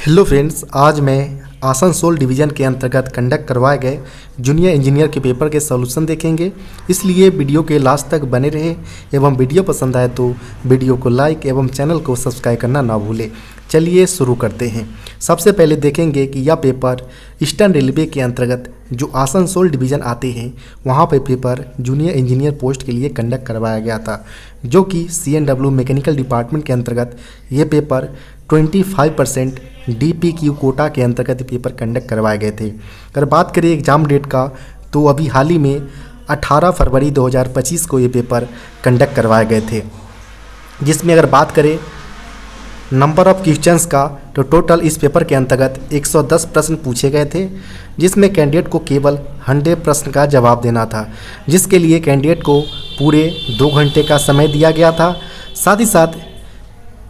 Hello friends, आज मैं Asansol division के अंतर्गत कंडक्ट करवाए गए जूनियर इंजीनियर के पेपर के सॉल्यूशन देखेंगे। इसलिए वीडियो के लास्ट तक बने रहे एवं वीडियो पसंद आए तो वीडियो को लाइक एवं चैनल को सब्सक्राइब करना ना भूलें। चलिए शुरू करते हैं। सबसे पहले देखेंगे कि यह पेपर ईस्टर्न रेलवे के अंतर्गत जो आसनसोल डिवीज़न आते हैं वहाँ पर पेपर जूनियर इंजीनियर पोस्ट के लिए कंडक्ट करवाया गया था, जो कि CNW मैकेनिकल डिपार्टमेंट के अंतर्गत ये पेपर 25% DPQ कोटा के अंतर्गत पेपर कंडक्ट करवाए गए थे। अगर बात करें एग्ज़ाम डेट का तो अभी हाल ही में 18 फरवरी 2025 को ये पेपर कंडक्ट करवाए गए थे, जिसमें अगर बात करें नंबर ऑफ़ क्वेश्चंस का तो टोटल इस पेपर के अंतर्गत 110 प्रश्न पूछे गए थे, जिसमें कैंडिडेट को केवल 100 प्रश्न का जवाब देना था, जिसके लिए कैंडिडेट को पूरे 2 घंटे का समय दिया गया था। साथ ही साथ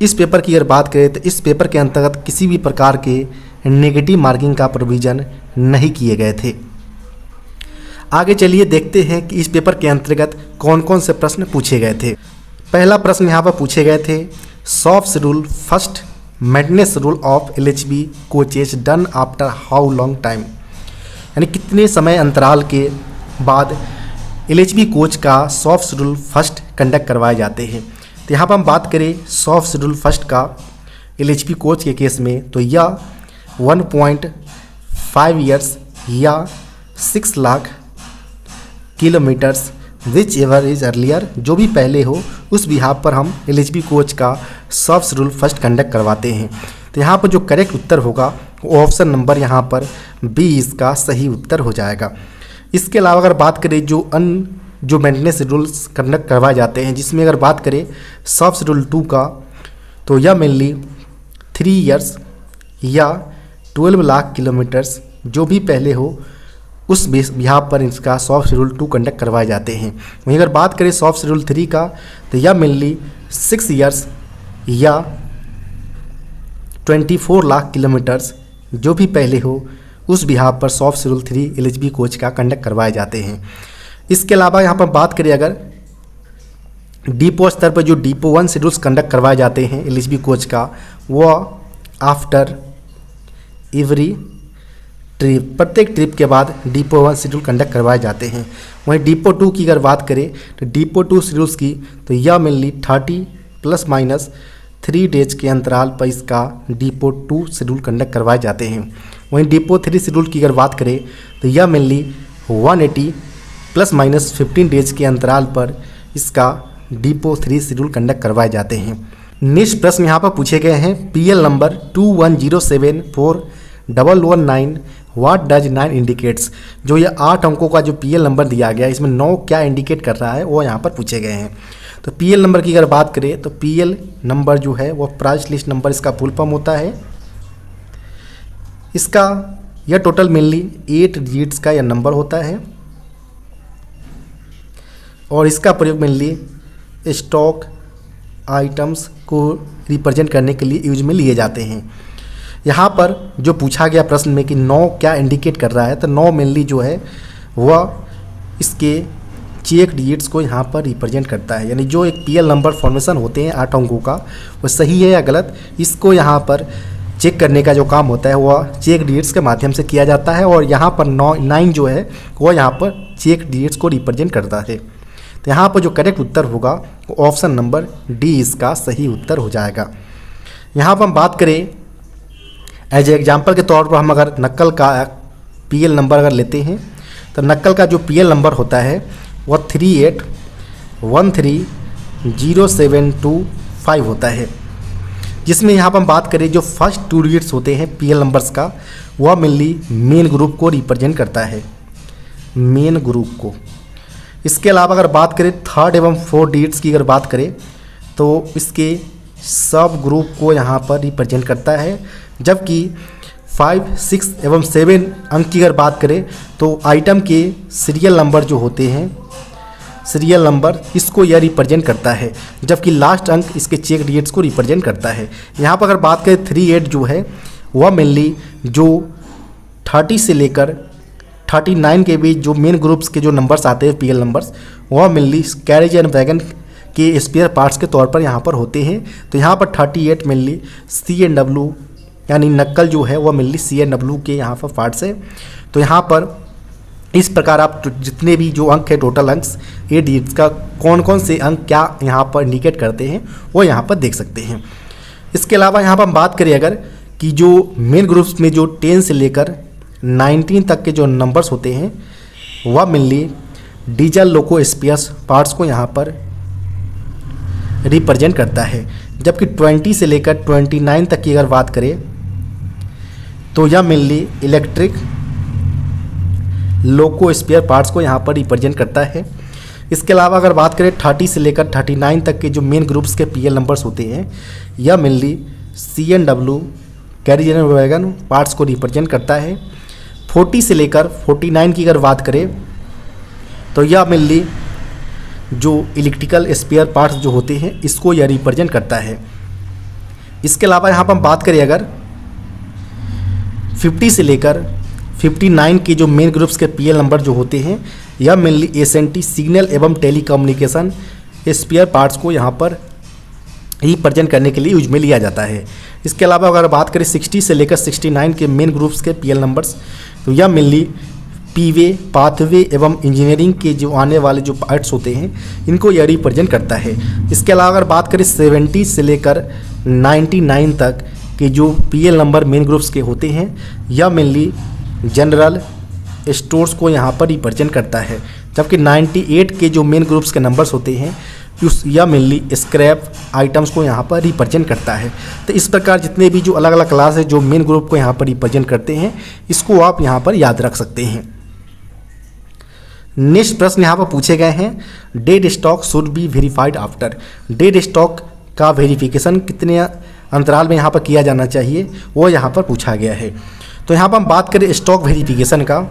इस पेपर की अगर बात करें तो इस पेपर के अंतर्गत किसी भी प्रकार के नेगेटिव मार्किंग का प्रोविज़न नहीं किए गए थे। आगे चलिए देखते हैं कि इस पेपर के अंतर्गत कौन कौन से प्रश्न पूछे गए थे। पहला प्रश्न यहाँ पर पूछे गए थे, soft schedule first maintenance schedule of LHB coaches done after how long time, यानी कितने समय अंतराल के बाद LHB कोच का सॉफ्ट शेड्यूल फर्स्ट कंडक्ट करवाए जाते हैं। तो यहाँ पर हम बात करें सॉफ्ट शेड्यूल फर्स्ट का LHB कोच के केस में तो यह 1.5 ईयर्स या 6 lakh kilometres which ever is earlier, जो भी पहले हो उस बिहाफ पर हम LHB कोच का सॉफ्ट शेड्यूल फर्स्ट कंडक्ट करवाते हैं। तो यहाँ पर जो करेक्ट उत्तर होगा वो ऑप्शन नंबर यहाँ पर B इसका सही उत्तर हो जाएगा। इसके अलावा अगर बात करें जो मेंटेनेंस शेड्यूल्स कंडक्ट करवाए जाते हैं, जिसमें अगर बात करें सॉफ्ट शेड्यूल 2 का तो यह मेनली 3 ईयर्स या 12 लाख किलोमीटर्स जो भी पहले हो उस बिहाफ पर इसका सॉफ्ट शेड्यूल 2 कंडक्ट करवाए जाते हैं। वहीं अगर बात करें सॉफ्ट शेड्यूल 3 का तो यह मेनली 6 ईयर्स या 24 लाख किलोमीटर्स जो भी पहले हो उस बिहाफ पर सॉफ्ट शेड्यूल 3 LHB कोच का कंडक्ट करवाए जाते हैं। इसके अलावा यहाँ पर बात करें अगर डिपो स्तर पर जो डिपो 1 शेड्यूल्स कंडक्ट करवाए जाते हैं LHB कोच का, वह आफ्टर एवरी ट्रिप, प्रत्येक ट्रिप के बाद डिपो 1 शेड्यूल कंडक्ट करवाए जाते हैं। वहीं डिपो 2 की अगर बात करें तो डिपो 2 शेड्यूल्स की तो यह मेनली 30 ± 3 डेज के अंतराल पर इसका डिपो 2 शेड्यूल कंडक्ट करवाए जाते हैं। वहीं डिपो 3 शेड्यूल की अगर बात करें तो यह मेनली 180 ± 15 डेज के अंतराल पर इसका डिपो 3 शेड्यूल कंडक्ट करवाए जाते हैं। नेक्स्ट प्रश्न यहाँ पर पूछे गए हैं, PL number 21074119 what does 9 indicates. जो ये 8 अंकों का जो PL नंबर दिया गया है, इसमें 9 क्या इंडिकेट कर रहा है वो यहाँ पर पूछे गए हैं। तो PL नंबर की अगर बात करें तो PL नंबर जो है वो प्राइस लिस्ट नंबर इसका फुल फॉर्म होता है। इसका यह टोटल मेनली 8 डिजिट्स का यह नंबर होता है और इसका प्रयोग मेनली स्टॉक आइटम्स को रिप्रेजेंट करने के लिए यूज में लिए जाते हैं। यहाँ पर जो पूछा गया प्रश्न में कि 9 क्या इंडिकेट कर रहा है, तो 9 मेनली जो है वह इसके चेक डिजिट्स को यहाँ पर रिप्रेजेंट करता है। यानी जो एक PL नंबर फॉर्मेशन होते हैं 8 अंकों का, वो सही है या गलत, इसको यहाँ पर चेक करने का जो काम होता है वह चेक डिजिट्स के माध्यम से किया जाता है और यहाँ पर 9 जो है वह यहाँ पर चेक डिजिट्स को रिप्रेजेंट करता है। तो यहाँ पर जो करेक्ट उत्तर होगा वो ऑप्शन नंबर D इसका सही उत्तर हो जाएगा। यहाँ पर हम बात करें एज एग्जाम्पल के तौर पर, हम अगर नक्कल का PL नंबर अगर लेते हैं तो नक्कल का जो PL नंबर होता है वह 38130725 होता है, जिसमें यहाँ पर हम बात करें जो फर्स्ट 2 डिजिट्स होते हैं PL नंबर्स का, वह मेनली मेन ग्रुप को रिप्रेजेंट करता है, मेन ग्रुप को। इसके अलावा अगर बात करें 3rd एवं 4th डिजिट्स की अगर बात करें तो इसके सब ग्रुप को यहाँ पर रिप्रेजेंट करता है, जबकि 5, 6 एवं 7 अंक की अगर बात करें तो आइटम के सीरियल नंबर जो होते हैं, सीरियल नंबर इसको यह रिप्रेजेंट करता है, जबकि लास्ट अंक इसके चेक डिजिट्स को रिप्रेजेंट करता है। यहाँ पर अगर बात करें 38 जो है वह मेनली जो 30 से लेकर 39 के बीच जो मेन ग्रुप्स के जो नंबर्स आते हैं PL नंबर्स, वह मेनली कैरेज एंड वैगन के स्पेयर पार्ट्स के तौर पर यहाँ पर होते हैं। तो यहाँ पर 38 मेनली CNW यानी नक्कल जो है वह मेनली CNW के यहाँ पर पार्ट्स है। तो यहाँ पर इस प्रकार आप जितने भी जो अंक है टोटल अंक 8 डिजिट्स का कौन कौन से अंक क्या यहाँ पर इंडिकेट करते हैं वो यहाँ पर देख सकते हैं। इसके अलावा यहाँ पर हम बात करें अगर कि जो मेन ग्रुप्स में जो 10 से लेकर 19 तक के जो नंबर्स होते हैं वह mainly diesel loco spares parts को यहाँ पर रिप्रेजेंट करता है, जबकि 20 से लेकर 29 तक की अगर बात करें तो यह mainly electric loco spare parts को यहाँ पर रिप्रेजेंट करता है। इसके अलावा अगर बात करें 30 से लेकर 39 तक के जो मेन ग्रुप्स के PL नंबर्स होते हैं यह mainly CNW carry general wagon parts को रिप्रेजेंट करता है। 40 से लेकर 49 की अगर बात करें तो यह मेनली जो इलेक्ट्रिकल स्पेयर पार्ट्स जो होते हैं इसको यह रिप्रेजेंट करता है। इसके अलावा यहाँ पर हम बात करें अगर 50 से लेकर 59 के जो मेन ग्रुप्स के PL नंबर जो होते हैं यह मेनली SNT सिग्नल एवं टेलीकम्युनिकेशन स्पेयर पार्ट्स को यहाँ पर रिप्रेजेंट करने के लिए यूज में लिया जाता है। इसके अलावा अगर बात करें 60 से लेकर 69 के मेन ग्रुप्स के PL नंबर्स तो यह मेनली पीवे पाथवे एवं इंजीनियरिंग के जो आने वाले जो पार्ट्स होते हैं इनको यह रिप्रेजेंट करता है। इसके अलावा अगर बात करें 70 से लेकर 99 तक के जो PL नंबर मेन ग्रुप्स के होते हैं यह मेनली जनरल स्टोर्स को यहाँ पर रिप्रेजेंट करता है, जबकि 98 के जो मेन ग्रुप्स के नंबर्स होते हैं यह मेनली स्क्रैप आइटम्स को यहाँ पर रिप्रेजेंट करता है। तो इस प्रकार जितने भी जो अलग अलग क्लास है जो मेन ग्रुप को यहाँ पर रिप्रेजेंट करते हैं इसको आप यहाँ पर याद रख सकते हैं। नेक्स्ट प्रश्न यहाँ पर पूछे गए हैं, dead stock should be verified after. Dead stock का वेरिफिकेशन कितने अंतराल में यहाँ पर किया जाना चाहिए वो यहाँ पर पूछा गया है। तो यहाँ पर हम बात करें स्टॉक वेरिफिकेशन का,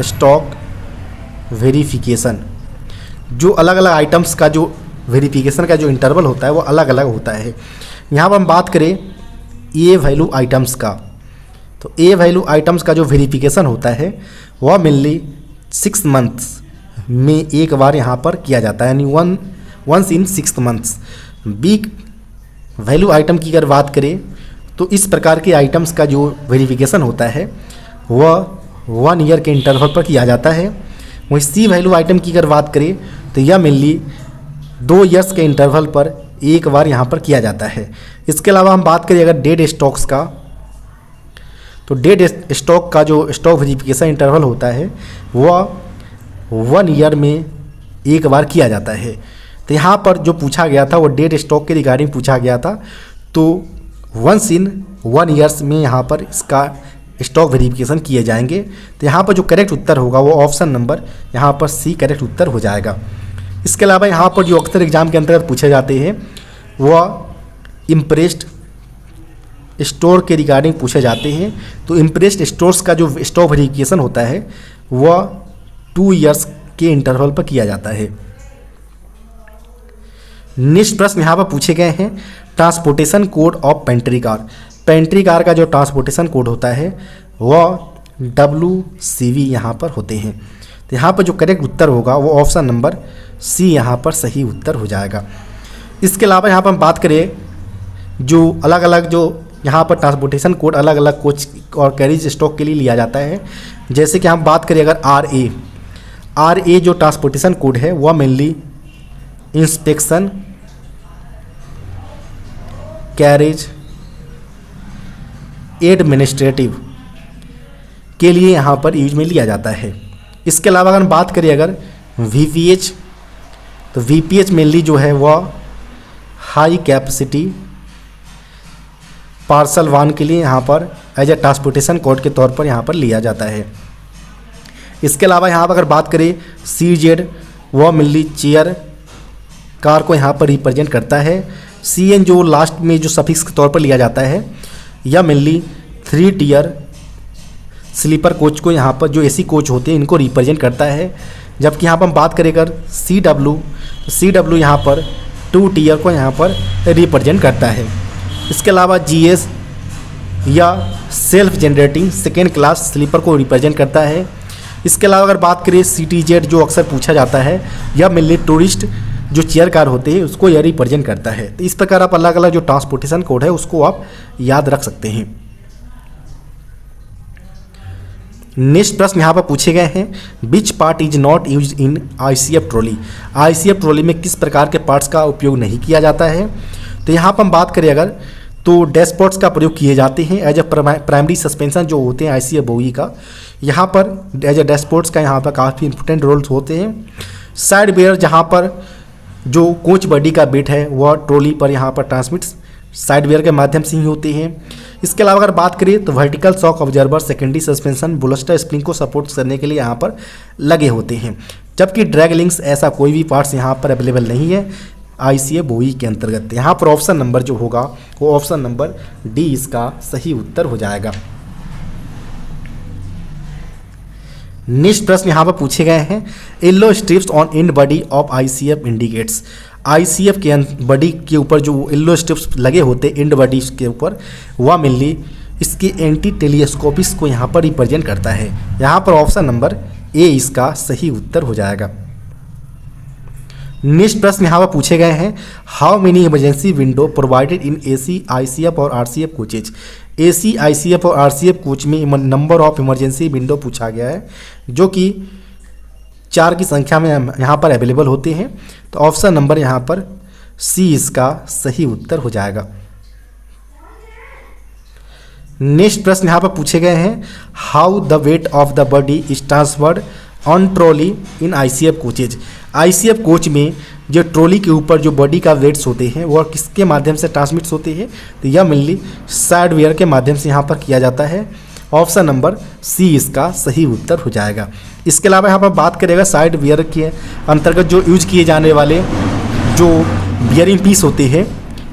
स्टॉक वेरिफिकेशन जो अलग अलग आइटम्स का जो वेरिफिकेशन का जो इंटरवल होता है वो अलग अलग होता है। यहाँ पर हम बात करें ए वैल्यू आइटम्स का, तो ए वैल्यू आइटम्स का जो वेरिफिकेशन होता है वह मेनली 6 मंथ्स में एक बार यहाँ पर किया जाता है, यानी once in 6 months. B value item की अगर बात करें तो इस प्रकार के आइटम्स का जो वेरिफिकेशन होता है वह 1 ईयर के इंटरवल पर किया जाता है। वहीं सी वैल्यू आइटम की अगर बात करें तो यह मेनली 2 ईयर्स के इंटरवल पर एक बार यहाँ पर किया जाता है। इसके अलावा हम बात करें अगर डेड स्टॉक्स का, तो डेड स्टॉक का जो स्टॉक वेरिफिकेशन इंटरवल होता है वह 1 ईयर में एक बार किया जाता है। तो यहाँ पर जो पूछा गया था वो डेड स्टॉक के रिगार्डिंग पूछा गया था, तो वंस इन 1 ईयर्स में यहाँ पर इसका स्टॉक वेरिफिकेशन किए जाएंगे। तो यहाँ पर जो करेक्ट उत्तर होगा वो ऑप्शन नंबर यहाँ पर सी करेक्ट उत्तर हो जाएगा। इसके अलावा यहाँ पर जो अक्सर एग्जाम के अंतर्गत पूछे जाते हैं वह इम्प्रेस्ड स्टोर के रिगार्डिंग पूछे जाते हैं। तो इम्प्रेस्ड स्टोर्स का जो स्टॉक वेरिफिकेशन होता है वह 2 ईयर्स के इंटरवल पर किया जाता है। नेक्स्ट प्रश्न यहाँ पर पूछे गए हैं, transportation code of pantry car. Pantry car का जो ट्रांसपोर्टेशन कोड होता है वह WCV यहाँ पर होते हैं। तो यहाँ पर जो करेक्ट उत्तर होगा वो ऑप्शन नंबर सी यहाँ पर सही उत्तर हो जाएगा। इसके अलावा यहाँ पर हम बात करें जो अलग अलग जो यहाँ पर ट्रांसपोर्टेशन कोड अलग अलग कोच और कैरिज स्टॉक के लिए लिया जाता है। जैसे कि हम बात करें अगर RA जो ट्रांसपोर्टेशन कोड है वह मेनली इंस्पेक्शन कैरेज एडमिनिस्ट्रेटिव के लिए यहाँ पर यूज में लिया जाता है। इसके अलावा अगर हम बात करें अगर VPH, तो VPH मेनली जो है वह हाई कैपेसिटी पार्सल वाहन के लिए यहाँ पर एज ए ट्रांसपोर्टेशन कोड के तौर पर यहाँ पर लिया जाता है। इसके अलावा यहाँ पर अगर बात करें CZ वह मेनली चेयर कार को यहाँ पर रिप्रेजेंट करता है। CN जो लास्ट में जो सफिक्स के तौर पर लिया जाता है यह मेनली 3 टियर स्लीपर कोच को यहाँ पर जो AC कोच होते हैं इनको रिप्रेजेंट करता है। जबकि यहाँ पर हम बात करें अगर CW यहाँ पर 2 टियर को यहाँ पर रिप्रेजेंट करता है। इसके अलावा GS या self generating second class sleeper को रिप्रेजेंट करता है। इसके अलावा अगर बात करें CTZ जो अक्सर पूछा जाता है यह मेनली टूरिस्ट जो चेयर कार होते हैं उसको यह रिप्रेजेंट करता है। तो इस प्रकार आप अलग अलग जो ट्रांसपोर्टेशन कोड है उसको आप याद रख सकते हैं। नेक्स्ट प्रश्न यहाँ पर पूछे गए हैं, which part is not use in ICF trolley. ICF trolley में किस प्रकार के पार्ट्स का उपयोग नहीं किया जाता है। तो यहाँ पर हम बात करें अगर तो डैशबोर्ड्स का प्रयोग किए जाते हैं एज ए प्राइमरी सस्पेंशन जो होते हैं ICF बोगी का, यहाँ पर एज ए डैशबोर्ड्स का यहाँ पर काफ़ी इंपॉर्टेंट रोल्स होते हैं। साइड वेयर जहाँ पर जो कोच बॉडी का वेट है वह ट्रॉली पर यहाँ पर ट्रांसमिट साइड वेयर के माध्यम से ही होते हैं। इसके अलावा अगर बात करें तो vertical shock absorber, secondary suspension, bolster spring को सपोर्ट करने के लिए यहाँ पर लगे होते हैं। जबकि ड्रैग लिंक्स ऐसा कोई भी पार्ट्स यहाँ पर अवेलेबल नहीं है ICF बोगी के अंतर्गत। यहाँ पर ऑप्शन नंबर जो होगा वो ऑप्शन नंबर डी इसका सही उत्तर हो जाएगा। नेक्स्ट प्रश्न यहाँ पर पूछे गए हैं, yellow strips on end body of ICF indicates. ICF के बॉडी के ऊपर जो येलो स्ट्रिप्स लगे होते हैं इंड बॉडी के ऊपर, वह मेनली इसकी एंटी टेलीस्कोपिस को यहाँ पर रिप्रेजेंट करता है। यहाँ पर ऑप्शन नंबर ए इसका सही उत्तर हो जाएगा। नेक्स्ट प्रश्न यहाँ पर पूछे गए हैं, how many emergency window provided in AC, ICF और RCF कोचेज। AC, ICF और RCF कोच में नंबर ऑफ इमरजेंसी विंडो पूछा गया है जो कि 4 की संख्या में यहाँ पर अवेलेबल होते हैं। तो ऑप्शन नंबर यहाँ पर सी इसका सही उत्तर हो जाएगा। नेक्स्ट प्रश्न यहाँ पर पूछे गए हैं, how the weight of the body is transferred on trolley in ICF coaches. ICF coach में जो ट्रॉली के ऊपर जो बॉडी का वेट्स होते हैं वह किसके माध्यम से ट्रांसमिट होते हैं। तो यह मेनली साइड वेयर के माध्यम से यहाँ पर किया जाता है। ऑप्शन नंबर सी इसका सही उत्तर हो जाएगा। इसके अलावा यहाँ पर बात करेगा साइड वेयर के अंतर्गत जो यूज किए जाने वाले जो बियरिंग पीस होते हैं।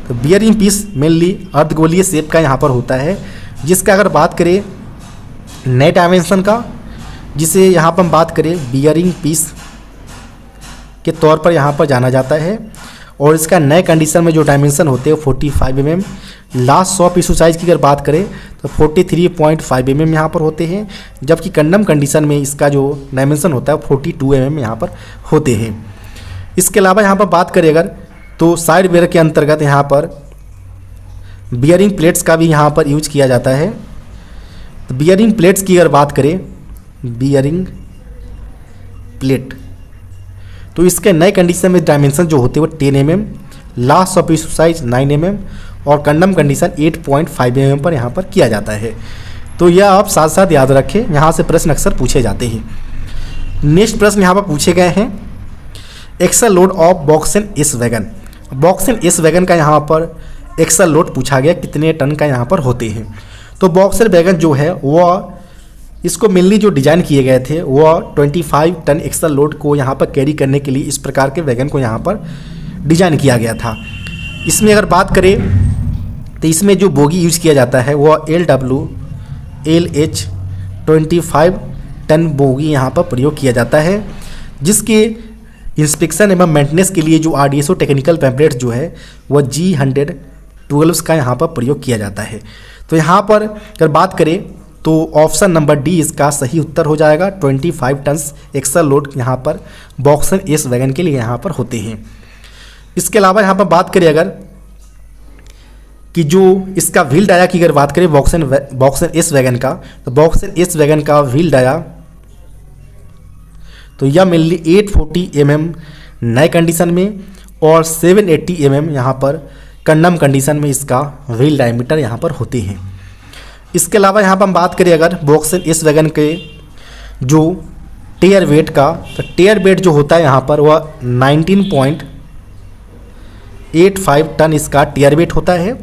तो बियरिंग पीस मेनली अर्धगोलीय शेप का यहाँ पर होता है, जिसका अगर बात करें नए डायमेंशन का, जिसे यहाँ पर हम बात करें बियरिंग पीस के तौर पर यहाँ पर जाना जाता है। और इसका नए कंडीशन में जो डायमेंशन होते हैं 45 mm, लास्ट 100 पीस साइज की अगर बात करें तो 43.5 mm यहाँ पर होते हैं। जबकि कंडम कंडीशन में इसका जो डायमेंशन होता है 42 mm यहाँ पर होते हैं। इसके अलावा यहाँ पर बात करें अगर तो साइड वेयर के अंतर्गत यहाँ पर बियरिंग प्लेट्स का भी यहाँ पर यूज किया जाता है। तो बियरिंग प्लेट्स की अगर बात करें, बियरिंग प्लेट, तो इसके नए कंडीशन में डायमेंशन जो होते हैं वो 10 mm, last of issue size 9 mm और कंडम कंडीशन 8.5 mm पर यहाँ पर किया जाता है। तो यह आप साथ साथ याद रखें, यहाँ से प्रश्न अक्सर पूछे जाते हैं। नेक्स्ट प्रश्न यहाँ पर पूछे गए हैं, axle load of BOXN S wagon. BOXN S wagon का यहाँ पर एक्सल लोड पूछा गया कितने टन का यहाँ पर होते हैं। तो बॉक्सर वैगन जो है वह इसको मेनली जो डिज़ाइन किए गए थे वह 25 टन एक्सल लोड को यहाँ पर कैरी करने के लिए इस प्रकार के वैगन को यहाँ पर डिज़ाइन किया गया था। इसमें अगर बात करें तो इसमें जो बोगी यूज किया जाता है वह LH 25 टन बोगी यहाँ पर प्रयोग किया जाता है, जिसके इंस्पेक्शन एवं मेंटेनेंस के लिए जो RDSO टेक्निकल पैम्पलेट जो है वह G112 का यहाँ पर प्रयोग किया जाता है। तो यहाँ पर अगर बात करें तो ऑप्शन नंबर डी इसका सही उत्तर हो जाएगा। 25 टन एक्सल लोड यहाँ पर बॉक्सन एस वैगन के लिए यहाँ पर होते हैं। इसके अलावा यहाँ पर बात करें अगर कि जो इसका व्हील डाया की अगर बात करें बॉक्सन एस वैगन का, तो बॉक्सन एस वैगन का व्हील डाया तो यह मेनली 840 mm नए कंडीशन में और 780 mm यहाँ पर कंडम कंडीशन में इसका व्हील डायमीटर यहाँ पर होते हैं। इसके अलावा यहाँ पर हम बात करें अगर बॉक्सन एस वैगन के जो टेयर वेट का, तो टेयर वेट जो होता है यहाँ पर वह 19.85 टन इसका टेयर वेट होता है।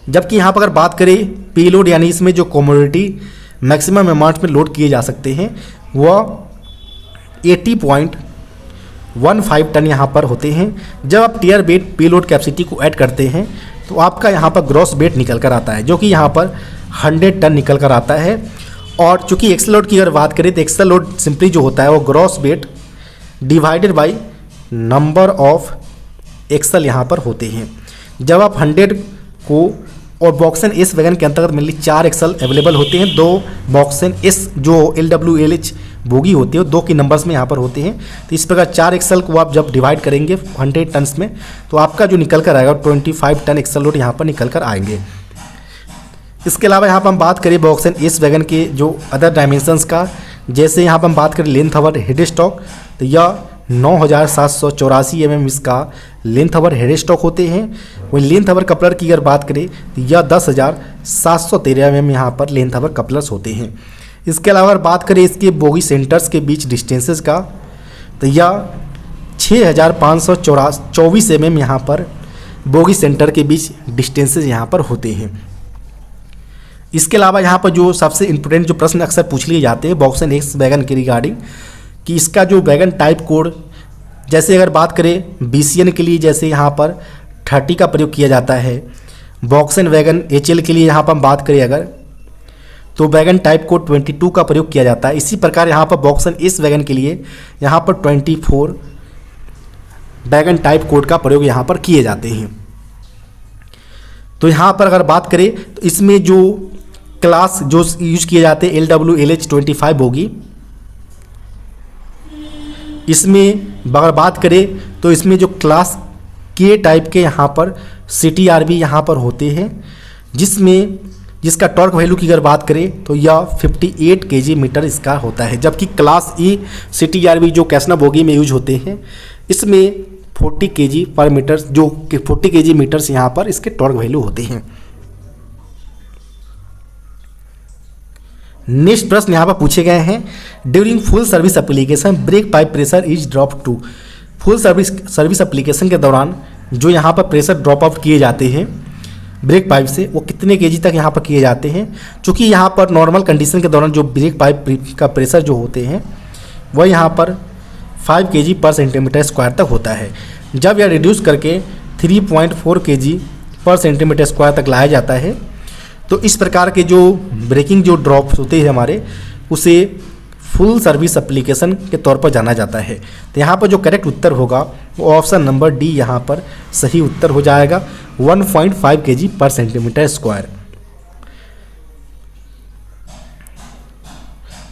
जबकि यहाँ पर अगर बात करें पेलोड यानी इसमें जो कमोडिटी मैक्सिमम अमाउंट में लोड किए जा सकते हैं वह 80.15 टन यहाँ पर होते हैं। जब आप टेयर वेट पेलोड कैपेसिटी को ऐड करते हैं तो आपका यहाँ पर ग्रॉस वेट निकल कर आता है, जो कि यहाँ पर 100 टन निकल कर आता है। और चूँकि एक्सल लोड की अगर बात करें तो एक्सल लोड सिंपली जो होता है वो gross weight divided by number of axle यहाँ पर होते हैं। जब आप 100 को और बॉक्सन एस वैगन के अंतर्गत मेनली 4 एक्सल अवेलेबल होते हैं, 2 बॉक्सन एस जो LWLH बोगी होती है, 2 की नंबर्स में यहाँ पर होते हैं। तो इस प्रकार 4 एक्सल को आप जब डिवाइड करेंगे 100 टन्स में, तो आपका जो निकल कर आएगा 25 टन एक्सल लोड यहाँ पर निकल कर आएंगे। इसके अलावा यहाँ पर हम बात करें वॉक्सन एस वैगन के जो अदर डायमेंशंस का, जैसे यहाँ पर हम बात करें लेंथ ओवर हेड स्टॉक, तो यह 9784 mm इसका लेंथ ओवर हेड स्टॉक होते हैं। वहीं लेंथ ओवर कपलर की अगर बात करें तो यह 10,713 mm यहाँ पर लेंथ ओवर कपलर्स होते हैं। इसके अलावा अगर बात करें इसके बोगी सेंटर्स के बीच डिस्टेंसेस का, तो यह 6,524 mm यहाँ पर बोगी सेंटर के बीच डिस्टेंसेस यहाँ पर होते हैं। इसके अलावा यहाँ पर जो सबसे इम्पोर्टेंट जो प्रश्न अक्सर पूछ लिए जाते हैं वॉक्सन एस वैगन के रिगार्डिंग, कि इसका जो वैगन टाइप कोड, जैसे अगर बात करें BCN के लिए जैसे यहाँ पर 30 का प्रयोग किया जाता है, वॉक्सन वैगन HL के लिए यहाँ पर हम बात करें अगर, तो वैगन टाइप कोड 22 का प्रयोग किया जाता है। इसी प्रकार यहाँ पर वॉक्सन एस वैगन के लिए यहाँ पर 24 वैगन टाइप कोड का प्रयोग यहाँ पर किए जाते हैं। तो यहाँ पर अगर बात करें तो इसमें जो क्लास जो यूज किए जाते हैं LWLH25 होगी। इसमें अगर बात करें तो इसमें जो क्लास के टाइप के यहाँ पर CTRB यहाँ पर होते हैं, जिसका टॉर्क वैल्यू की अगर बात करें तो यह 58 kg मीटर इसका होता है। जबकि क्लास E CTRB जो कैसना बोगी में यूज होते हैं, इसमें 40 kg पर मीटर, जो 40 kg मीटर्स यहाँ पर इसके टॉर्क वैल्यू होते हैं। नेक्स्ट प्रश्न यहाँ पर पूछे गए हैं, during full service application brake pipe pressure is drop to. Full service application के दौरान जो यहाँ पर प्रेशर ड्रॉप आउट किए जाते हैं ब्रेक पाइप से, वो कितने kg तक यहाँ पर किए जाते हैं। चूँकि यहाँ पर नॉर्मल कंडीशन के दौरान जो ब्रेक पाइप का प्रेशर जो होते हैं वह यहाँ पर 5 kg पर सेंटीमीटर स्क्वायर तक होता है। जब यह रिड्यूस करके 3.4 kg पर सेंटीमीटर स्क्वायर तक लाया जाता है, तो इस प्रकार के जो ब्रेकिंग जो ड्रॉप्स होते हैं हमारे, उसे फुल सर्विस एप्लीकेशन के तौर पर जाना जाता है। तो यहाँ पर जो करेक्ट उत्तर होगा वो ऑप्शन नंबर डी यहाँ पर सही उत्तर हो जाएगा, 1.5 kg पर सेंटीमीटर स्क्वायर।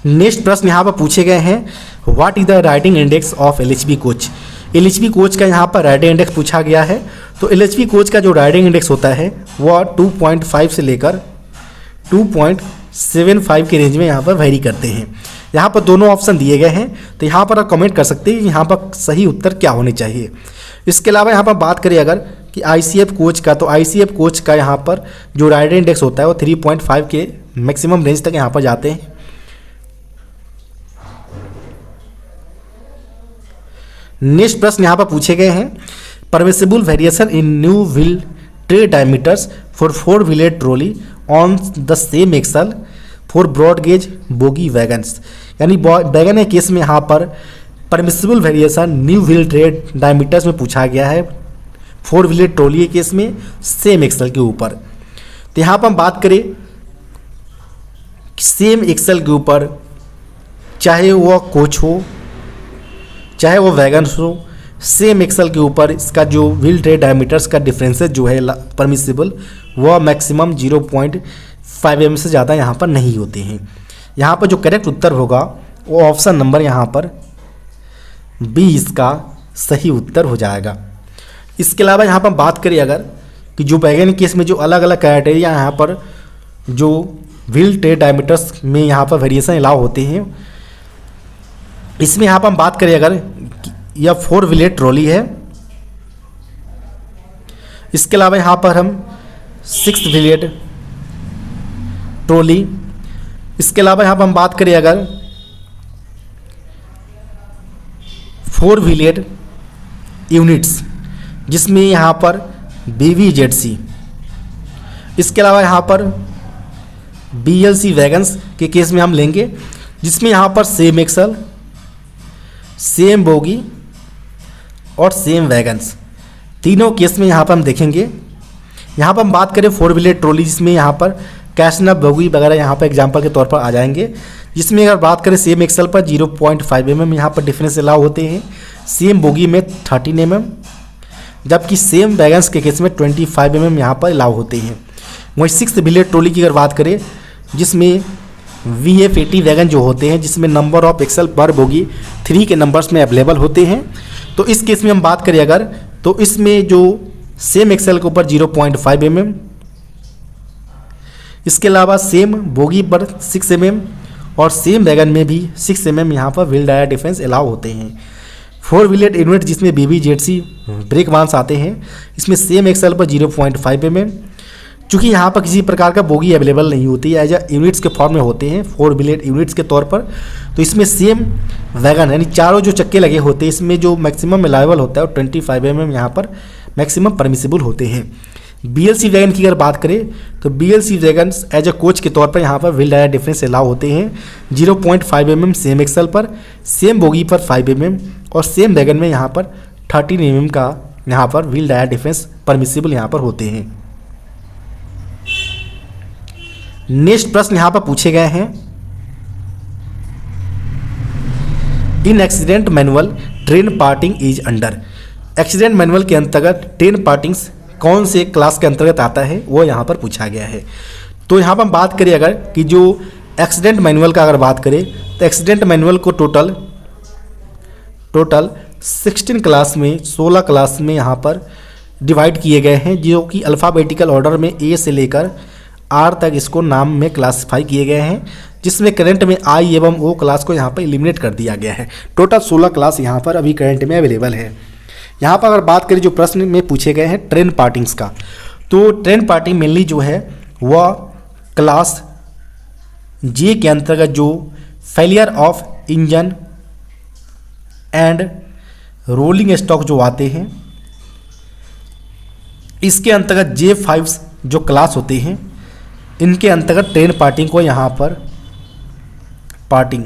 नेक्स्ट प्रश्न यहाँ पर पूछे गए हैं, what is the riding index of LHB coach. LHB coach का यहाँ पर राइडिंग इंडेक्स पूछा गया है। तो LHB कोच का जो राइडिंग इंडेक्स होता है वह 2.5 से लेकर 2.75 के रेंज में यहाँ पर वेरी करते हैं। यहाँ पर दोनों ऑप्शन दिए गए हैं, तो यहाँ पर आप कमेंट कर सकते हैं यहाँ पर सही उत्तर क्या होने चाहिए। इसके अलावा यहाँ पर बात करें अगर कि ICF कोच का, तो ICF कोच का यहाँ पर जो राइडिंग इंडेक्स होता है वो 3.5 के मैक्सिमम रेंज तक यहाँ पर जाते हैं। नेक्स्ट प्रश्न यहाँ पर पूछे गए हैं, permissible variation in new wheel tread diameters for 4 wheeler trolley on the same axle for broad gauge bogie wagons. यानी वैगन के केस में यहाँ पर permissible variation new wheel tread diameters में पूछा गया है 4 व्हीलर ट्रॉली के केस में सेम एक्सल के ऊपर। तो यहाँ पर हम बात करें सेम एक्सल के ऊपर, चाहे वह कोच हो चाहे वो वैगन हो, सेम एक्सल के ऊपर इसका जो व्हील ट्रे डायमीटर्स का डिफरेंसेस जो है परमिसिबल वह मैक्सिमम 0.5 mm से ज़्यादा यहाँ पर नहीं होते हैं। यहाँ पर जो करेक्ट उत्तर होगा वो ऑप्शन नंबर यहाँ पर बी इसका सही उत्तर हो जाएगा। इसके अलावा यहाँ पर बात करें अगर कि जो वैगन केस में जो अलग अलग क्राइटेरिया यहाँ पर जो व्हील ट्रे डायमीटर्स में यहाँ पर वेरिएशन अलाउ होते हैं, इसमें यहाँ पर हम बात करें अगर यह 4 व्हीलर ट्रॉली है। इसके अलावा यहाँ पर हम 6 व्हीलर ट्रॉली, इसके अलावा यहाँ पर हम बात करें अगर 4 व्हीलर यूनिट्स जिसमें यहाँ पर BVZC, इसके अलावा यहाँ पर BLC वैगन्स के केस में हम लेंगे जिसमें यहाँ पर सेम एक्सल, सेम बोगी और सेम वैगन्स, तीनों केस में यहाँ पर हम देखेंगे। यहाँ पर हम बात करें 4 व्हीलर ट्रॉली जिसमें यहाँ पर कैसना बोगी वगैरह यहाँ पर एग्जांपल के तौर पर आ जाएंगे, जिसमें अगर बात करें सेम एक्सल पर 0.5 mm यहाँ पर डिफरेंस अलाउ होते हैं, सेम बोगी में 13 mm, जबकि सेम वैगन्स के केस में 25 mm यहाँ पर अलाउ होते हैं। वहीं 6 व्हीलर ट्रॉली की अगर बात करें जिसमें VF80 वैगन जो होते हैं, जिसमें नंबर ऑफ एक्सेल पर बोगी 3 के नंबर्स में अवेलेबल होते हैं। तो इस केस में हम बात करें अगर, तो इसमें जो सेम एक्सेल के ऊपर 0.5 mm, इसके अलावा सेम बोगी पर 6 mm और सेम वैगन में भी 6 mm यहाँ पर व्हील टायर डिफरेंस अलाउ होते हैं। 4 व्हीलेड यूनिट जिसमें BBZC ब्रेक वांस आते हैं, इसमें सेम एक्सेल पर 0.5 mm। चूँकि यहाँ पर किसी प्रकार का बोगी अवेलेबल नहीं होती है, एज अ यूनिट्स के फॉर्म में होते हैं 4 व्हीलेड यूनिट्स के तौर पर, तो इसमें सेम वैगन यानी चारों जो चक्के लगे होते हैं, इसमें जो मैक्सिमम अलाउबल होता है वो 25 mm यहाँ पर मैक्सिमम परमिसिबल होते हैं। BLC वैगन की अगर बात करें तो BLC wagon as a coach के तौर पर यहाँ पर व्हील टायर डिफरेंस अलाउ होते हैं 0.5 mm सेम एक्सेल पर, सेम बोगी पर 5 mm और सेम वैगन में यहाँ पर 13 mm का यहाँ पर व्हील टायर डिफरेंस परमिसिबल यहाँ पर होते हैं। नेक्स्ट प्रश्न यहाँ पर पूछे गए हैं, in accident manual train parting is under. Accident manual के अंतर्गत ट्रेन पार्टिंग्स कौन से क्लास के अंतर्गत आता है, वो यहाँ पर पूछा गया है। तो यहाँ पर हम बात करें अगर कि जो एक्सीडेंट मैनुअल का अगर बात करें तो एक्सीडेंट मैनुअल को टोटल 16 क्लास में 16 क्लास में यहाँ पर डिवाइड किए गए हैं, जो कि अल्फ़ाबेटिकल ऑर्डर में A से लेकर R तक इसको नाम में क्लासिफाई किए गए हैं, जिसमें करंट में I एवं O क्लास को यहाँ पर एलिमिनेट कर दिया गया है। टोटल 16 क्लास यहाँ पर अभी करंट में अवेलेबल है। यहाँ पर अगर बात करें जो प्रश्न में पूछे गए हैं ट्रेन पार्टिंग्स का, तो ट्रेन पार्टिंग मेनली जो है वह क्लास J के अंतर्गत जो failure of engine and rolling stock जो आते हैं, इसके अंतर्गत J5 जो क्लास होते हैं, इनके अंतर्गत ट्रेन पार्टिंग को यहाँ पर पार्टिंग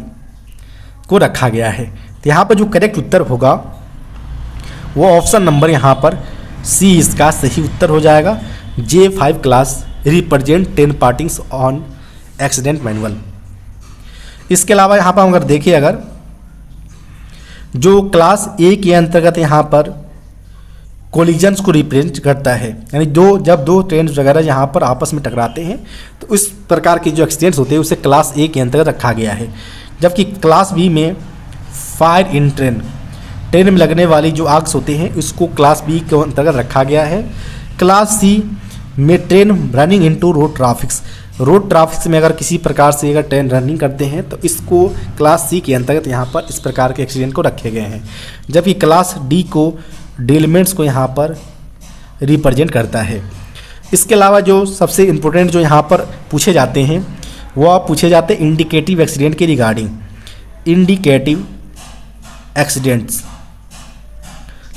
को रखा गया है। तो यहाँ पर जो करेक्ट उत्तर होगा वो ऑप्शन नंबर यहाँ पर C इसका सही उत्तर हो जाएगा। J5 class represent train partings on accident manual. इसके अलावा यहाँ पर अगर देखें अगर जो क्लास A के अंतर्गत यहाँ पर कोलिजन्स को रिप्रेजेंट करता है, यानी जब दो ट्रेन वगैरह यहाँ पर आपस में टकराते हैं तो इस प्रकार के जो एक्सीडेंट्स होते हैं उसे क्लास A के अंतर्गत रखा गया है। जबकि क्लास B में फायर इन ट्रेन में लगने वाली जो आग्स होते हैं इसको क्लास B के अंतर्गत रखा गया है। क्लास C में train running into road traffics में अगर किसी प्रकार से अगर ट्रेन रनिंग करते हैं तो इसको क्लास C के अंतर्गत यहाँ पर इस प्रकार के एक्सीडेंट को रखे गए हैं। जबकि क्लास D को डेलमेंट्स को यहाँ पर रिप्रेजेंट करता है। इसके अलावा जो सबसे इम्पोर्टेंट जो यहाँ पर पूछे जाते हैं वो पूछे जाते हैं इंडिकेटिव एक्सीडेंट के रिगार्डिंग। इंडिकेटिव एक्सीडेंट्स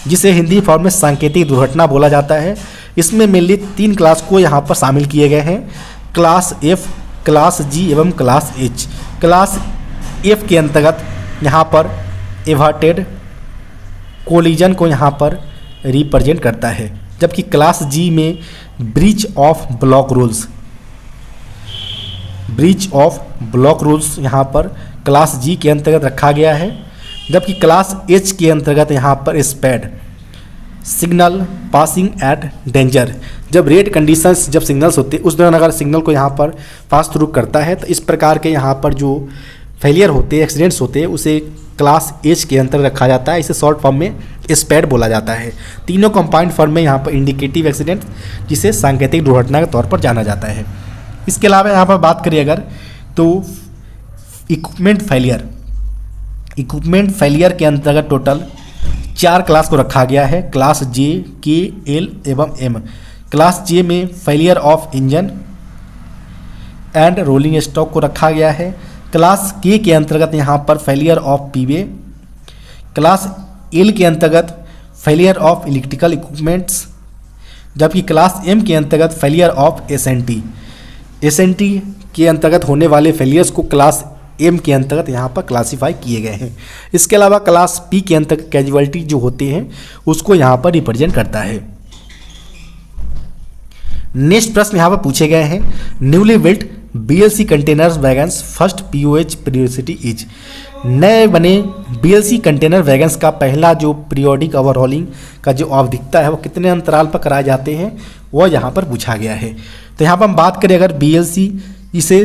जिसे हिंदी फॉर्म में सांकेतिक दुर्घटना बोला जाता है, इसमें मेनली 3 क्लास को यहाँ पर शामिल किए गए हैं, क्लास F, क्लास G एवं क्लास H। क्लास F के अंतर्गत यहाँ पर एवर्टेड कोलिजन को यहाँ पर रिप्रेजेंट करता है, जबकि क्लास G में ब्रीच ऑफ ब्लॉक रूल्स यहाँ पर क्लास G के अंतर्गत रखा गया है। जबकि क्लास H के अंतर्गत यहाँ पर SPAD signal passing at danger, जब रेड कंडीशंस जब सिग्नल्स होते हैं उस दौरान अगर सिग्नल को यहाँ पर पास थ्रू करता है तो इस प्रकार के यहाँ पर जो फेलियर होते हैं एक्सीडेंट्स होते हैं उसे क्लास H के अंतर्गत रखा जाता है। इसे शॉर्ट फॉर्म में स्पेड बोला जाता है। तीनों कंपाउंड फॉर्म में यहाँ पर इंडिकेटिव एक्सीडेंट जिसे सांकेतिक दुर्घटना के तौर पर जाना जाता है। इसके अलावा यहाँ पर बात करिए अगर तो इक्विपमेंट फेलियर के अंतर्गत टोटल 4 क्लास को रखा गया है, क्लास J, K, L एवं M। क्लास J में failure of engine and rolling stock को रखा गया है। क्लास K के अंतर्गत यहाँ पर फेलियर ऑफ पीवे। क्लास L के अंतर्गत फेलियर ऑफ इलेक्ट्रिकल इक्विपमेंट्स, जबकि क्लास M के अंतर्गत फेलियर ऑफ एसएनटी के अंतर्गत होने वाले फेलियर्स को क्लास M के अंतर्गत यहाँ पर क्लासीफाई किए गए हैं। इसके अलावा क्लास P के अंतर्गत कैजुअलिटी जो होते हैं उसको यहाँ पर रिप्रेजेंट करता है। नेक्स्ट प्रश्न यहाँ पर पूछे गए हैं, newly built BLC containers wagons first POH periodicity is. नए बने BLC कंटेनर वैगन्स का पहला जो पीरियोडिक ओवरहॉलिंग का जो आवधिकता है वो कितने अंतराल पर कराए जाते हैं वो यहाँ पर पूछा गया है। तो यहाँ पर हम बात करें अगर BLC इसे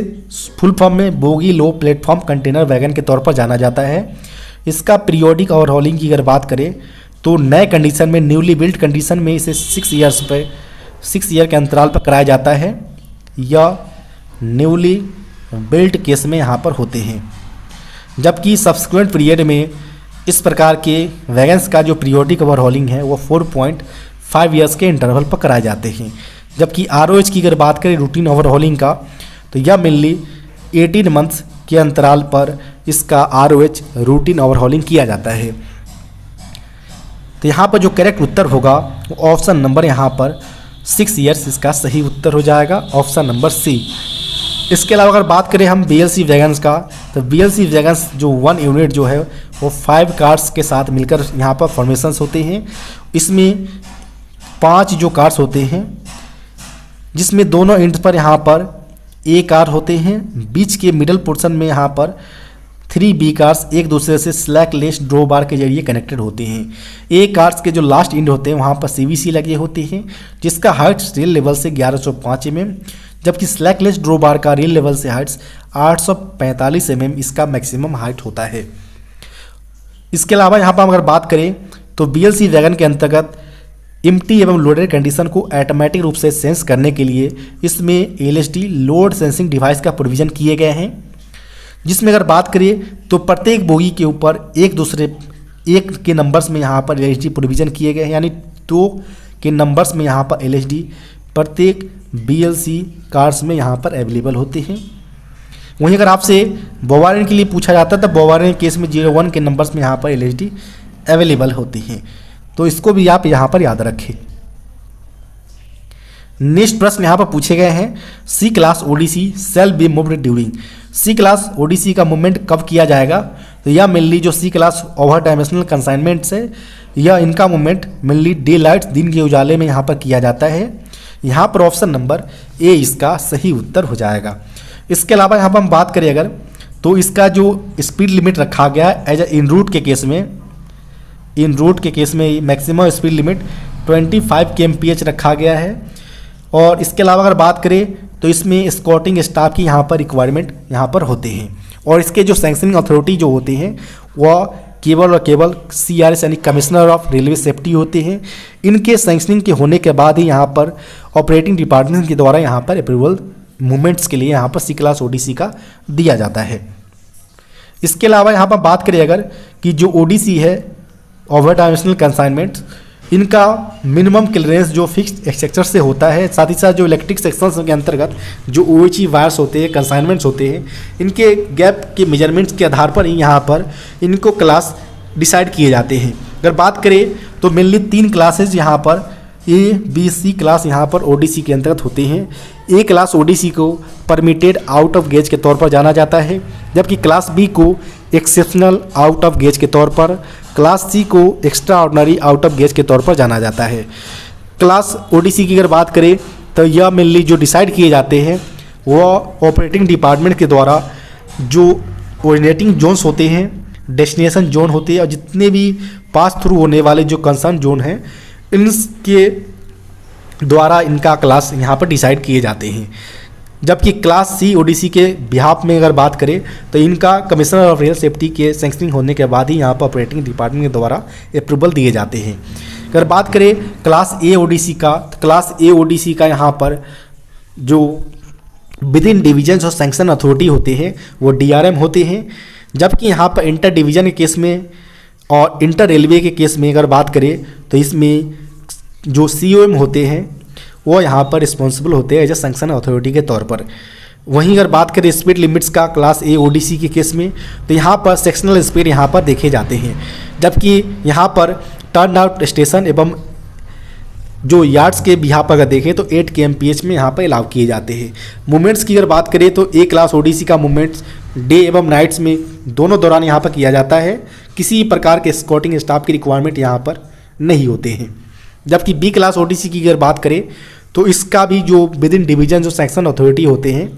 फुल फॉर्म में बोगी लो प्लेटफॉर्म कंटेनर वैगन के तौर पर जाना जाता है। इसका पीरियोडिक ओवरहॉलिंग की अगर बात करें तो नए कंडीशन में, न्यूली बिल्ट कंडीशन में इसे 6 ईयर के अंतराल पर कराया जाता है या न्यूली बिल्ट केस में यहाँ पर होते हैं। जबकि सब्सिक्वेंट पीरियड में इस प्रकार के वैगन्स का जो पीरियोडिक ओवरहॉलिंग है वो 4.5 ईयर्स के इंटरवल पर कराए जाते हैं। जबकि ROH की अगर बात करें रूटीन ओवरहॉलिंग का, तो यह मेनली 18 मंथ्स के अंतराल पर इसका ROH रूटीन ओवरहॉलिंग किया जाता है। तो यहाँ पर जो करेक्ट उत्तर होगा वो ऑप्शन नंबर यहाँ पर 6 ईयर्स इसका सही उत्तर हो जाएगा, ऑप्शन नंबर सी। इसके अलावा अगर बात करें हम BLC वैगन्स का, तो BLC वैगन्स जो 1 यूनिट जो है वो 5 कार्स के साथ मिलकर यहाँ पर फॉर्मेशंस होते हैं। इसमें 5 जो कार्स होते हैं जिसमें दोनों एंड पर यहाँ पर A कार होते हैं, बीच के मिडल पोर्शन में यहाँ पर 3 B कार्स एक दूसरे से स्लैक लेस ड्रो बार के जरिए कनेक्टेड होते हैं। A कार्स के जो लास्ट एंड होते हैं वहाँ पर CVC लगे होते हैं जिसका हाइट रेल लेवल से 1105 mm, जबकि स्लैक लेस ड्रो बार का रेल लेवल से हाइट्स 845 mm इसका मैक्सिमम हाइट होता है। इसके अलावा यहाँ पर अगर बात करें तो BLC वैगन के अंतर्गत एम्प्टी एवं लोडेड कंडीशन को ऑटोमेटिक रूप से सेंस करने के लिए इसमें LSD लोड सेंसिंग डिवाइस का प्रोविज़न किए गए हैं, जिसमें अगर बात करें तो प्रत्येक बोगी के ऊपर एक के नंबर्स में यहाँ पर LSD प्रोविज़न किए गए हैं, यानी 2 के नंबर्स में यहाँ पर LSD प्रत्येक BLC कार्स में यहाँ पर अवेलेबल होते हैं। वहीं अगर आपसे बोवारिन के लिए पूछा जाता है तो बोवारिन केस में 01 के नंबर्स में यहाँ पर LSD अवेलेबल होती हैं, तो इसको भी आप यहाँ पर याद रखें। नेक्स्ट प्रश्न यहाँ पर पूछे गए हैं, C class ODC shall be moved during. C class ODC का मूवमेंट कब किया जाएगा? तो यह मेनली जो C class over dimensional consignments है यह इनका मूवमेंट मेनली डे लाइट दिन के उजाले में यहाँ पर किया जाता है। यहाँ पर ऑप्शन नंबर A इसका सही उत्तर हो जाएगा। इसके अलावा यहाँ पर हम बात करें अगर, तो इसका जो स्पीड लिमिट रखा गया है एज इन रूट के केस में मैक्सिमम स्पीड लिमिट 25 kmph रखा गया है। और इसके अलावा अगर बात करें तो इसमें स्कॉटिंग स्टाफ की यहाँ पर रिक्वायरमेंट यहाँ पर होते हैं, और इसके जो सैंक्शनिंग अथॉरिटी जो होते हैं वह केवल और केवल CRS यानी कमिश्नर ऑफ रेलवे सेफ्टी होते हैं। इनके सैंक्शनिंग के होने के बाद ही यहाँ पर ऑपरेटिंग डिपार्टमेंट के द्वारा यहाँ पर अप्रूवल मूवमेंट्स के लिए यहाँ पर C क्लास ODC का दिया जाता है। इसके अलावा यहाँ पर बात करें अगर कि जो ODC है ओवर डायमेंशनल कंसाइनमेंट, इनका मिनिमम क्लियरेंस जो फिक्स्ड स्ट्रक्चर से होता है, साथ ही साथ जो इलेक्ट्रिक सेक्शंस के अंतर्गत जो OHE वायर्स होते हैं, कंसाइनमेंट्स होते हैं, इनके गैप के मेजरमेंट्स के आधार पर ही यहाँ पर इनको क्लास डिसाइड किए जाते हैं। अगर बात करें तो मेनली 3 क्लासेज यहाँ पर A, B, C क्लास यहाँ पर ODC के अंतर्गत होते हैं। A क्लास ODC को परमिटेड आउट ऑफ गेज के तौर पर जाना जाता है, जबकि क्लास B को एक्सेप्शनल आउट ऑफ गेज के तौर पर, क्लास C को extra ordinary out of gauge के तौर पर जाना जाता है। क्लास ODC की अगर बात करें तो यह मेनली जो डिसाइड किए जाते हैं वह ऑपरेटिंग डिपार्टमेंट के द्वारा जो ओरिजिनेटिंग जोन्स होते हैं, डेस्टिनेशन जोन होते हैं, और जितने भी पास थ्रू होने वाले जो कंसर्न जोन हैं इनके द्वारा इनका क्लास यहाँ पर डिसाइड किए जाते हैं। जबकि क्लास C ODC के बिहाफ में अगर बात करें तो इनका कमिश्नर ऑफ रेल सेफ्टी के सैंक्शनिंग होने के बाद ही यहाँ पर ऑपरेटिंग डिपार्टमेंट के द्वारा अप्रूवल दिए जाते हैं। अगर बात करें क्लास A ODC का, तो क्लास A ODC का यहाँ पर जो विद इन डिवीजन और सैंक्शन अथॉरिटी होते हैं वो DRM होते हैं, जबकि यहाँ पर इंटर डिवीजन के केस में और इंटर रेलवे के केस में अगर बात करें तो इसमें जो COM होते हैं वो यहाँ पर रिस्पॉन्सिबल होते हैं एज ए सैंक्शन अथॉरिटी के तौर पर। वहीं अगर बात करें स्पीड लिमिट्स का क्लास A ODC के केस में, तो यहाँ पर सेक्शनल स्पीड यहाँ पर देखे जाते हैं, जबकि यहाँ पर टर्न आउट स्टेशन एवं जो यार्ड्स के बिहाफ पर अगर देखें तो 8 kmph में यहाँ पर अलाउ किए जाते हैं। मूवमेंट्स की अगर बात करें तो A क्लास ODC का मूवमेंट्स डे एवं नाइट्स में दोनों दौरान यहाँ पर किया जाता है। किसी प्रकार के स्कॉटिंग स्टाफ की रिक्वायरमेंट यहाँ पर नहीं होते हैं। जबकि B क्लास ODC की अगर बात करें तो इसका भी जो विद इन डिवीजन जो सैंक्शन अथॉरिटी होते हैं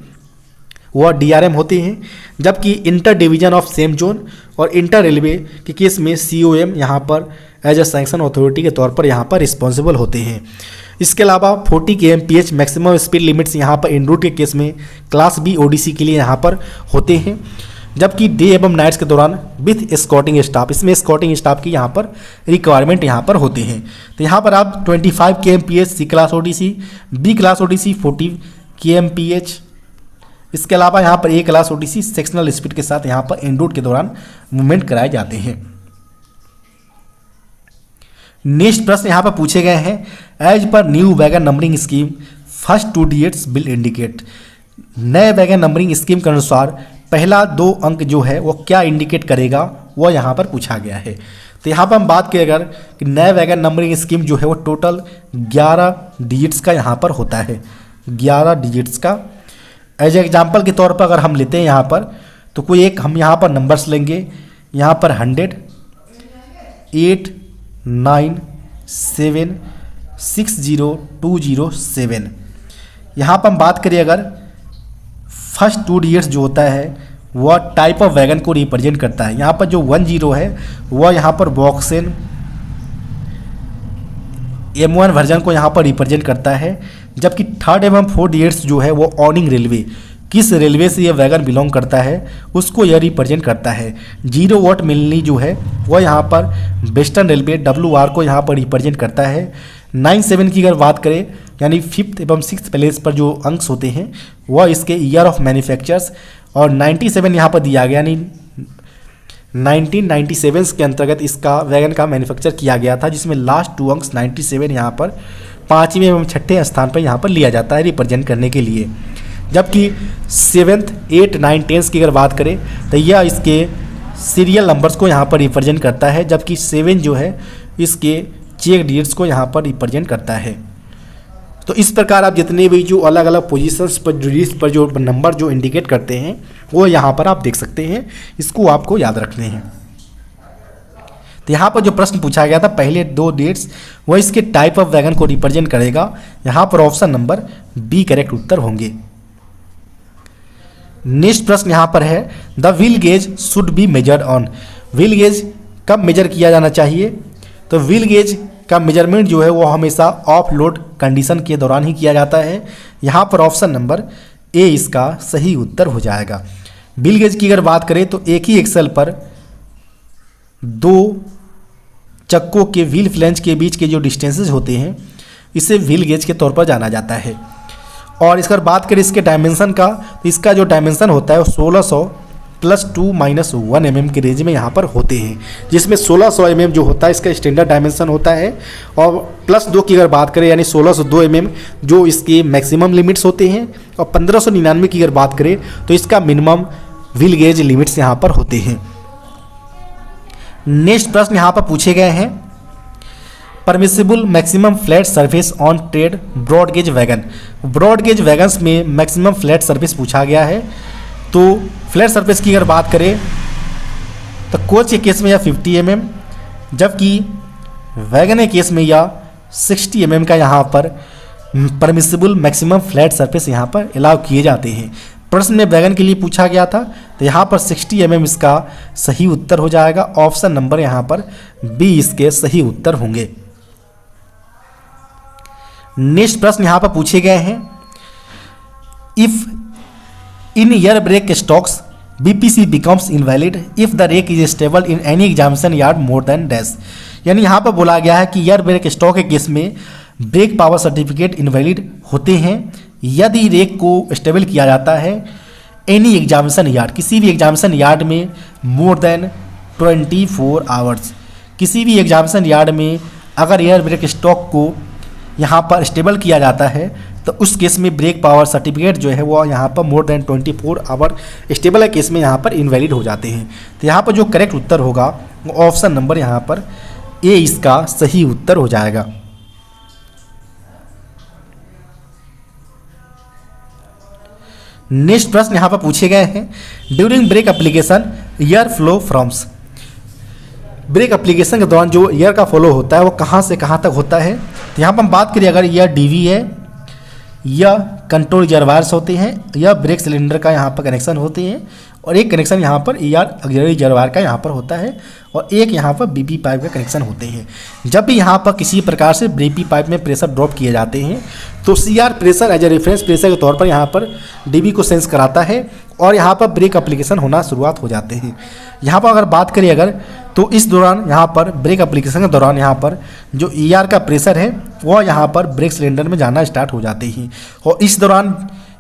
वह DRM होते हैं, जबकि inter division of same zone और इंटर रेलवे के केस में COM यहाँ पर एज ए सैंक्शन अथॉरिटी के तौर पर यहाँ पर रिस्पॉन्सिबल होते हैं। इसके अलावा 40 kmph मैक्सिमम स्पीड लिमिट्स यहाँ पर इन रूट के केस में क्लास बी ओडीसी के लिए यहाँ पर होते हैं, जबकि डे एवं नाइट्स के दौरान विथ स्कॉटिंग स्टाफ, इसमें स्कॉटिंग स्टाफ की यहाँ पर रिक्वायरमेंट यहाँ पर होते हैं। तो यहाँ पर आप 25 kmph C class ODC, B class ODC 40 kmph, इसके अलावा यहाँ पर A class ODC sectional speed के साथ यहाँ पर इन रूट के दौरान मूवमेंट कराए जाते हैं। नेक्स्ट प्रश्न यहाँ पर पूछे गए हैं, as per new wagon numbering scheme first 2 digits will indicate. नए वैगन नंबरिंग स्कीम के अनुसार पहला 2 अंक जो है वो क्या इंडिकेट करेगा, वो यहाँ पर पूछा गया है। तो यहाँ पर हम बात करें अगर कि नए वैगन नंबरिंग स्कीम जो है वो टोटल 11 डिजिट्स का यहाँ पर होता है, 11 डिजिट्स का। एज एग्जाम्पल के तौर पर अगर हम लेते हैं यहाँ पर, तो कोई एक हम यहाँ पर नंबर्स लेंगे, यहाँ पर 100, 8, 9, 7, 6, 0, 2, 0, 7। यहाँ पर हम बात करें अगर फर्स्ट 2 डिजिट्स जो होता है वह टाइप ऑफ वैगन को रिप्रेजेंट करता है। यहाँ पर जो 10 है वह यहाँ पर वॉक्सेन M1 वर्जन को यहाँ पर रिप्रेजेंट करता है, जबकि 3rd एवं 4 डिजिट्स जो है वो ऑनिंग रेलवे, किस रेलवे से ये वैगन बिलोंग करता है उसको यह रिप्रेजेंट करता है। 0 वॉट मिलनी जो है वह यहाँ पर वेस्टर्न रेलवे WR को यहाँ पर रिप्रेजेंट करता है। 9, 7 की अगर बात करें यानी 5th एवं 6th प्लेस पर जो अंक्स होते हैं वह इसके ईयर ऑफ मैन्युफैक्चर्स, और 97 यहाँ पर दिया गया, यानी 1997 के अंतर्गत इसका वैगन का मैन्युफैक्चर किया गया था, जिसमें लास्ट 2 अंक्स 97 यहाँ पर 5वें एवं 6ठे स्थान पर यहाँ पर लिया जाता है रिप्रेजेंट करने के लिए। जबकि 7th, 8, 9, 10 की अगर बात करें तो यह इसके सीरियल नंबर्स को यहाँ पर रिप्रेजेंट करता है, जबकि 7 जो है इसके चेक डिजिट्स को यहाँ पर रिप्रेजेंट करता है। तो इस प्रकार आप जितने भी जो अलग अलग पोजीशंस पर डिजिट्स पर जो नंबर जो इंडिकेट करते हैं वो यहाँ पर आप देख सकते हैं, इसको आपको याद रखने हैं। तो यहाँ पर जो प्रश्न पूछा गया था पहले 2 डिजिट्स वो इसके टाइप ऑफ वैगन को रिप्रेजेंट करेगा, यहाँ पर ऑप्शन नंबर बी करेक्ट उत्तर होंगे। नेक्स्ट प्रश्न यहाँ पर है, the wheel gauge should be measured on. Wheel gauge कब मेजर किया जाना चाहिए? तो व्हील गेज का मेजरमेंट जो है वो हमेशा ऑफ लोड कंडीशन के दौरान ही किया जाता है। यहाँ पर ऑप्शन नंबर ए इसका सही उत्तर हो जाएगा। व्हील गेज की अगर बात करें तो एक ही एक्सल पर 2 चक्कों के व्हील फ्लैंज के बीच के जो डिस्टेंसेज होते हैं इसे व्हील गेज के तौर पर जाना जाता है। और इस पर बात करें इसके डायमेंशन का, तो इसका जो डायमेंशन होता है वो 1600 + 2 - 1 mm के रेंज में यहाँ पर होते हैं, जिसमें 1600 mm जो होता है इसका स्टैंडर्ड डायमेंशन होता है, और +2 की अगर बात करें यानी 1602 mm जो इसके मैक्सिमम लिमिट्स होते हैं, और 1599 की अगर बात करें तो इसका मिनिमम व्हील गेज लिमिट्स यहाँ पर होते हैं। नेक्स्ट प्रश्न यहाँ पर पूछे गए हैं, permissible maximum flat surface on tread broad gauge wagon. Broad gauge wagons में मैक्सिमम फ्लैट सरफेस पूछा गया है। तो फ्लैट सरफेस की अगर बात करें तो कोच के केस में यह 50 mm, जबकि वैगन के केस में यह 60 mm का यहाँ पर परमिसिबल मैक्सिमम फ्लैट सरफेस यहाँ पर अलाउ किए जाते हैं। प्रश्न में वैगन के लिए पूछा गया था, तो यहाँ पर 60 mm इसका सही उत्तर हो जाएगा। ऑप्शन नंबर यहाँ पर बी इसके सही उत्तर होंगे। नेक्स्ट प्रश्न यहाँ पर पूछे गए हैं, if in air break stocks BPC becomes invalid if the rake is stable in any examination yard more than dash। यानी यहाँ पर बोला गया है कि एयर ब्रेक स्टॉक के केस में ब्रेक पावर सर्टिफिकेट इनवैलिड होते हैं यदि रेक को स्टेबल किया जाता है एनी एग्जामिनेशन यार्ड, किसी भी एग्जामिनेशन यार्ड में मोर देन 24 आवर्स। किसी भी एग्जामिनेशन यार्ड में अगर एयर ब्रेक स्टॉक को यहाँ पर स्टेबल किया जाता है तो उस केस में ब्रेक पावर सर्टिफिकेट जो है वो यहाँ पर more than 24 hour stable case में यहाँ पर इनवैलिड हो जाते हैं। तो यहाँ पर जो करेक्ट उत्तर होगा वो ऑप्शन नंबर यहाँ पर ए इसका सही उत्तर हो जाएगा। नेक्स्ट प्रश्न यहाँ पर पूछे गए हैं, during break application air flow firms. Break application के दौरान जो एयर का फ्लो होता है वो कहाँ से कहाँ तक होता है? तो यहाँ पर हम बात करिए अगर एयर DV है यह कंट्रोल रिजर्वायर्स होते हैं, यह ब्रेक सिलेंडर का यहाँ पर कनेक्शन होते हैं, और एक कनेक्शन यहाँ पर ER ऑक्सिलरी रिजर्वायर का यहाँ पर होता है, और एक यहाँ पर BP पाइप का कनेक्शन होते हैं। जब भी यहाँ पर किसी प्रकार से BP पाइप में प्रेशर ड्रॉप किए जाते हैं तो CR pressure as a reference pressure के तौर पर यहाँ पर DB को सेंस कराता है और यहाँ पर ब्रेक एप्लीकेशन होना शुरुआत हो जाते हैं। यहाँ पर अगर बात करें अगर, तो इस दौरान यहाँ पर ब्रेक एप्लीकेशन के दौरान यहाँ पर जो ER का प्रेशर है वह यहाँ पर ब्रेक सिलेंडर में जाना स्टार्ट हो जाते हैं, और इस दौरान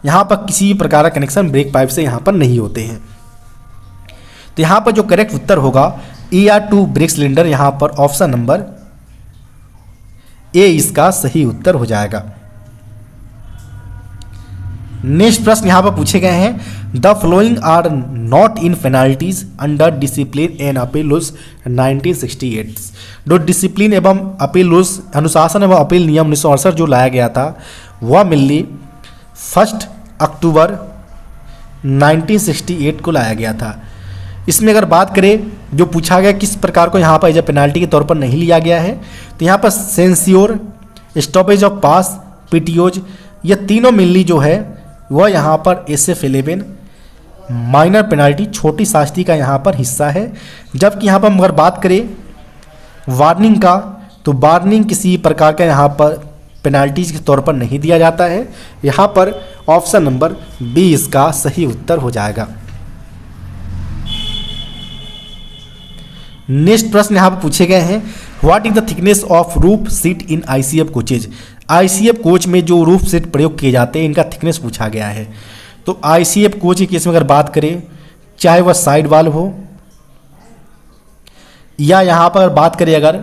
यहाँ पर किसी प्रकार का कनेक्शन ब्रेक पाइप से यहाँ पर नहीं होते हैं। तो यहाँ पर जो करेक्ट उत्तर होगा ER2 ब्रेक सिलेंडर, यहाँ पर ऑप्शन नंबर ए इसका सही उत्तर हो जाएगा। नेक्स्ट प्रश्न यहाँ पर पूछे गए हैं, the following are not in penalties under discipline and appeal laws 1968। जो डिसिप्लिन एवं अपील लॉज, अनुशासन एवं अपील नियम 1968 जो लाया गया था वह मिलली 1 अक्टूबर 1968 को लाया गया था। इसमें अगर बात करें जो पूछा गया किस प्रकार को यहाँ पर एज ए पेनाल्टी के तौर पर नहीं लिया गया है, तो यहाँ पर सेंसियोर, स्टॉपेज ऑफ पास, PTOज, ये तीनों मिलनी जो है वह यहाँ पर SF11 माइनर पेनाल्टी, छोटी शास्ति का यहाँ पर हिस्सा है। जबकि यहाँ पर अगर बात करें वार्निंग का, तो वार्निंग किसी प्रकार का यहाँ पर पेनाल्टीज के तौर पर नहीं दिया जाता है। यहाँ पर ऑप्शन नंबर बी इसका सही उत्तर हो जाएगा। नेक्स्ट प्रश्न यहाँ पर पूछे गए हैं, what is the thickness of roof seat in ICF coaches. ICF coach में जो रूफ सीट प्रयोग किए जाते हैं इनका थिकनेस पूछा गया है। तो ICF कोच के केस में अगर बात करें, चाहे वह साइड वाल हो या यहाँ पर बात करें अगर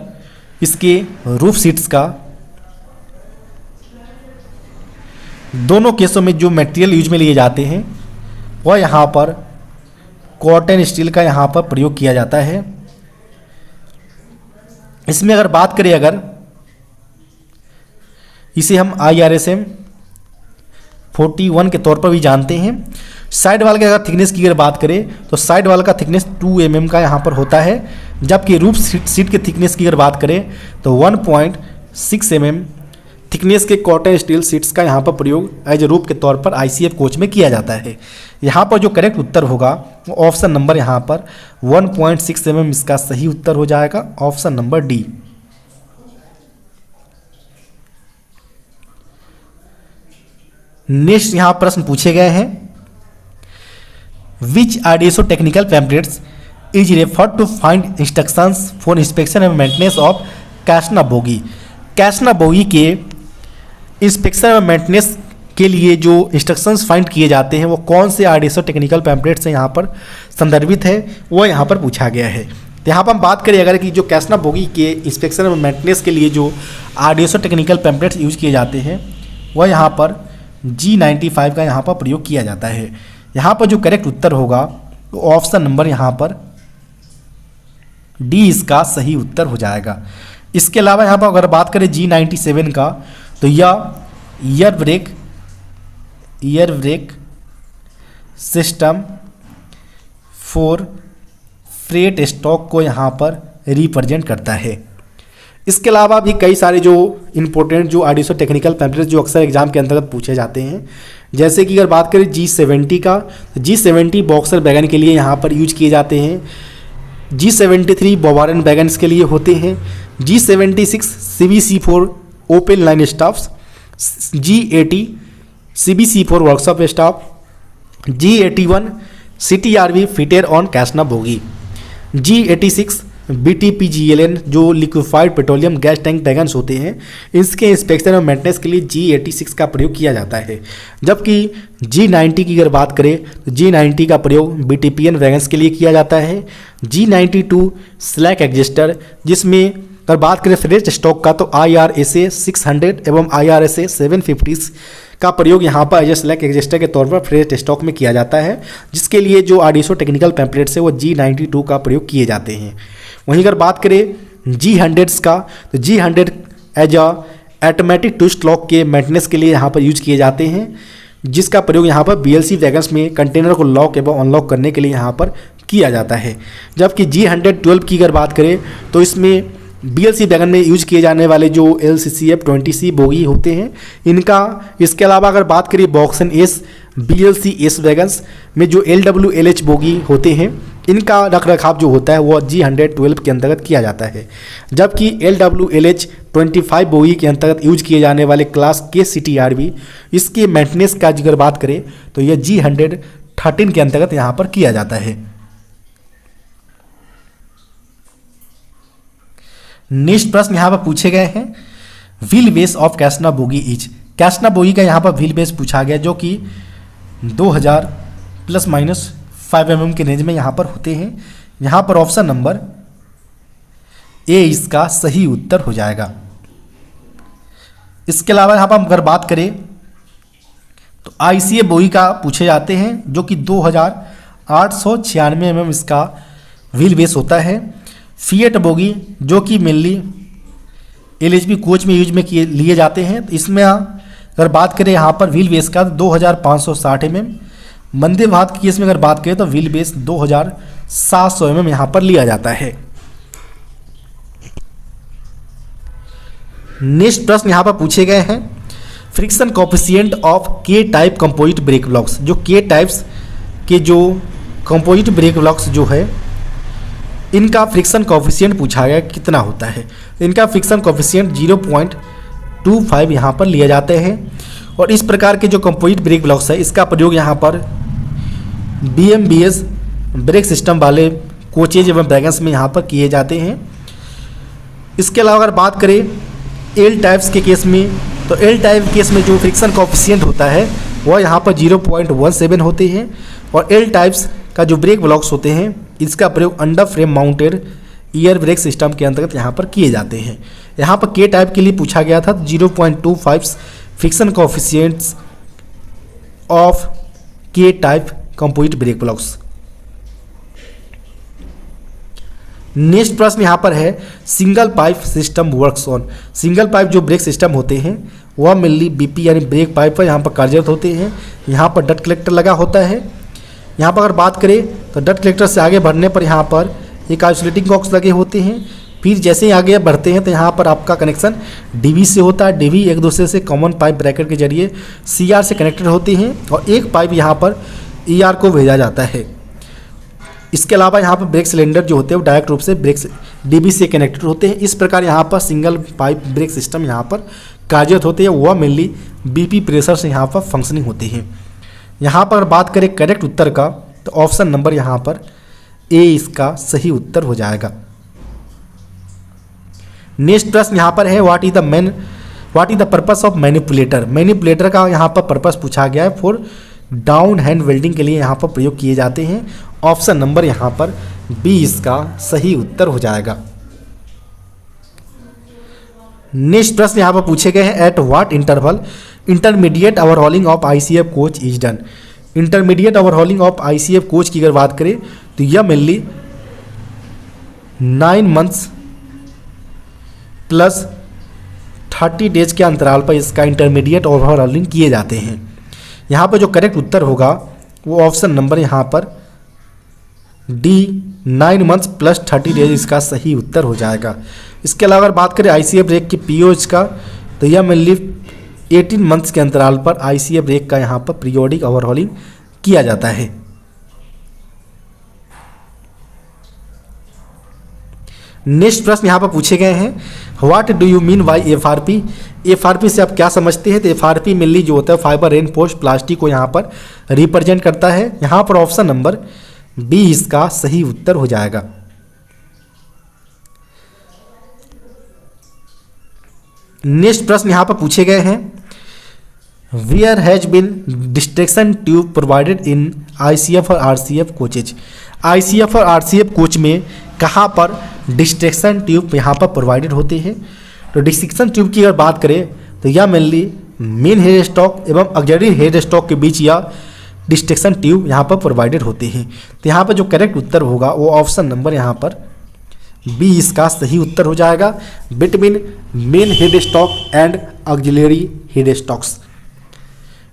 इसके रूफ सीट्स का, दोनों केसों में जो मटेरियल यूज में लिए जाते हैं वह यहाँ पर कॉटन स्टील का यहाँ पर प्रयोग किया जाता है। इसमें अगर बात करें अगर, इसे हम IRSM 41 के तौर पर भी जानते हैं। साइड वाल के अगर थिकनेस की अगर बात करें तो साइड वाल का थिकनेस 2 mm का यहाँ पर होता है, जबकि रूफ सीट के थिकनेस की अगर बात करें तो 1.6 mm थिकनेस के कॉटन स्टील सीट्स का यहाँ पर प्रयोग एज ए रूफ के तौर पर ICF कोच में किया जाता है। यहाँ पर जो करेक्ट उत्तर होगा वो ऑप्शन नंबर यहाँ पर 1.6 mm इसका सही उत्तर हो जाएगा, ऑप्शन नंबर डी। नेक्स्ट यहाँ प्रश्न पूछे गए हैं, which IDSO technical pamphlets is referred to find instructions for inspection and maintenance of casnub bogie. Casnub bogie के इंस्पेक्शन और मेंटेनेंस के लिए जो इंस्ट्रक्शंस फाइंड किए जाते हैं वो कौन से IDSO टेक्निकल पैम्पलेट से यहाँ पर संदर्भित है, वो यहाँ पर पूछा गया है। तो यहाँ पर हम बात करें अगर कि जो कैसना बोगी के इंस्पेक्शन और मेंटेनेंस के लिए जो IDSO टेक्निकल पैम्पलेट्स यूज किए जाते हैं वह यहाँ पर G95 का यहाँ पर प्रयोग किया जाता है। यहाँ पर जो करेक्ट उत्तर होगा तो ऑप्शन नंबर यहाँ पर डी इसका सही उत्तर हो जाएगा। इसके अलावा यहाँ पर अगर बात करें G97 का, तो यह year brake system for freight stock को यहाँ पर रिप्रेजेंट करता है। इसके अलावा भी कई सारे जो इंपॉर्टेंट जो IDSO टेक्निकल पैम्पलेट्स जो अक्सर एग्जाम के अंतर्गत पूछे जाते हैं, जैसे कि अगर बात करें G70 का, तो G70 बॉक्सर बैगन के लिए यहाँ पर यूज किए जाते हैं। G73 बोवारन बैगन्स के लिए होते हैं। G76 CBC4 open line staffs, G80 CBC4 workshop staff, G81 CTRV fitted on casnub bogie, G86 BTPGLN जो liquefied petroleum gas tank wagons होते हैं, इसके इंस्पेक्शन और मेंटेनेंस के लिए G86 का प्रयोग किया जाता है। जबकि G90 की अगर बात करें तो G90 का प्रयोग BTPN वैगन्स के लिए किया जाता है। G92 स्लैक एग्जिस्टर, जिसमें अगर बात करें फ्रेट स्टॉक का तो IRSA 600 एवं IRSA 750 का प्रयोग यहाँ पर एज स्लैक एग्जिस्टर के तौर पर फ्रेट स्टॉक में किया जाता है, जिसके लिए जो IDSO टेक्निकल पैम्पलेट्स है वो G92 का प्रयोग किए जाते हैं। वहीं अगर बात करें G100 का, तो G100 as automatic twist lock के मेंटेनेंस के लिए यहाँ पर यूज किए जाते हैं, जिसका प्रयोग यहाँ पर BLC वैगन्स में कंटेनर को लॉक एवं अनलॉक करने के लिए यहाँ पर किया जाता है। जबकि G112 की अगर बात करें तो इसमें BLC वैगन में यूज किए जाने वाले जो LCCF 20C बोगी होते हैं इनका। इसके अलावा अगर बात करिए BOXN S BLC S wagons में जो LWLH बोगी होते हैं इनका रखरखाव जो होता है वो G112 के अंतर्गत किया जाता है, जबकि LWLH 25 बोगी के अंतर्गत यूज किए जाने वाले क्लास के CTRB इसके मेंटेनेंस का अगर बात करें तो यह G113 के अंतर्गत यहाँ पर किया जाता है। नेक्स्ट प्रश्न यहाँ पर पूछे गए हैं, wheel base of casnub bogie is. Casnub bogie का यहाँ पर व्हील बेस पूछा गया जो कि 2000 ±5 mm के रेंज में यहाँ पर होते हैं। यहाँ पर ऑप्शन नंबर ए इसका सही उत्तर हो जाएगा। इसके अलावा यहाँ पर अगर बात करें तो ICA बोगी का पूछे जाते हैं जो कि 2896 mm इसका व्हील बेस होता है। फिएट बोगी जो कि मेनली LHB कोच में यूज में लिए जाते हैं, तो इसमें अगर बात करें यहाँ पर व्हील बेस का 2560 mm। वंदे भारत की केस में अगर बात करें तो व्हील बेस 2700 mm यहाँ पर लिया जाता है। नेक्स्ट प्रश्न यहाँ पर पूछे गए हैं, फ्रिक्शन कोफिशिएंट ऑफ के टाइप कंपोजिट ब्रेक ब्लॉक्स। जो के टाइप्स के जो कंपोजिट ब्रेक ब्लॉक्स जो है इनका फ्रिक्शन कोफिशिएंट पूछा गया कितना होता है। इनका फ्रिक्शन कोफिशिएंट 0.25 यहाँ पर लिए जाते हैं। और इस प्रकार के जो कंपोजिट ब्रेक ब्लॉक्स है इसका प्रयोग यहाँ पर BMBS ब्रेक सिस्टम वाले कोचेज एवं वैगन्स में यहाँ पर किए जाते हैं। इसके अलावा अगर बात करें एल टाइप्स के केस में तो एल टाइप केस में जो फ्रिक्शन कोफिशिएंट होता है वह यहाँ पर 0.17 होते हैं। और एल टाइप्स का जो ब्रेक ब्लॉक्स होते हैं इसका प्रयोग under frame mounted year brake system के अंतर्गत यहाँ पर किए जाते हैं। यहाँ पर के टाइप के लिए पूछा गया था 0.25 फ्रिक्शन कोफिशिएंट्स ऑफ के type composite brake blocks. Next प्रश्न यहाँ पर है, single pipe system works on. Single pipe जो ब्रेक सिस्टम होते हैं वह मेनली BP यानी ब्रेक पाइप पर यहाँ पर कार्यरत होते हैं। यहाँ पर डट कलेक्टर लगा होता है। यहाँ पर अगर बात करें तो डट कलेक्टर से आगे बढ़ने पर यहाँ पर एक आइसोलेटिंग बॉक्स लगे होते हैं। फिर जैसे ही आगे बढ़ते हैं तो यहाँ पर आपका कनेक्शन DB से होता है। DB एक दूसरे से कॉमन पाइप ब्रैकेट के जरिए CR से कनेक्टेड होते हैं और एक पाइप यहाँ पर ER को भेजा जाता है। इसके अलावा यहाँ पर ब्रेक सिलेंडर जो होते हैं वो डायरेक्ट रूप से ब्रेक DB से कनेक्टेड होते हैं। इस प्रकार यहाँ पर सिंगल पाइप ब्रेक सिस्टम यहाँ पर कार्यरत होते हैं। वह मेनली BP प्रेशर से यहाँ पर फंक्शनिंग होते हैं। यहाँ पर बात करें करेक्ट उत्तर का तो ऑप्शन नंबर यहाँ पर ए इसका सही उत्तर हो जाएगा। नेक्स्ट प्रश्न यहाँ पर है, what is the purpose of manipulator. Manipulator का यहाँ पर पर्पस पूछा गया है। फॉर डाउन हैंड वेल्डिंग के लिए यहाँ पर प्रयोग किए जाते हैं। ऑप्शन नंबर यहाँ पर बी इसका सही उत्तर हो जाएगा। नेक्स्ट प्रश्न यहाँ पर पूछे गए हैं, at what interval intermediate overhauling of ICF coach is done. Intermediate overhauling of ICF coach की अगर बात करें तो यह मेनली 9 मंथ्स प्लस 30 डेज के अंतराल पर इसका इंटरमीडिएट ओवरहॉलिंग किए जाते हैं। यहाँ पर जो करेक्ट उत्तर होगा वो ऑप्शन नंबर यहाँ पर डी 9 मंथ्स प्लस 30 डेज इसका सही उत्तर हो जाएगा। इसके अलावा अगर बात करें ICF ब्रेक के POH का तो यह मेनली 18 मंथ्स के अंतराल पर ICF ब्रेक का यहाँ पर पीरियोडिक ओवरहॉलिंग किया जाता है। नेक्स्ट प्रश्न यहाँ पर पूछे गए हैं, what do you mean by FRP। FRP से आप क्या समझते हैं। तो FRP मेनली जो होता है फाइबर रेनफोर्स्ड प्लास्टिक को यहाँ पर रिप्रेजेंट करता है। यहाँ पर ऑप्शन नंबर बी इसका सही उत्तर हो जाएगा। नेक्स्ट प्रश्न यहाँ पर पूछे गए हैं, where has been distraction tube provided in ICF और RCF कोचेज। ICF और RCF कोच में कहाँ पर डिस्ट्रैक्शन ट्यूब यहाँ पर प्रोवाइडेड होते हैं। तो डिस्ट्रैक्शन ट्यूब की अगर बात करें तो यह मेनली मेन हेड स्टॉक एवं ऑक्सिलरी हेड स्टॉक के बीच या डिस्ट्रैक्शन ट्यूब यहाँ पर प्रोवाइडेड होते हैं। तो यहाँ पर जो करेक्ट उत्तर होगा वो ऑप्शन नंबर यहाँ पर बी इसका सही उत्तर हो जाएगा, between main head stock and auxiliary head stocks.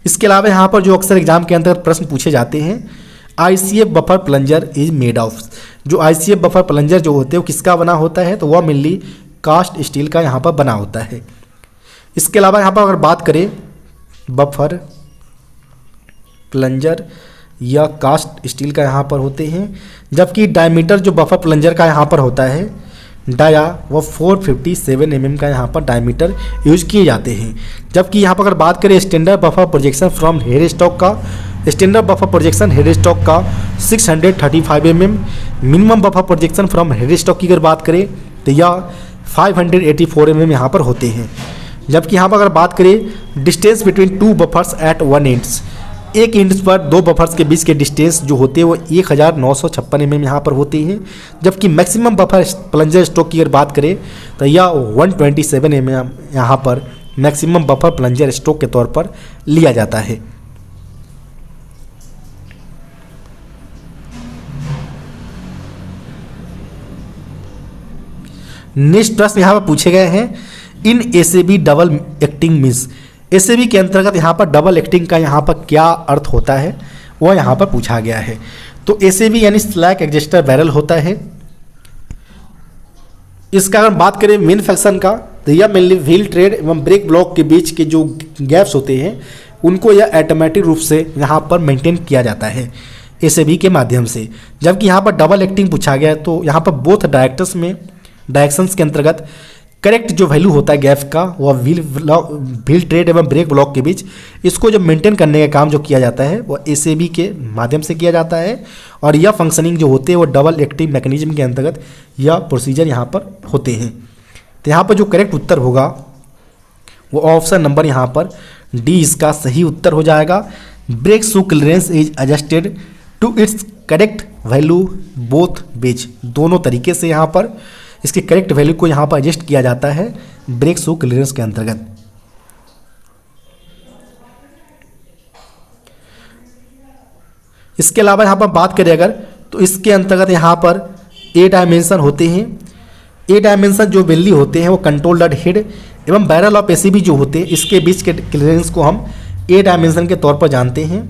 इसके अलावा यहाँ पर जो अक्सर एग्जाम के अंतर्गत प्रश्न पूछे जाते हैं, ICF buffer plunger is made of. जो ICF बफर प्लंजर जो होते हैं वो किसका बना होता है। तो वह मेनली कास्ट स्टील का यहाँ पर बना होता है। इसके अलावा यहाँ पर अगर बात करें बफर प्लंजर या कास्ट स्टील का यहाँ पर होते हैं, जबकि डायमीटर जो बफर प्लंजर का यहाँ पर होता है डाया वो 457 mm का यहाँ पर डायमीटर यूज किए जाते हैं। जबकि यहाँ पर अगर बात करें standard buffer projection from head stock का, standard buffer projection head stock का 635 mm, minimum buffer projection from head stock की अगर बात करें तो यह 584 mm यहाँ पर होते हैं। जबकि यहाँ पर अगर बात करें distance between two buffers at one ends, एक इंच पर दो बफर्स के बीच के डिस्टेंस जो होते हैं वो 1956 mm यहाँ पर होते हैं। जबकि मैक्सिमम बफर प्लंजर स्टॉक की अगर बात करें तो यह 127 mm यहाँ पर मैक्सिमम बफर प्लंजर स्टॉक के तौर पर लिया जाता है। नेक्स्ट प्रश्न यहाँ पर पूछे गए हैं, in SAB double acting means, SAB के अंतर्गत यहाँ पर डबल एक्टिंग का यहाँ पर क्या अर्थ होता है वह यहाँ पर पूछा गया है। तो एसएबी यानी स्लैक एडजस्टर बैरल होता है। इसका अगर बात करें मेन फंक्शन का तो यह मेनली व्हील ट्रेड एवं ब्रेक ब्लॉक के बीच के जो गैप्स होते हैं उनको यह ऑटोमेटिक रूप से यहाँ पर मेंटेन किया जाता है एसएबी के माध्यम से। जबकि यहाँ पर डबल एक्टिंग पूछा गया है तो यहाँ पर बोथ डायरेक्शंस के अंतर्गत करेक्ट जो वैल्यू होता है गैप का वह व्हील ट्रेड एवं ब्रेक ब्लॉक के बीच, इसको जब मेंटेन करने का काम जो किया जाता है वह एसएबी के माध्यम से किया जाता है। और यह फंक्शनिंग जो होते हैं वो डबल एक्टिंग मैकेनिज्म के अंतर्गत यह प्रोसीजर यहाँ पर होते हैं। तो यहाँ पर जो करेक्ट उत्तर होगा वो ऑप्शन नंबर यहाँ पर डी इसका सही उत्तर हो जाएगा। Brake shoe clearance is adjusted to its correct value both ways, दोनों तरीके से यहाँ पर इसके करेक्ट वैल्यू को यहाँ पर एडजस्ट किया जाता है ब्रेक शू क्लियरेंस के अंतर्गत। इसके अलावा यहाँ पर बात करें अगर तो इसके अंतर्गत यहाँ पर ए डायमेंशन होते हैं। ए डायमेंशन जो मेनली होते हैं वो कंट्रोल्ड हेड एवं बैरल ऑफ एसएबी जो होते हैं इसके बीच के क्लियरेंस को हम ए डायमेंशन के तौर पर जानते हैं।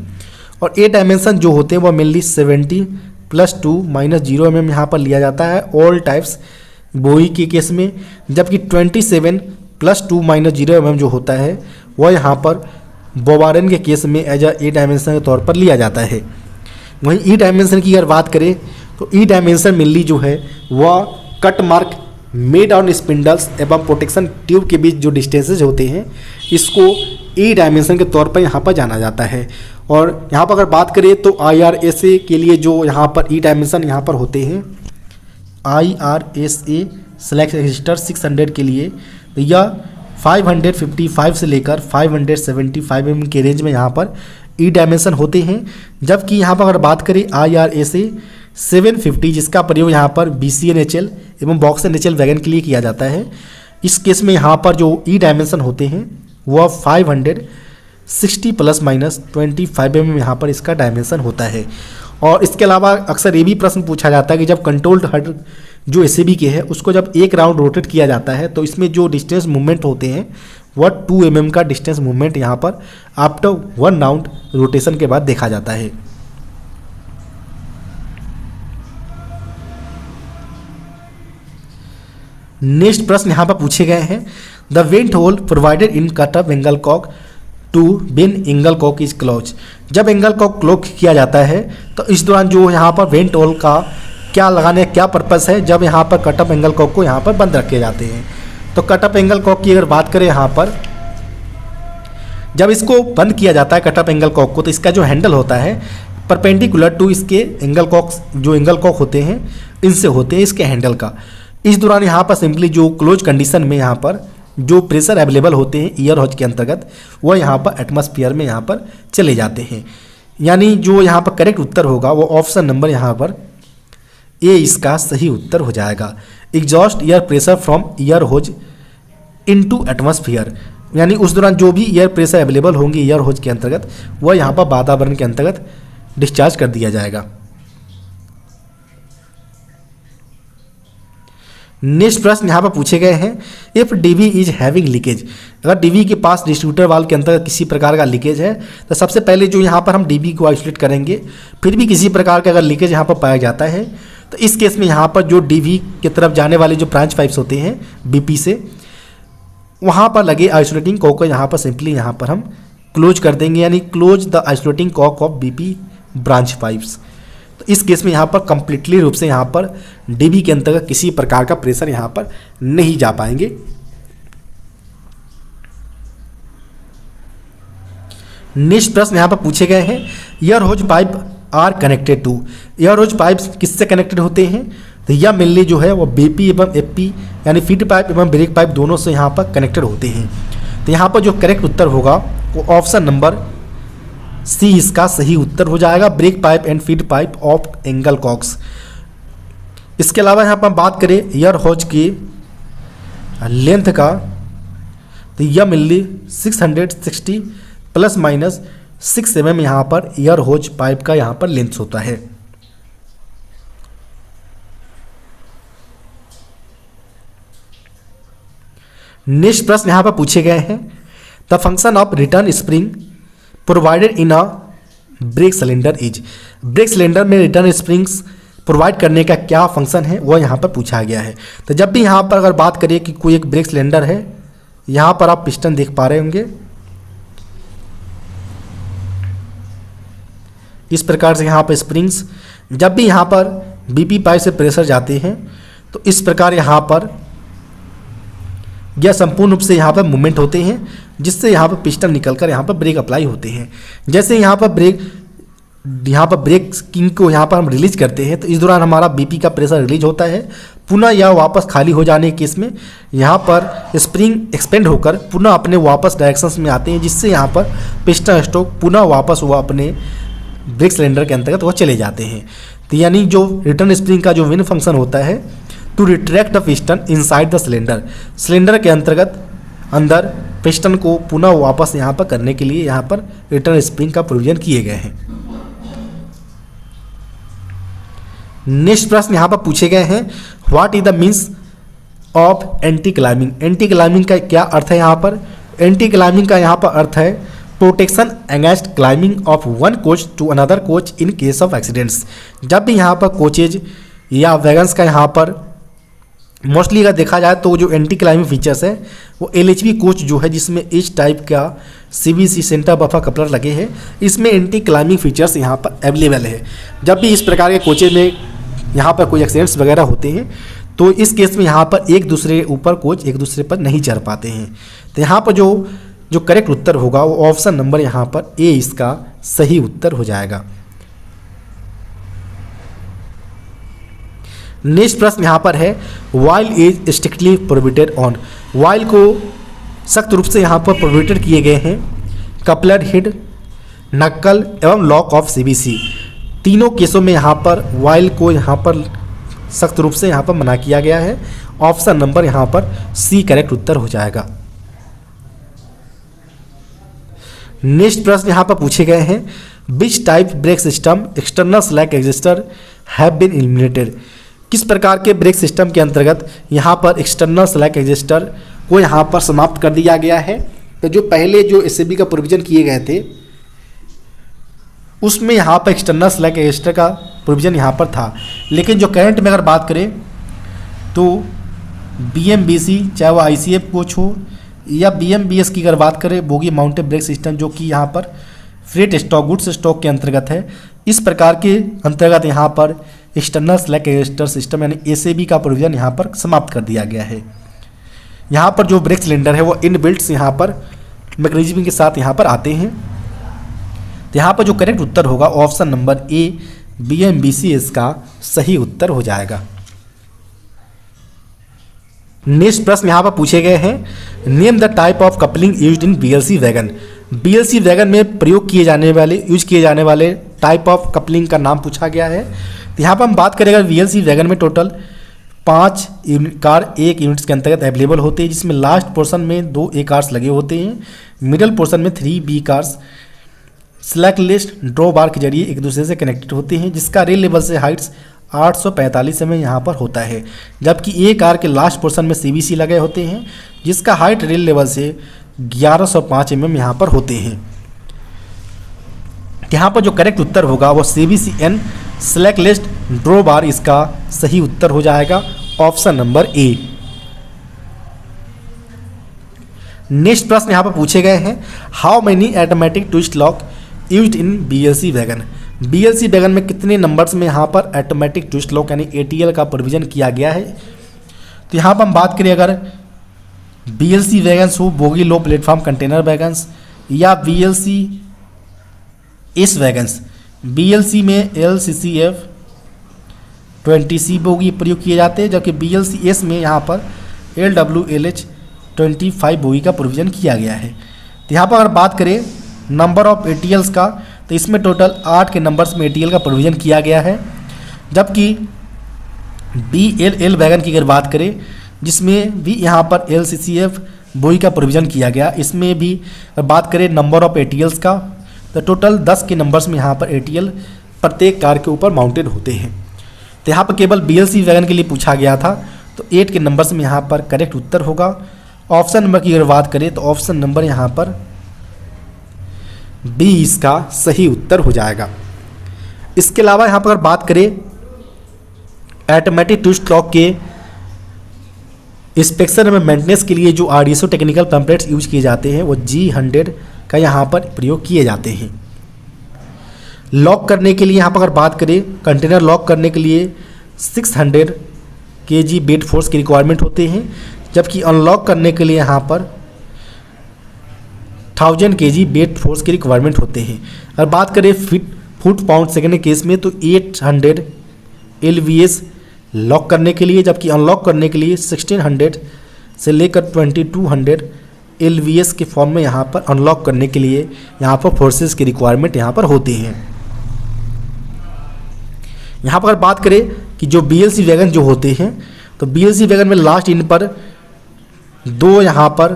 और ए डायमेंशन जो होते हैं वो मेनली 70 + 2 - 0 mm यहाँ पर लिया जाता है ऑल टाइप्स बोई के केस में। जबकि 27 + 2 - 0 mm जो होता है वह यहाँ पर बोवारन के केस में एज ए डायमेंशन के तौर पर लिया जाता है। वहीं ई डायमेंशन की अगर बात करें तो ई डायमेंशन मेनली जो है वह cut mark made on spindles एवं प्रोटेक्शन ट्यूब के बीच जो डिस्टेंसेज होते हैं इसको ई डायमेंशन के तौर पर यहाँ पर जाना जाता है। और यहाँ पर अगर बात करें तो IRSA के लिए जो यहाँ पर ई डायमेंशन यहाँ पर होते हैं IRSA सेलेक्ट रजिस्टर 600 के लिए तो यह 555 से लेकर 575 mm के रेंज में यहाँ पर ई डायमेंशन होते हैं। जबकि यहाँ पर अगर बात करें IRSA 750 जिसका प्रयोग यहाँ पर BCNHL एवं बॉक्स NHL वैगन के लिए किया जाता है, इस केस में यहाँ पर जो ई डायमेंशन होते हैं वह 560 ± 25 mm यहाँ पर इसका डायमेंशन होता है। और इसके अलावा अक्सर ये भी प्रश्न पूछा जाता है कि जब कंट्रोल्ड हेड जो एसएबी के है उसको जब एक राउंड रोटेट किया जाता है तो इसमें जो डिस्टेंस मूवमेंट होते हैं वह 2 mm का डिस्टेंस मूवमेंट यहाँ पर आफ्टर 1 राउंड रोटेशन के बाद देखा जाता है। नेक्स्ट प्रश्न यहाँ पर पूछे गए हैं, the vent hole provided in cut off angle cock to when angle cock is close. जब एंगल कॉक क्लोज किया जाता है तो इस दौरान जो यहाँ पर वेंट होल का क्या लगाने क्या पर्पस है, जब यहाँ पर कटअप एंगल कॉक को यहाँ पर बंद रखे जाते हैं। तो कटअप एंगल कॉक की अगर बात करें यहाँ पर जब इसको बंद किया जाता है कटअप एंगल कॉक को तो इसका जो हैंडल होता है परपेंडिकुलर टू इसके एंगल कॉक जो एंगल कॉक होते हैं इनसे होते हैं इसके हैंडल का। इस दौरान यहाँ पर सिंपली जो क्लोज कंडीशन में यहाँ पर जो प्रेशर अवेलेबल होते हैं ईयर हॉज के अंतर्गत वो यहाँ पर एटमॉस्फेयर में यहाँ पर चले जाते हैं। यानी जो यहाँ पर करेक्ट उत्तर होगा वो ऑप्शन नंबर यहाँ पर ए इसका सही उत्तर हो जाएगा। Exhaust air pressure from air hose into atmosphere, यानी उस दौरान जो भी एयर प्रेशर अवेलेबल होंगे ईयर होज के अंतर्गत वह यहाँ पर वातावरण के अंतर्गत डिस्चार्ज कर दिया जाएगा। नेक्स्ट प्रश्न यहाँ पर पूछे गए हैं, if DV is having leakage, अगर डीवी के पास डिस्ट्रीब्यूटर वाल्व के अंतर्गत किसी प्रकार का लीकेज है तो सबसे पहले जो यहाँ पर हम डीवी को आइसोलेट करेंगे। फिर भी किसी प्रकार का अगर लीकेज यहाँ पर पाया जाता है तो इस केस में यहाँ पर जो डीवी की तरफ जाने वाले जो ब्रांच पाइप्स होते हैं बीपी से, वहाँ पर लगे आइसोलेटिंग कॉक को यहाँ पर सिंपली यहाँ पर हम क्लोज कर देंगे, यानी close the isolating cock of BP branch pipes. तो इस केस में यहाँ पर कंप्लीटली रूप से यहाँ पर डीबी के अंतर्गत किसी प्रकार का प्रेशर यहाँ पर नहीं जा पाएंगे। नेक्स्ट प्रश्न यहाँ पर पूछे गए हैं, air hose pipe are connected to. Air hose pipe किससे कनेक्टेड होते हैं? तो यह मेनली जो है वो बीपी एवं एफपी यानी फीड पाइप एवं ब्रेक पाइप दोनों से यहाँ पर कनेक्टेड होते हैं। तो यहाँ पर जो करेक्ट उत्तर होगा वो ऑप्शन नंबर सी इसका सही उत्तर हो जाएगा, brake pipe and feed pipe of angle cocks. इसके अलावा यहाँ पर बात करें एयर होज की लेंथ का, तो यह मेनली 660 प्लस माइनस 6 mm यहाँ पर एयर होज पाइप का यहाँ पर लेंथ होता है। नेक्स्ट प्रश्न यहाँ पर पूछे गए हैं, the function of return spring provided in a brake cylinder is. Brake cylinder में रिटर्न स्प्रिंग्स प्रोवाइड करने का क्या फंक्शन है वह यहाँ पर पूछा गया है। तो जब भी यहाँ पर अगर बात करिए कि कोई एक ब्रेक सिलेंडर है, यहाँ पर आप पिस्टन देख पा रहे होंगे, इस प्रकार से यहाँ पर स्प्रिंग्स जब भी यहाँ पर बीपी पाइप से प्रेशर जाते हैं तो इस प्रकार यहाँ पर यह संपूर्ण रूप से यहाँ पर मूवमेंट होते हैं, जिससे यहाँ पर पिस्टन निकलकर यहाँ पर ब्रेक अप्लाई होते हैं। जैसे यहाँ पर ब्रेक किंग को यहाँ पर हम रिलीज करते हैं तो इस दौरान हमारा बीपी का प्रेशर रिलीज होता है। पुनः यह वापस खाली हो जाने के केस में यहाँ पर स्प्रिंग एक्सपेंड होकर पुनः अपने वापस डायरेक्शंस में आते हैं, जिससे यहाँ पर पिस्टन स्ट्रोक पुनः वापस वो अपने ब्रेक सिलेंडर के अंतर्गत वह चले जाते हैं। तो यानी जो रिटर्न स्प्रिंग का जो मेन फंक्शन होता है to retract the piston inside the cylinder, cylinder के अंतर्गत अंदर पिस्टन को पुनः वापस यहाँ पर करने के लिए यहाँ पर रिटर्न स्प्रिंग का प्रोविजन किए गए हैं। नेक्स्ट प्रश्न यहाँ पर पूछे गए हैं, what is the means of anti climbing. Anti climbing का क्या अर्थ है? यहाँ पर एंटी क्लाइंबिंग का यहाँ पर अर्थ है protection against climbing of one coach to another coach in case of accidents. जब भी यहाँ पर कोचेज या वैगन्स का यहाँ पर मोस्टली अगर देखा जाए तो जो एंटी क्लाइंबिंग फीचर्स है वो एलएचबी कोच जो है, जिसमें इस टाइप का सीबीसी सेंटर बफर कपलर लगे हैं, इसमें एंटी क्लाइंबिंग फीचर्स यहाँ पर अवेलेबल है। जब भी इस प्रकार के कोचेज में यहाँ पर कोई एक्सीडेंट्स वगैरह होते हैं तो इस केस में यहाँ पर एक दूसरे ऊपर कोच एक दूसरे पर नहीं चढ़ पाते हैं। तो यहाँ पर जो करेक्ट उत्तर होगा वो ऑप्शन नंबर यहाँ पर ए इसका सही उत्तर हो जाएगा। नेक्स्ट प्रश्न यहाँ पर है, while is strictly prohibited on. While को सख्त रूप से यहाँ पर प्रोहिबिटेड किए गए हैं कपलर, हेड, नक्कल एवं लॉक ऑफ सीबीसी। तीनों केसों में यहाँ पर वाइल को यहाँ पर सख्त रूप से यहाँ पर मना किया गया है। ऑप्शन नंबर यहाँ पर सी करेक्ट उत्तर हो जाएगा। नेक्स्ट प्रश्न यहाँ पर पूछे गए हैं, which type brake system external slack adjuster have been eliminated. किस प्रकार के ब्रेक सिस्टम के अंतर्गत यहाँ पर एक्सटर्नल स्लैक एग्जिस्टर को यहाँ पर समाप्त कर दिया गया है। तो जो पहले जो एसएबी का प्रोविजन किए गए थे उसमें यहाँ पर एक्सटर्नल स्लैक एग्जिस्टर का प्रोविजन यहाँ पर था, लेकिन जो करंट में अगर बात करें तो बीएमबीसी चाहे वो आईसीएफ कोच हो या बीएमबीएस की अगर बात करें बोगी माउंटेड ब्रेक सिस्टम जो कि यहाँ पर फ्रेट स्टॉक गुड्स स्टॉक के अंतर्गत है, इस प्रकार के अंतर्गत यहाँ पर एक्सटर्नल स्लैक एग्जिस्टर सिस्टम यानी एसएबी का प्रोविजन यहाँ पर समाप्त कर दिया गया है। यहाँ पर जो ब्रेक सिलेंडर है वो इनबिल्ट्स यहाँ पर मैकेनिज्म के साथ यहाँ पर आते हैं। तो यहाँ पर जो करेक्ट उत्तर होगा ऑप्शन नंबर ए बीएमबीसी इसका सही उत्तर हो जाएगा। नेक्स्ट प्रश्न यहाँ पर पूछे गए हैं, name the type of coupling used in BLC wagon. BLC wagon में प्रयोग किए जाने वाले यूज किए जाने वाले टाइप ऑफ कपलिंग का नाम पूछा गया है। तो यहाँ पर हम बात करें अगर बीएलसी वैगन में टोटल 5 कार एक यूनिट्स के अंतर्गत अवेलेबल होते हैं, जिसमें लास्ट पोर्शन में 2 ए कार्स लगे होते हैं, मिडल पोर्शन में 3 B cars slackless draw bar के जरिए एक दूसरे से कनेक्टेड होते हैं, जिसका रेल लेवल से हाइट्स 845 mm यहाँ पर होता है। जबकि ए कार के लास्ट पोर्शन में सीबीसी लगे होते हैं, जिसका हाइट रेल लेवल से 1105 mm यहाँ पर होते हैं। यहाँ पर जो करेक्ट उत्तर होगा वो CBC and slackless draw bar इसका सही उत्तर हो जाएगा, ऑप्शन नंबर ए। नेक्स्ट प्रश्न यहाँ पर पूछे गए हैं, how many automatic twist lock used in BLC wagon. BLC wagon में कितने नंबर्स में यहाँ पर ऑटोमेटिक ट्विस्ट लॉक यानी ATL का प्रोविजन किया गया है। तो यहाँ पर हम बात करें अगर BLC वैगन्स हो, बोगी लो प्लेटफॉर्म कंटेनर वैगन्स या BLC एस वैगन्स। BLC में LCCF 20C बोगी प्रयोग किए जाते हैं, जबकि BLC एस में यहाँ पर LWLH 25 बोगी का प्रोविज़न किया गया है। तो यहाँ पर अगर बात करें नंबर ऑफ ATLs का, तो इसमें टोटल 8 के नंबर्स में ATL का प्रोविज़न किया गया है, जबकि BLL वैगन की अगर बात करें जिसमें भी यहाँ पर LCCF बोगी का प्रोविज़न किया गया, इसमें भी अगर बात करें नंबर ऑफ ATLs का, तो टोटल 10 के नंबर्स में यहाँ पर ATL प्रत्येक कार के ऊपर माउंटेड होते हैं। तो यहाँ पर केवल BLC वैगन के लिए पूछा गया था, तो 8 के नंबर्स में यहाँ पर करेक्ट उत्तर होगा। ऑप्शन नंबर की अगर बात करें तो ऑप्शन नंबर यहाँ पर बी इसका सही उत्तर हो जाएगा। इसके अलावा यहाँ पर अगर बात करें ऑटोमेटिक ट्विस्ट लॉक के इंस्पेक्शन में मेंटेनेंस के लिए जो RDSO टेक्निकल पैम्पलेट्स यूज किए जाते हैं वो G100 का यहाँ पर प्रयोग किए जाते हैं। लॉक करने के लिए यहाँ पर अगर बात करें कंटेनर लॉक करने के लिए 600 kg वेट फोर्स की रिक्वायरमेंट होते हैं, जबकि अनलॉक करने के लिए यहाँ पर 1000 kg वेट फोर्स की रिक्वायरमेंट होते हैं। अगर बात करें फुट पाउंड सेकेंड के केस में तो 800 LVS लॉक करने के लिए, जबकि अनलॉक करने के लिए 1600 से लेकर 2200 LVS के फॉर्म में यहाँ पर अनलॉक करने के लिए यहाँ पर फोर्सेस की रिक्वायरमेंट यहाँ पर होती हैं। यहाँ पर बात करें कि जो BLC वैगन जो होते हैं, तो BLC वैगन में लास्ट इन पर 2 यहाँ पर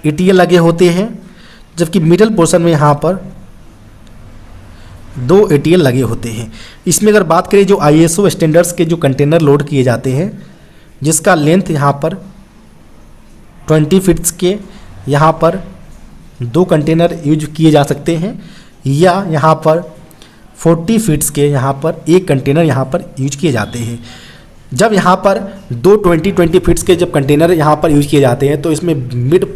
ATL लगे होते हैं, जबकि मिडल पोर्शन में यहाँ पर 2 ATL लगे होते हैं। इसमें अगर बात करें जो ISO स्टैंडर्ड्स के जो कंटेनर लोड किए जाते हैं, जिसका लेंथ यहाँ पर 20 फीट्स के यहाँ पर 2 कंटेनर यूज किए जा सकते हैं, या यहाँ पर 40 फीट्स के यहाँ पर 1 कंटेनर यहाँ पर यूज किए जाते हैं। जब यहाँ पर 20 फीट्स के जब कंटेनर यहाँ पर यूज किए जाते हैं तो इसमें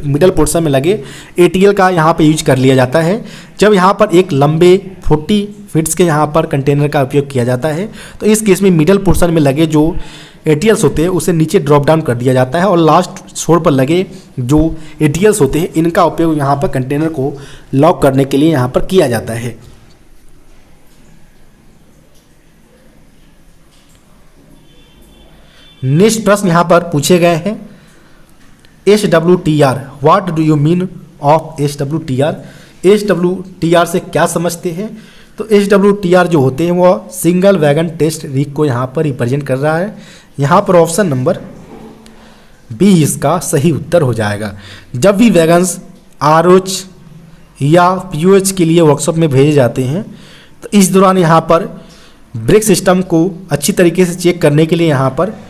मिडल पोर्शन में लगे ATL का यहाँ पर यूज कर लिया जाता है। जब यहाँ पर एक लंबे 40 फीट्स के यहाँ पर कंटेनर का उपयोग किया जाता है तो इस केस में मिडल पोर्शन में लगे जो ATLs होते हैं उसे नीचे ड्रॉप डाउन कर दिया जाता है, और लास्ट छोर पर लगे जो ATLs होते हैं इनका उपयोग यहाँ पर कंटेनर को लॉक करने के लिए यहाँ पर किया जाता है। नेक्स्ट प्रश्न यहाँ पर पूछे गए हैं, SWTR what do you mean of SWTR। SWTR से क्या समझते हैं। तो SWTR जो होते हैं वो सिंगल वैगन टेस्ट रीक को यहाँ पर रिप्रेजेंट कर रहा है। यहाँ पर ऑप्शन नंबर बी इसका सही उत्तर हो जाएगा। जब भी वैगन्स ROH या POH के लिए वर्कशॉप में भेजे जाते हैं तो इस दौरान यहाँ पर ब्रेक सिस्टम को अच्छी तरीके से चेक करने के लिए यहाँ पर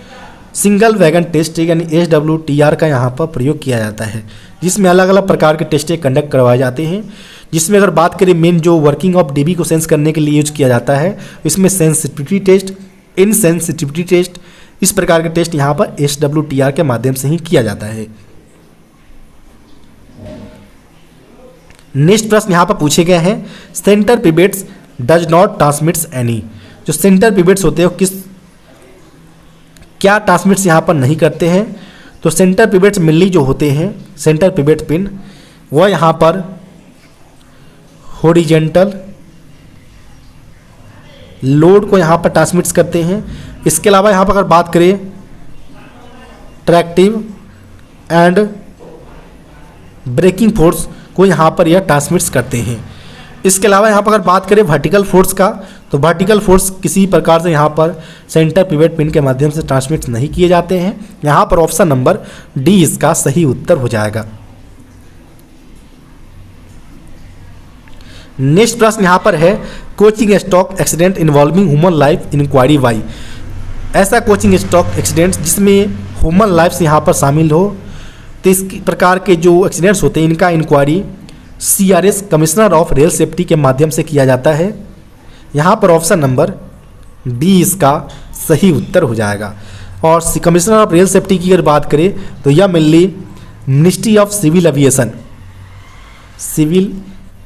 सिंगल वैगन टेस्ट यानी SWTR का यहाँ पर प्रयोग किया जाता है, जिसमें अलग अलग प्रकार के टेस्ट कंडक्ट करवाए जाते हैं। जिसमें अगर बात करें मेन जो वर्किंग ऑफ DB को सेंस करने के लिए यूज किया जाता है, इसमें सेंसिटिविटी टेस्ट, इनसेंसिटिविटी टेस्ट, इस प्रकार के टेस्ट यहाँ पर SWTR के माध्यम से ही किया जाता है। नेक्स्ट प्रश्न यहाँ पर पूछे गए हैं, centre pivots does not transmits any. जो सेंटर पिवेट्स होते हैं क्या ट्रांसमिट्स यहाँ पर नहीं करते हैं। तो सेंटर पिवेट्स मेनली जो होते हैं सेंटर पिवेट पिन वह यहाँ पर हॉरिजेंटल लोड को यहाँ पर ट्रांसमिट्स करते हैं। इसके अलावा यहाँ पर अगर बात करें ट्रैक्टिव एंड ब्रेकिंग फोर्स को यहाँ पर यह ट्रांसमिट्स करते हैं। इसके अलावा यहाँ पर अगर बात करें वर्टिकल फोर्स का, तो वर्टिकल फोर्स किसी प्रकार से यहाँ पर सेंटर पिवेट पिन के माध्यम से ट्रांसमिट नहीं किए जाते हैं। यहाँ पर ऑप्शन नंबर डी इसका सही उत्तर हो जाएगा। नेक्स्ट प्रश्न यहाँ पर है, coaching stock accident involving human life inquiry by. ऐसा कोचिंग स्टॉक एक्सीडेंट्स जिसमें ह्यूमन लाइफ यहाँ पर शामिल हो, तो इस प्रकार के जो एक्सीडेंट्स होते हैं इनका inquiry CRS commissioner of rail safety के माध्यम से किया जाता है। यहाँ पर ऑप्शन नंबर डी इसका सही उत्तर हो जाएगा। और कमिश्नर ऑफ रेल सेफ्टी की अगर बात करें तो यह mainly ministry of civil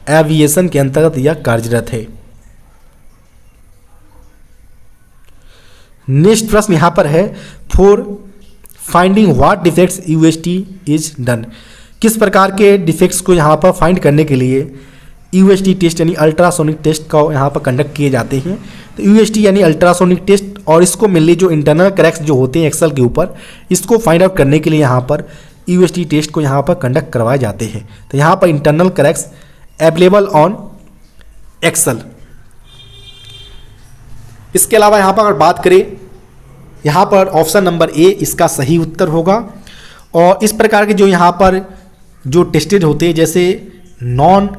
aviation के अंतर्गत यह कार्यरत है। नेक्स्ट प्रश्न यहाँ पर है, for finding what defects UST is done. किस प्रकार के डिफेक्ट्स को यहाँ पर फाइंड करने के लिए यूएसटी टेस्ट यानी अल्ट्रासोनिक टेस्ट का यहाँ पर कंडक्ट किए जाते हैं। तो यूएसटी यानी अल्ट्रासोनिक टेस्ट, और इसको मेनली जो इंटरनल क्रैक्स जो होते हैं एक्सेल के ऊपर, इसको फाइंड आउट करने के लिए यहाँ पर यूएसटी टेस्ट को यहाँ पर कंडक्ट करवाए जाते हैं। तो यहाँ पर internal cracks available on axle. इसके अलावा यहाँ पर अगर बात करें, यहाँ पर ऑप्शन नंबर ए इसका सही उत्तर होगा। और इस प्रकार के जो यहाँ पर जो टेस्टेड होते हैं, जैसे नॉन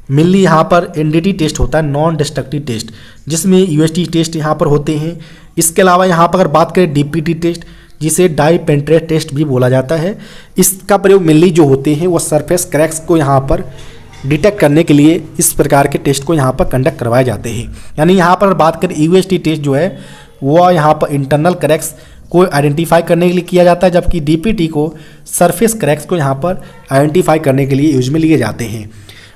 मेनली यहाँ पर एनडीटी टेस्ट होता है, नॉन डिस्ट्रक्टिव टेस्ट, जिसमें यूएसटी टेस्ट यहाँ पर होते हैं। इसके अलावा यहाँ पर अगर बात करें डीपीटी टेस्ट, जिसे डाई पेंट्रेट टेस्ट भी बोला जाता है, इसका प्रयोग मेनली जो होते हैं वो सरफेस क्रैक्स को यहाँ पर डिटेक्ट करने के लिए इस प्रकार के टेस्ट को यहाँ पर कंडक्ट करवाए जाते हैं। यानी यहाँ पर बात करें यूएसटी टेस्ट जो है वो यहाँ पर इंटरनल क्रैक्स को आइडेंटिफाई करने के लिए किया जाता है, जबकि डीपीटी को सरफेस क्रैक्स को यहाँ पर आइडेंटिफाई करने के लिए यूज में लिए जाते हैं।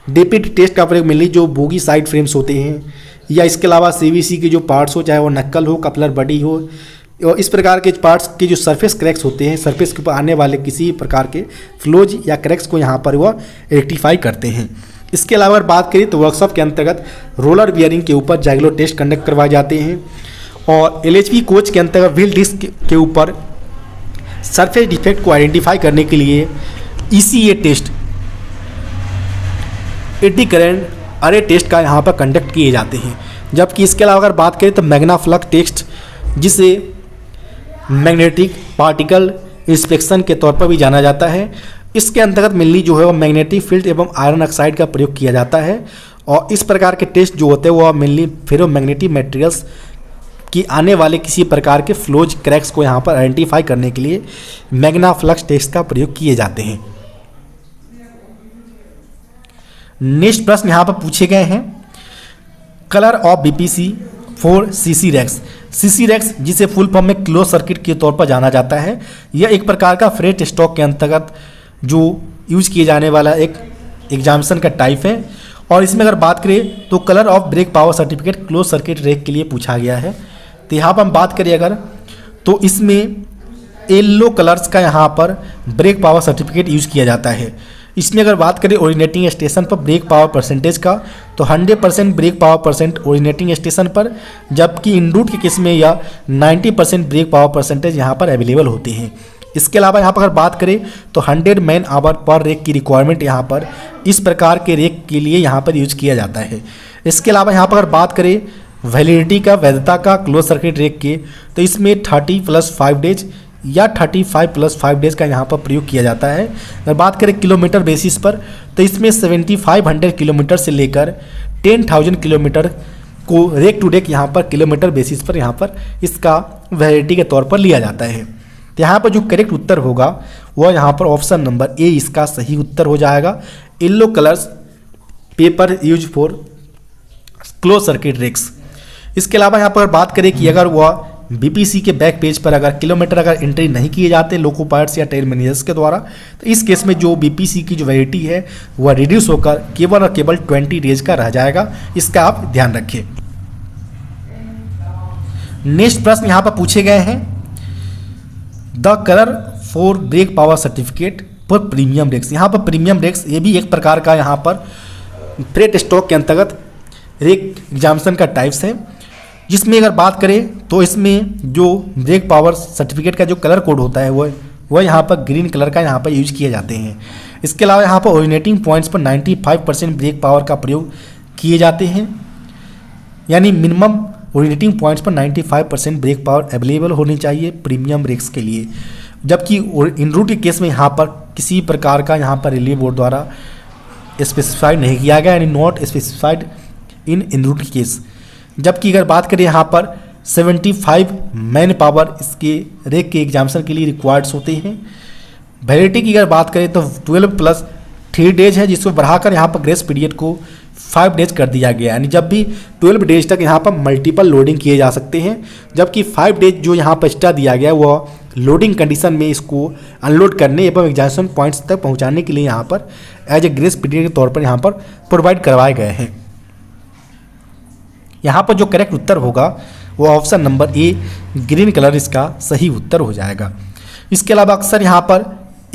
डीपीटी टेस्ट का प्रयोग मेनली जो बोगी साइड फ्रेम्स होते हैं या इसके अलावा सीवीसी के जो पार्ट्स हो, चाहे वो नक्कल हो, कपलर बॉडी हो, और इस प्रकार के पार्ट्स के जो सरफेस क्रैक्स होते हैं, सरफेस के ऊपर आने वाले किसी प्रकार के फ्लोज या क्रैक्स को यहाँ पर वह रेक्टिफाई करते हैं। इसके अलावा अगर बात करें तो वर्कशॉप के अंतर्गत रोलर बियरिंग के ऊपर जैगलो टेस्ट कंडक्ट करवाए जाते हैं। और एलएचवी कोच के अंतर्गत व्हील डिस्क के ऊपर सरफेस डिफेक्ट को आइडेंटिफाई करने के लिए ईसीए टेस्ट, एडी करंट अरे टेस्ट का यहाँ पर कंडक्ट किए जाते हैं। जबकि इसके अलावा अगर बात करें तो मैग्ना फ्लक्स टेस्ट, जिसे मैग्नेटिक पार्टिकल इंस्पेक्शन के तौर पर भी जाना जाता है, इसके अंतर्गत मेनली जो है वो मैग्नेटिक फील्ड एवं आयरन ऑक्साइड का प्रयोग किया जाता है। और इस प्रकार के टेस्ट जो होते हैं वो मेनली फेरोमैग्नेटिक मटेरियल्स की आने वाले किसी प्रकार के फ्लोज क्रैक्स को यहाँ पर आइडेंटिफाई करने के लिए मैग्ना फ्लक्स टेस्ट का प्रयोग किए जाते हैं। नेक्स्ट प्रश्न यहाँ पर पूछे गए हैं, colour of BPC for CC rakes. CC rakes जिसे फुल फॉर्म में क्लोज सर्किट के तौर पर जाना जाता है, यह एक प्रकार का फ्रेट स्टॉक के अंतर्गत जो यूज किए जाने वाला एक एग्जामिनेशन का टाइप है। और इसमें अगर बात करें तो colour of brake power certificate close circuit rake के लिए पूछा गया है। तो यहाँ पर हम बात करें अगर, तो इसमें येलो कलर्स का यहाँ पर ब्रेक पावर सर्टिफिकेट यूज किया जाता है। इसमें अगर बात करें ओरिजिनेटिंग स्टेशन पर ब्रेक पावर परसेंटेज का, तो 100% brake power percent originating station पर, जबकि इन रूट के केस में यह 90% ब्रेक पावर परसेंटेज यहाँ पर अवेलेबल होते हैं। इसके अलावा यहाँ पर अगर बात करें तो 100 मैन आवर पर रेक की रिक्वायरमेंट यहाँ पर इस प्रकार के रेक के लिए यहाँ पर यूज किया जाता है। इसके अलावा यहाँ पर अगर बात करें वैलिडिटी का, वैधता का क्लोज सर्किट रेक के, तो इसमें 30+5 डेज या 35+5 डेज का यहाँ पर प्रयोग किया जाता है। अगर बात करें किलोमीटर बेसिस पर, तो इसमें 7500 किलोमीटर से लेकर 10,000 किलोमीटर को रेक टू रेक यहाँ पर किलोमीटर बेसिस पर यहाँ पर इसका वैलिडिटी के तौर पर लिया जाता है। तो यहाँ पर जो करेक्ट उत्तर होगा वह यहाँ पर ऑप्शन नंबर ए इसका सही उत्तर हो जाएगा। Yellow colours paper use for close circuit rakes. इसके अलावा यहाँ पर बात करें कि अगर वह बीपीसी के बैक पेज पर अगर किलोमीटर अगर एंट्री नहीं किए जाते लोको पायलट्स या टेल मैनेजर्स के द्वारा, तो इस केस में जो बीपीसी की जो वैलिडिटी है वह रिड्यूस होकर केवल और केवल 20 डेज का रह जाएगा। इसका आप ध्यान रखिए। नेक्स्ट प्रश्न यहाँ पर पूछे गए हैं, the colour for brake power certificate for premium rakes. यहाँ पर प्रीमियम रेक्स ये भी एक प्रकार का यहाँ पर फ्रेट स्टॉक के अंतर्गत रेक एग्जामिनेशन का टाइप्स है, जिसमें अगर बात करें तो इसमें जो ब्रेक पावर सर्टिफिकेट का जो कलर कोड होता है वह यहाँ पर ग्रीन कलर का यहाँ पर यूज किए जाते हैं। इसके अलावा यहाँ पर ओरिजिनेटिंग पॉइंट्स पर 95% ब्रेक पावर का प्रयोग किए जाते हैं, यानी मिनिमम ओरिजिनेटिंग पॉइंट्स पर 95% ब्रेक पावर अवेलेबल होनी चाहिए प्रीमियम रेक्स के लिए। जबकि इन रूट के केस में यहाँ पर किसी प्रकार का यहाँ पर रेलवे बोर्ड द्वारा स्पेसिफाइड नहीं किया गया, यानी not specified in route case. जबकि अगर बात करें यहाँ पर 75 मैन पावर इसके रेक के एग्जामिनेशन के लिए रिक्वायर्ड्स होते हैं। वैलिडिटी की अगर बात करें तो 12+3 डेज है, जिसको बढ़ाकर यहाँ पर ग्रेस पीरियड को 5 डेज कर दिया गया, यानी जब भी 12 डेज तक यहाँ पर मल्टीपल लोडिंग किए जा सकते हैं, जबकि 5 डेज जो यहाँ पर एक्स्ट्रा दिया गया है वो लोडिंग कंडीशन में इसको अनलोड करने एवं एग्जामिनेशन पॉइंट्स तक पहुँचाने के लिए यहाँ पर एज ए ग्रेस पीरियड के तौर पर यहाँ पर प्रोवाइड करवाए गए हैं। यहाँ पर जो करेक्ट उत्तर होगा वो option number A green colour इसका सही उत्तर हो जाएगा। इसके अलावा अक्सर यहाँ पर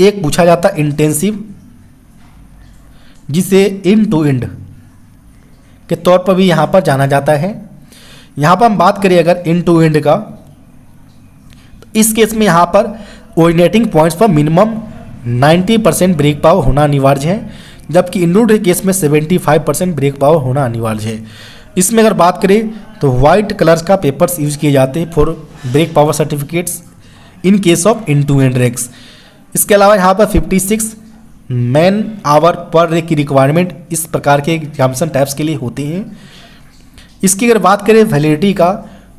एक पूछा जाता है इंटेंसिव, जिसे एंड टू एंड के तौर पर भी यहाँ पर जाना जाता है। यहाँ पर हम बात करें अगर एंड टू एंड का, तो इस केस में यहाँ पर ओरिजिनेटिंग पॉइंट्स पर मिनिमम 90% ब्रेक पावर होना अनिवार्य है, जबकि इंडूड के केस में 75% ब्रेक पावर होना अनिवार्य है। इसमें अगर बात करें तो वाइट कलर्स का पेपर्स यूज किए जाते हैं for brake power certificates in case of end to end rakes. इसके अलावा यहाँ पर 56 मैन आवर पर रे की रिक्वायरमेंट इस प्रकार के एग्जामिनेशन टाइप्स के लिए होते हैं। इसकी अगर बात करें वैलिडिटी का,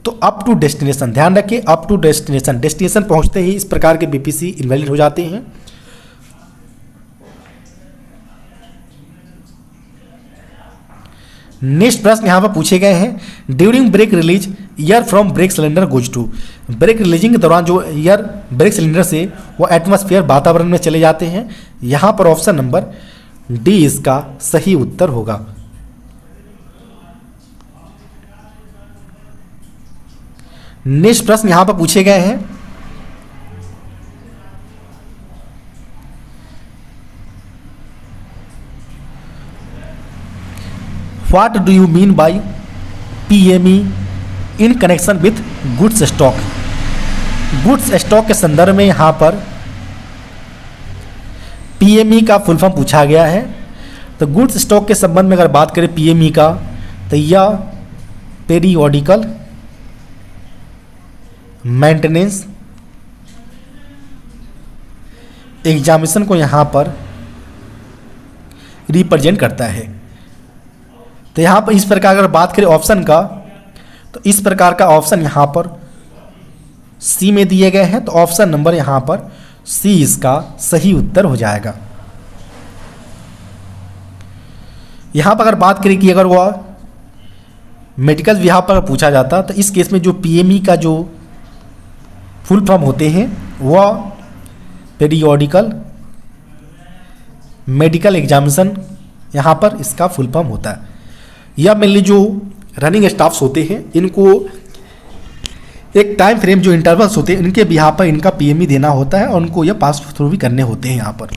तो अप टू डेस्टिनेशन, ध्यान रखिए अप टू डेस्टिनेशन पहुंचते ही इस प्रकार के बीपीसी इनवैलिड हो जाते हैं। नेक्स्ट प्रश्न यहाँ पर पूछे गए हैं, during brake release air from brake cylinder goes to, brake releasing के दौरान जो एयर ब्रेक सिलेंडर से वो एटमॉस्फेयर वातावरण में चले जाते हैं। यहाँ पर ऑप्शन नंबर डी इसका सही उत्तर होगा। नेक्स्ट प्रश्न यहाँ पर पूछे गए हैं, what do you mean by PME in connection with goods stock. Goods stock के संदर्भ में यहाँ पर PME का फुल फॉर्म पूछा गया है। तो गुड्स स्टॉक के संबंध में अगर बात करें PME का, तो यह पेरियोडिकल मेंटेनेंस एग्जामिनेशन को यहाँ पर रिप्रेजेंट करता है। तो यहाँ पर इस प्रकार अगर बात करें ऑप्शन का, तो इस प्रकार का ऑप्शन यहाँ पर सी में दिए गए हैं। तो ऑप्शन नंबर यहाँ पर सी इसका सही उत्तर हो जाएगा। यहाँ पर अगर बात करें कि अगर वह मेडिकल विभाग पर पूछा जाता, तो इस केस में जो PME का जो फुल फॉर्म होते हैं वह पेरियोडिकल मेडिकल एग्जामिनेशन यहाँ पर इसका फुल फॉर्म होता है। या मेनली जो रनिंग स्टाफ्स होते हैं इनको एक टाइम फ्रेम जो इंटरवल्स होते हैं इनके बिहाफ पर इनका PME देना होता है और उनको ये पास थ्रू भी करने होते हैं। यहाँ पर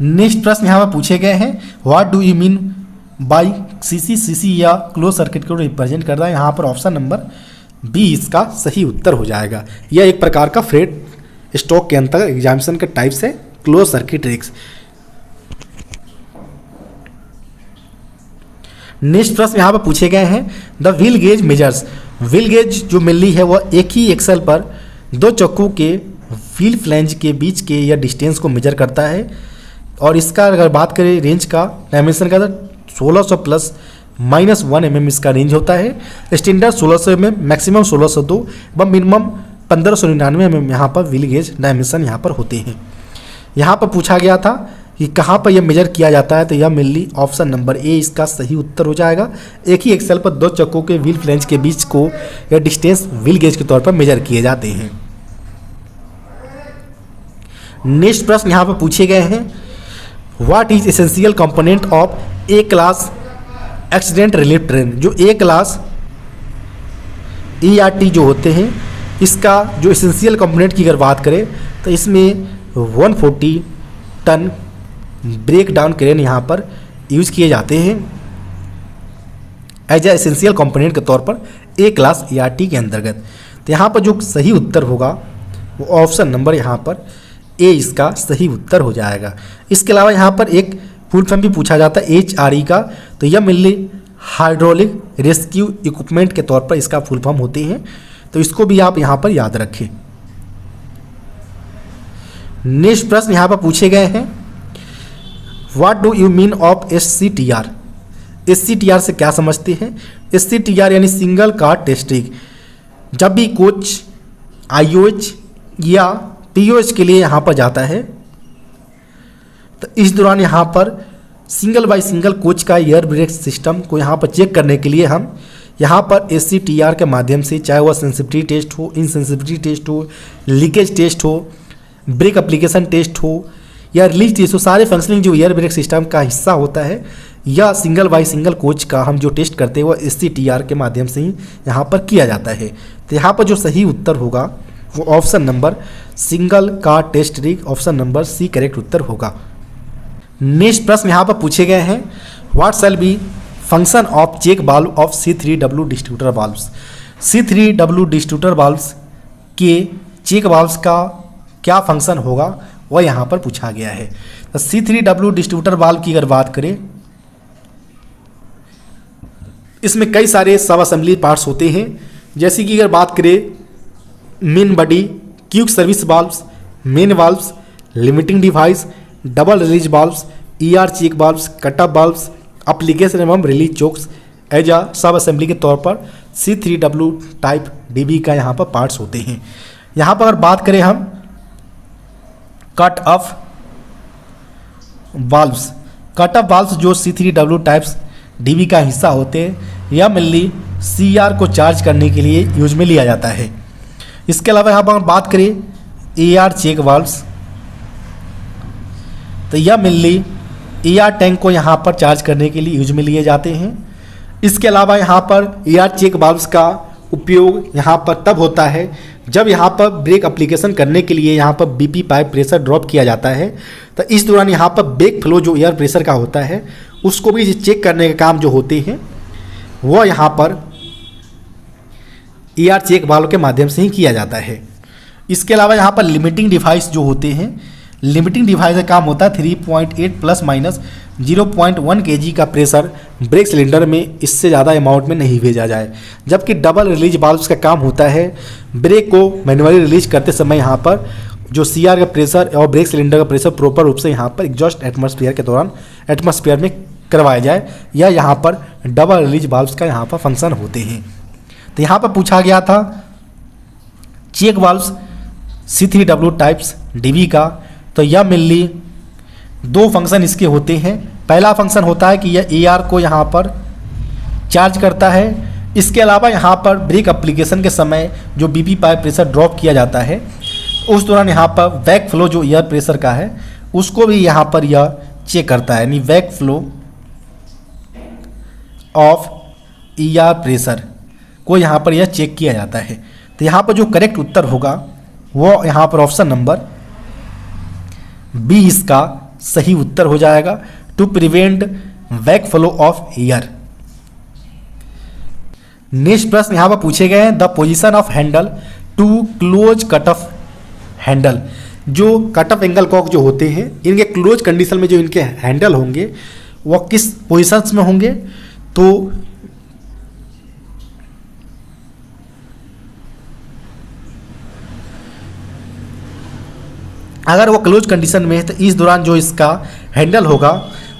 नेक्स्ट प्रश्न यहाँ पर पूछे गए हैं, what do you mean by CC या क्लोज सर्किट को रिप्रेजेंट कर रहा है। यहाँ पर ऑप्शन नंबर बी इसका सही उत्तर हो जाएगा। यह एक प्रकार का फ्रेट स्टॉक के अंतर्गत एग्जामिनेशन के टाइप से क्लोज सर्किट रेक्स। नेक्स्ट प्रश्न यहाँ पर पूछे गए हैं, the wheel gauge measures. Wheel gauge जो मिली है वह एक ही एक्सल पर दो चक्कों के व्हील फ्लैंज के बीच के या डिस्टेंस को मेजर करता है। और इसका अगर बात करें रेंज का डायमेंशन का, तो 1600 प्लस -1 mm इसका रेंज होता है। स्टैंडर्ड 1600 mm, मैक्सिमम 1602 व मिनिमम 1599 mm यहाँ पर व्हील गेज डायमेंशन यहाँ पर होते हैं। यहाँ पर पूछा गया था कि कहाँ पर यह मेजर किया जाता है, तो यह मेनली ऑप्शन नंबर ए इसका सही उत्तर हो जाएगा। एक ही एक्सल पर दो चक्कों के व्हील फ्लैंज के बीच को या डिस्टेंस व्हील गेज के तौर पर मेजर किए जाते हैं। नेक्स्ट प्रश्न यहाँ पर पूछे गए हैं, what is essential component of A class accident relief train. जो ए क्लास ERT जो होते हैं इसका जो एसेंशियल कंपोनेंट की अगर बात करें, तो इसमें 140 टन ब्रेक डाउन क्रेन यहाँ पर यूज किए जाते हैं एज ए एसेंशियल कंपोनेंट के तौर पर ए क्लास ERT के अंतर्गत। तो यहाँ पर जो सही उत्तर होगा वो ऑप्शन नंबर यहाँ पर ए इसका सही उत्तर हो जाएगा। इसके अलावा यहाँ पर एक फुल फॉर्म भी पूछा जाता है HRE का, तो यह मेनली हाइड्रोलिक रेस्क्यू इक्विपमेंट के तौर पर इसका फुल फॉर्म होते हैं। तो इसको भी आप यहाँ पर याद रखें। नेक्स्ट प्रश्न यहाँ पर पूछे गए हैं, what do you mean of SCTR। SCTR से क्या समझते हैं। SCTR यानी सिंगल कार टेस्टिंग। जब भी कोच IOH या पीओएच के लिए यहाँ पर जाता है। तो इस दौरान यहाँ पर सिंगल बाई सिंगल कोच का एयर ब्रेक सिस्टम को यहाँ पर चेक करने के लिए हम यहाँ पर SCTR के माध्यम से, चाहे वह सेंसिटिविटी टेस्ट हो, इनसेंसिटिविटी टेस्ट हो, लीकेज टेस्ट हो, ब्रेक एप्लीकेशन टेस्ट हो या रिलीज टेस्ट हो, सारे फंक्शनिंग जो एयर ब्रेक सिस्टम का हिस्सा होता है या सिंगल बाई सिंगल कोच का हम जो टेस्ट करते हैं वो SCTR के माध्यम से ही यहाँ पर किया जाता है। तो यहाँ पर जो सही उत्तर होगा वो ऑप्शन नंबर सिंगल का test rig, option number C correct उत्तर होगा। नेक्स्ट प्रश्न यहाँ पर पूछे गए हैं, what shall be function of check valve of C3W distributor valves. C3W distributor valves के चेक वाल्व्स का क्या फंक्शन होगा वह यहाँ पर पूछा गया है। तो C3W डिस्ट्रीब्यूटर वाल्व की अगर बात करें, इसमें कई सारे सब असेंबली पार्ट्स होते हैं, जैसे कि अगर बात करें main body, quick service valves, main valves, limiting device, double release valves, ER check valves, cut off valves, application एवं release chokes as a sub assembly के तौर पर C3W टाइप DB का यहाँ पर पार्ट्स होते हैं। यहाँ पर अगर बात करें हम cut off valves, cut off valves जो C3W टाइप्स DB का हिस्सा होते हैं, यह मेनली CR को चार्ज करने के लिए यूज में लिया जाता है। इसके अलावा यहाँ पर बात करें AR चेक वाल्व्स, तो यह मेनली AR टैंक को यहाँ पर चार्ज करने के लिए यूज में लिए जाते हैं। इसके अलावा यहाँ पर AR चेक वाल्व्स का उपयोग यहाँ पर तब होता है जब यहाँ पर ब्रेक एप्लीकेशन करने के लिए यहाँ पर BP पाइप प्रेशर ड्रॉप किया जाता है। तो इस दौरान यहाँ पर बैक फ्लो जो एयर प्रेशर का होता है उसको भी चेक करने का काम जो होते हैं वो यहाँ पर AR चेक वाल्व के माध्यम से ही किया जाता है। इसके अलावा यहाँ पर लिमिटिंग डिवाइस जो होते हैं, लिमिटिंग डिवाइस का काम होता है 3.8 प्लस माइनस 0.1 kg का प्रेशर ब्रेक सिलेंडर में इससे ज़्यादा अमाउंट में नहीं भेजा जाए, जबकि डबल रिलीज वाल्व्स का काम होता है ब्रेक को मैनुअली रिलीज करते समय यहाँ पर जो CR का प्रेशर और ब्रेक सिलेंडर का प्रेशर प्रॉपर रूप से यहाँ पर एग्जॉस्ट एटमॉस्फेयर के दौरान एटमॉस्फेयर में करवाया जाए, या यहाँ पर डबल रिलीज वाल्व्स का यहाँ पर फंक्शन होते हैं। तो यहाँ पर पूछा गया था check valves C3W types DB का, तो यह मेनली दो फंक्शन इसके होते हैं। पहला फंक्शन होता है कि यह AR को यहाँ पर चार्ज करता है। इसके अलावा यहाँ पर ब्रेक एप्लीकेशन के समय जो BP पाइप प्रेशर ड्रॉप किया जाता है उस दौरान यहाँ पर बैक फ्लो जो एयर प्रेशर का है उसको भी यहाँ पर यह चेक करता है, यानी back flow of ER pressure को यहाँ पर यह चेक किया जाता है। तो यहाँ पर जो करेक्ट उत्तर होगा वो यहाँ पर ऑप्शन नंबर B इसका सही उत्तर हो जाएगा, to prevent back flow of air. Next प्रश्न यहाँ पर पूछे गए हैं, the position of handle to close cut off handle. जो कट ऑफ एंगल कॉक जो होते हैं इनके क्लोज कंडीशन में जो इनके हैंडल होंगे वो किस पोजीशंस में होंगे, तो अगर वो क्लोज कंडीशन में है तो इस दौरान जो इसका हैंडल होगा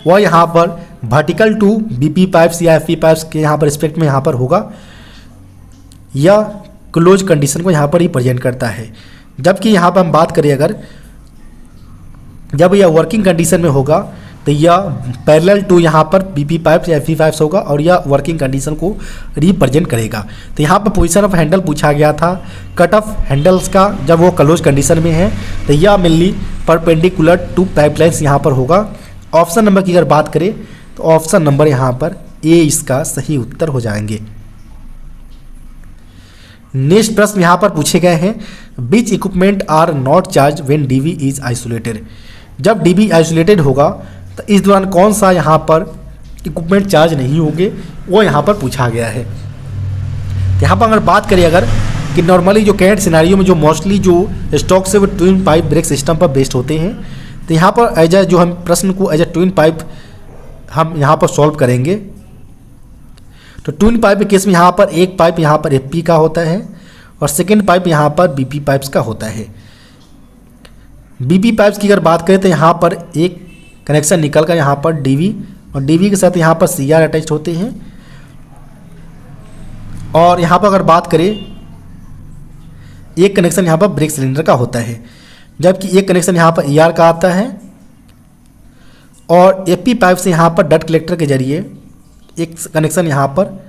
वह यहाँ पर वर्टिकल टू BP पाइप्स या FE पाइप्स के यहाँ पर रिस्पेक्ट में यहाँ पर होगा, या क्लोज कंडीशन को यहाँ पर ही प्रेजेंट करता है। जबकि यहाँ पर हम बात करें अगर जब यह वर्किंग कंडीशन में होगा तो यह पैरेलल टू यहाँ पर BP पाइप्स या FE पाइप्स होगा और यह वर्किंग कंडीशन को रिप्रेजेंट करेगा। तो यहाँ पर पोजीशन ऑफ हैंडल पूछा गया था कट ऑफ हैंडल्स का, जब वो क्लोज कंडीशन में है तो यह मेनली परपेंडिकुलर टू पाइपलाइंस यहाँ पर होगा। ऑप्शन नंबर की अगर बात करें तो ऑप्शन नंबर यहाँ पर A इसका सही उत्तर हो जाएंगे। नेक्स्ट प्रश्न यहाँ पर पूछे गए हैं, which equipment are not charge when DB is isolated. जब DB आइसोलेटेड होगा तो इस दौरान कौन सा यहाँ पर इक्विपमेंट चार्ज नहीं होंगे वो यहाँ पर पूछा गया है। यहाँ पर अगर बात करें अगर कि नॉर्मली जो कैट सिनारियो में जो मोस्टली जो स्टॉक से वो ट्विन पाइप ब्रेक सिस्टम पर बेस्ड होते हैं, तो यहाँ पर एज ए जो हम प्रश्न को एज ए ट्विन पाइप हम यहाँ पर सॉल्व करेंगे। तो ट्विन पाइप के केस में यहाँ पर एक पाइप यहाँ पर FP का होता है और सेकेंड पाइप यहाँ पर BP पाइप्स का होता है। BP पाइप्स की अगर बात करें तो यहाँ पर एक कनेक्शन निकल कर यहाँ पर DB और DB के साथ यहाँ पर CR अटैच होते हैं, और यहाँ पर अगर बात करें एक कनेक्शन यहाँ पर ब्रेक सिलेंडर का होता है। जबकि एक कनेक्शन यहाँ पर ER का आता है और AP पाइप से यहाँ पर डट कलेक्टर के जरिए एक कनेक्शन यहाँ पर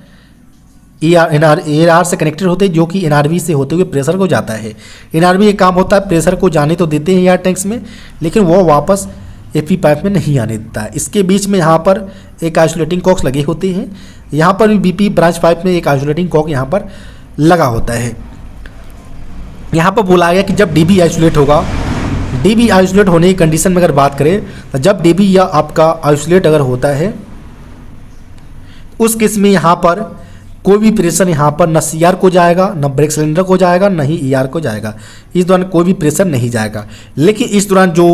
AR से कनेक्टेड होते हैं, जो कि NRV से होते हुए प्रेशर को जाता है। NRV का काम होता है प्रेशर को जाने तो देते हैं एयर टैंक्स में, लेकिन वो वापस AP पाइप में नहीं आने देता है। इसके बीच में यहाँ पर एक आइसोलेटिंग कॉक्स लगे होते हैं। यहाँ पर भी BP ब्रांच पाइप में एक आइसोलेटिंग कॉक यहाँ पर लगा होता है। यहाँ पर बोला गया कि जब DB आइसोलेट होगा, DB आइसोलेट होने की कंडीशन में अगर बात करें तो जब DB या आपका आइसोलेट अगर होता है उस केस में यहाँ पर कोई भी प्रेशर यहाँ पर न CR को जाएगा, न ब्रेक सिलेंडर को जाएगा, न ही ER को जाएगा। इस दौरान कोई भी प्रेशर नहीं जाएगा। लेकिन इस दौरान जो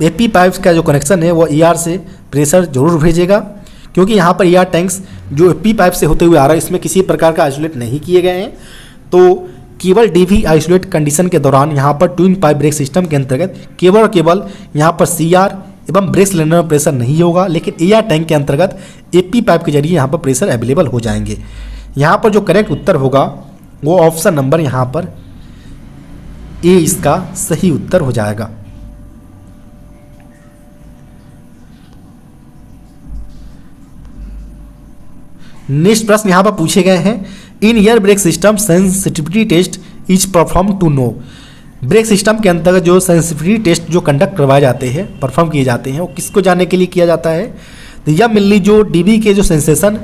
AP पाइप्स का जो कनेक्शन है वो ER से प्रेशर जरूर भेजेगा, क्योंकि यहाँ पर ER टैंक्स जो AP पाइप से होते हुए आ रहा है इसमें किसी प्रकार का आइसोलेट नहीं किए गए हैं। तो केवल DB आइसोलेट कंडीशन के दौरान यहाँ पर ट्विन पाइप ब्रेक सिस्टम के अंतर्गत केवल और केवल यहाँ पर CR एवं ब्रेक सिलेंडर में प्रेशर नहीं होगा, लेकिन ER टैंक के अंतर्गत AP पाइप के जरिए यहाँ पर प्रेशर अवेलेबल हो जाएंगे। यहाँ पर जो करेक्ट उत्तर होगा वो ऑप्शन नंबर यहाँ पर A इसका सही उत्तर हो जाएगा। नेक्स्ट प्रश्न यहाँ पर पूछे गए हैं, in air brake system sensitivity test is perform to know. Brake system के अंतर्गत जो सेंसिटिविटी टेस्ट जो कंडक्ट करवाए जाते हैं, परफॉर्म किए जाते हैं, वो किसको जानने के लिए किया जाता है? तो यह मेनली जो DB के जो सेंसेशन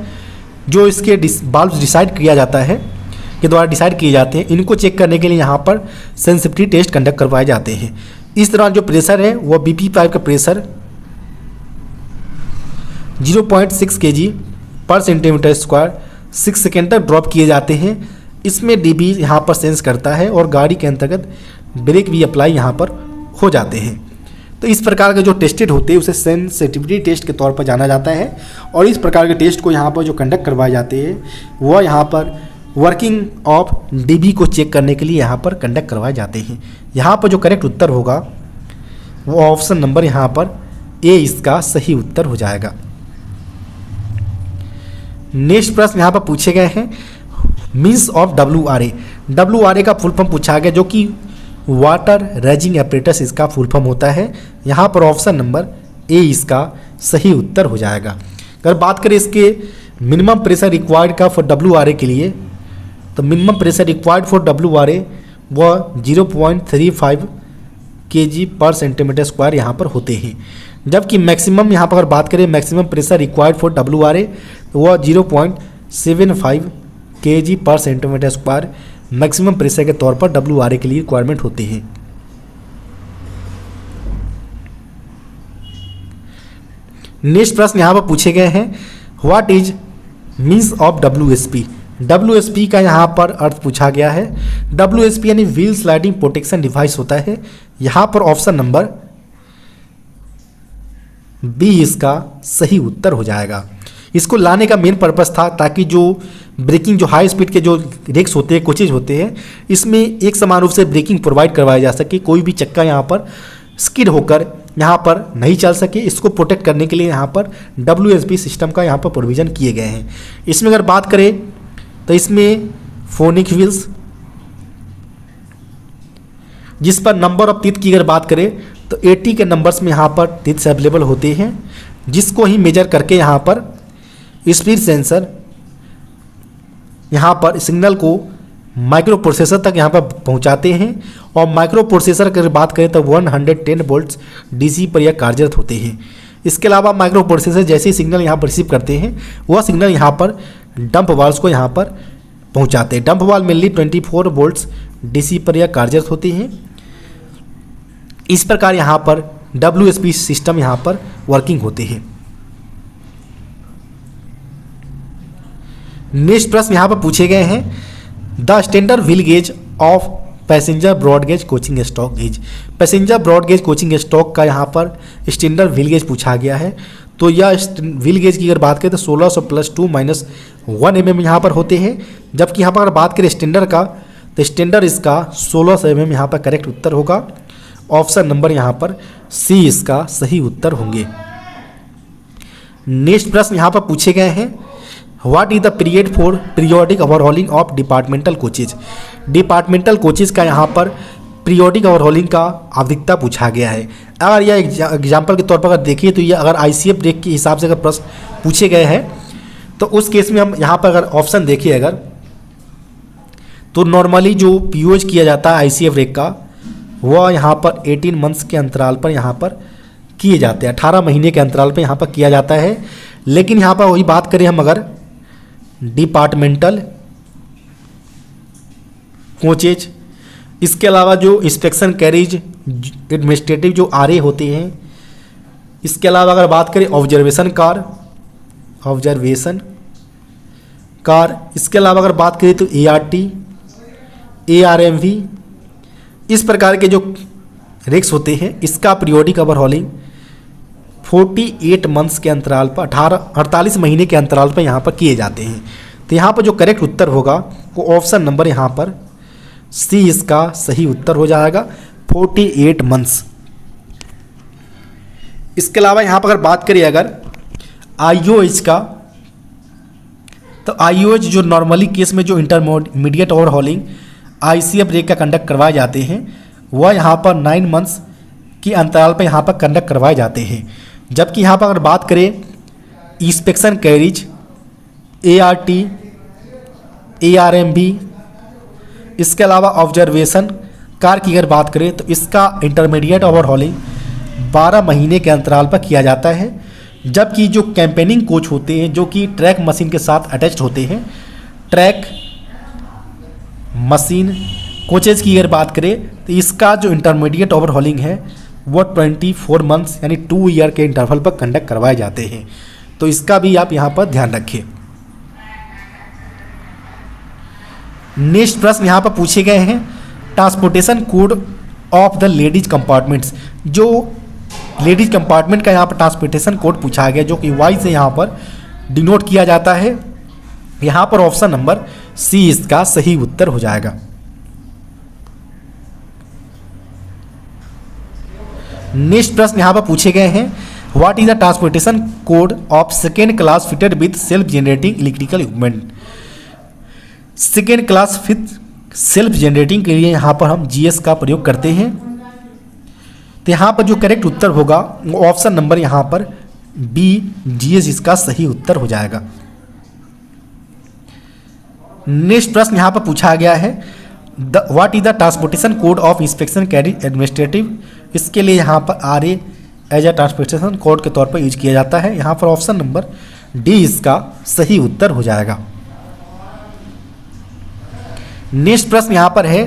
जो इसके वाल्व डिसाइड किया जाता है के द्वारा डिसाइड किए जाते हैं, इनको चेक करने के लिए यहाँ पर सेंसिटिविटी टेस्ट कंडक्ट करवाए जाते हैं। इस दौरान जो प्रेशर है वो BP पाइप का प्रेशर 0.6 kg पर सेंटीमीटर स्क्वायर 6 सेकेंड तक ड्रॉप किए जाते हैं। इसमें DB यहाँ पर सेंस करता है और गाड़ी के अंतर्गत ब्रेक भी अप्लाई यहाँ पर हो जाते हैं। तो इस प्रकार के जो टेस्टेड होते हैं उसे सेंसिटिविटी टेस्ट के तौर पर जाना जाता है। और इस प्रकार के टेस्ट को यहाँ पर जो कंडक्ट करवाए जाते हैं वह यहाँ पर वर्किंग ऑफ DB को चेक करने के लिए यहाँ पर कंडक्ट करवाए जाते हैं। यहाँ पर जो करेक्ट उत्तर होगा वो ऑप्शन नंबर यहाँ पर A इसका सही उत्तर हो जाएगा। नेक्स्ट प्रश्न यहाँ पर पूछे गए हैं, मीन्स ऑफ WRA। WRA का फुल फॉर्म पूछा गया, जो कि वाटर रेजिंग एपरेटस इसका फुल फॉर्म होता है। यहाँ पर ऑप्शन नंबर A इसका सही उत्तर हो जाएगा। अगर बात करें इसके मिनिमम प्रेशर रिक्वायर्ड का फॉर WRA के लिए, तो minimum pressure required for WRA वह 0.35 kg पर सेंटीमीटर स्क्वायर यहाँ पर होते हैं। जबकि मैक्सिमम यहाँ पर अगर बात करें maximum pressure required for WRA वह 0.75 kg पर सेंटीमीटर स्क्वायर मैक्सिमम प्रेशर के तौर पर WRA के लिए रिक्वायरमेंट होते हैं। नेक्स्ट प्रश्न यहाँ पर पूछे गए हैं, what is means of WSP। WSP का यहाँ पर अर्थ पूछा गया है। WSP यानी व्हील स्लाइडिंग प्रोटेक्शन डिवाइस होता है। यहाँ पर ऑप्शन नंबर B इसका सही उत्तर हो जाएगा। इसको लाने का मेन पर्पस था ताकि जो ब्रेकिंग जो हाई स्पीड के जो रेक्स होते हैं, कोचेज होते हैं, इसमें एक समान रूप से ब्रेकिंग प्रोवाइड करवाया जा सके, कोई भी चक्का यहाँ पर स्किड होकर यहाँ पर नहीं चल सके। इसको प्रोटेक्ट करने के लिए यहाँ पर WSP सिस्टम का यहाँ पर प्रोविज़न किए गए हैं। इसमें अगर बात करें तो इसमें फोनिक व्हील्स, जिस पर नंबर ऑफ टीथ की अगर बात करें तो 80 के नंबर्स में यहाँ पर टीथ्स अवेलेबल होते हैं, जिसको ही मेजर करके यहाँ पर स्पीड सेंसर यहाँ पर सिग्नल को माइक्रो प्रोसेसर तक यहाँ पर पहुँचाते हैं। और माइक्रो प्रोसेसर की अगर बात करें तो 110 वोल्ट्स DC पर यह कार्यरत होते हैं। इसके अलावा माइक्रो प्रोसेसर जैसे ही सिग्नल यहाँ पर रिसीव करते हैं वह सिग्नल यहाँ पर डंप वाल्व्स को यहाँ पर पहुँचाते हैं। Dump valve mainly 24 volts DC पर यह कार्यरत होते हैं। इस प्रकार यहाँ पर WSP सिस्टम यहाँ पर वर्किंग होते हैं। नेक्स्ट प्रश्न यहाँ पर पूछे गए हैं, the standard wheel gauge of passenger broad gauge coaching stock gauge. Passenger broad gauge coaching stock का यहाँ पर स्टैंडर्ड व्हील गेज पूछा गया है। तो यह व्हील गेज की अगर बात करें तो 1600 + 2 - 1 mm यहाँ पर होते हैं। जबकि यहाँ पर अगर बात करें स्टैंडर्ड का तो स्टैंडर्ड इसका 1600 mm यहाँ पर करेक्ट उत्तर होगा। ऑप्शन नंबर यहाँ पर C इसका सही उत्तर होंगे। नेक्स्ट प्रश्न यहाँ पर पूछे गए हैं, what is the period for periodic overhauling of departmental coaches. Departmental coaches का यहाँ पर पीरियोडिक ओवरहॉलिंग का आवश्यकता पूछा गया है। अगर यह एग्जाम्पल के तौर पर अगर देखिए तो ये अगर ICF ब्रेक के हिसाब से अगर प्रश्न पूछे गए हैं तो उस केस में हम यहाँ पर अगर ऑप्शन देखिए अगर, तो नॉर्मली जो POH किया जाता है ICF ब्रेक का वह यहाँ पर 18 मंथ्स के अंतराल पर यहाँ पर किए जाते हैं, 18 महीने के अंतराल पर यहाँ पर किया जाता है। लेकिन यहाँ पर वही बात करें हम अगर डिपार्टमेंटल कोचेज, इसके अलावा जो इंस्पेक्शन कैरिज एडमिनिस्ट्रेटिव जो RA होते हैं, इसके अलावा अगर बात करें ऑब्जर्वेशन कार, इसके अलावा अगर बात करें तो ART, ARMV, इस प्रकार के जो रिक्स होते हैं इसका पीरियोडिक ओवरहॉलिंग 48 मंथ्स के अंतराल पर 48 महीने के अंतराल पर यहाँ पर किए जाते हैं। तो यहाँ पर जो करेक्ट उत्तर होगा वो ऑप्शन नंबर यहाँ पर C इसका सही उत्तर हो जाएगा, 48 मंथ्स। इसके अलावा यहाँ पर अगर बात करें अगर IOH का, तो IOH जो नॉर्मली केस में जो इंटरमीडिएट ओवरहॉलिंग ICF ब्रेक का कंडक्ट करवाए जाते हैं वह यहाँ पर 9 मंथ्स की अंतराल पर यहाँ पर कंडक्ट करवाए जाते हैं। जबकि यहाँ पर अगर बात करें इंस्पेक्शन कैरिज, ART, ARMV, इसके अलावा ऑब्जर्वेशन कार की अगर बात करें तो इसका इंटरमीडिएट ओवरहॉलिंग 12 महीने के अंतराल पर किया जाता है। जबकि जो कैंपेनिंग कोच होते हैं जो कि ट्रैक मशीन के साथ अटैच्ड होते हैं, ट्रैक मशीन कोचेज की अगर बात करें तो इसका जो इंटरमीडिएट ओवरहॉलिंग है वो 24 मंथ्स यानी 2 ईयर के इंटरवल पर कंडक्ट करवाए जाते हैं। तो इसका भी आप यहाँ पर ध्यान रखिए। नेक्स्ट प्रश्न यहाँ पर पूछे गए हैं, transportation code of the ladies compartments. जो लेडीज कंपार्टमेंट का यहाँ पर ट्रांसपोर्टेशन कोड पूछा गया जो कि Y से यहाँ पर डिनोट किया जाता है। यहाँ पर ऑप्शन नंबर C इसका सही उत्तर हो जाएगा। नेक्स्ट प्रश्न यहाँ पर पूछे गए हैं, what is the transportation code of second class fitted with self generating electrical equipment. Second class fit self generating के लिए यहाँ पर हम GS का प्रयोग करते हैं। तो यहाँ पर जो करेक्ट उत्तर होगा वो ऑप्शन नंबर यहाँ पर B GS इसका सही उत्तर हो जाएगा। नेक्स्ट प्रश्न यहाँ पर पूछा गया है, what is the transportation code of inspection carriage administrative. इसके लिए यहाँ पर RA as a transportation code के तौर पर यूज किया जाता है। यहाँ पर ऑप्शन नंबर D इसका सही उत्तर हो जाएगा। नेक्स्ट प्रश्न यहाँ पर है,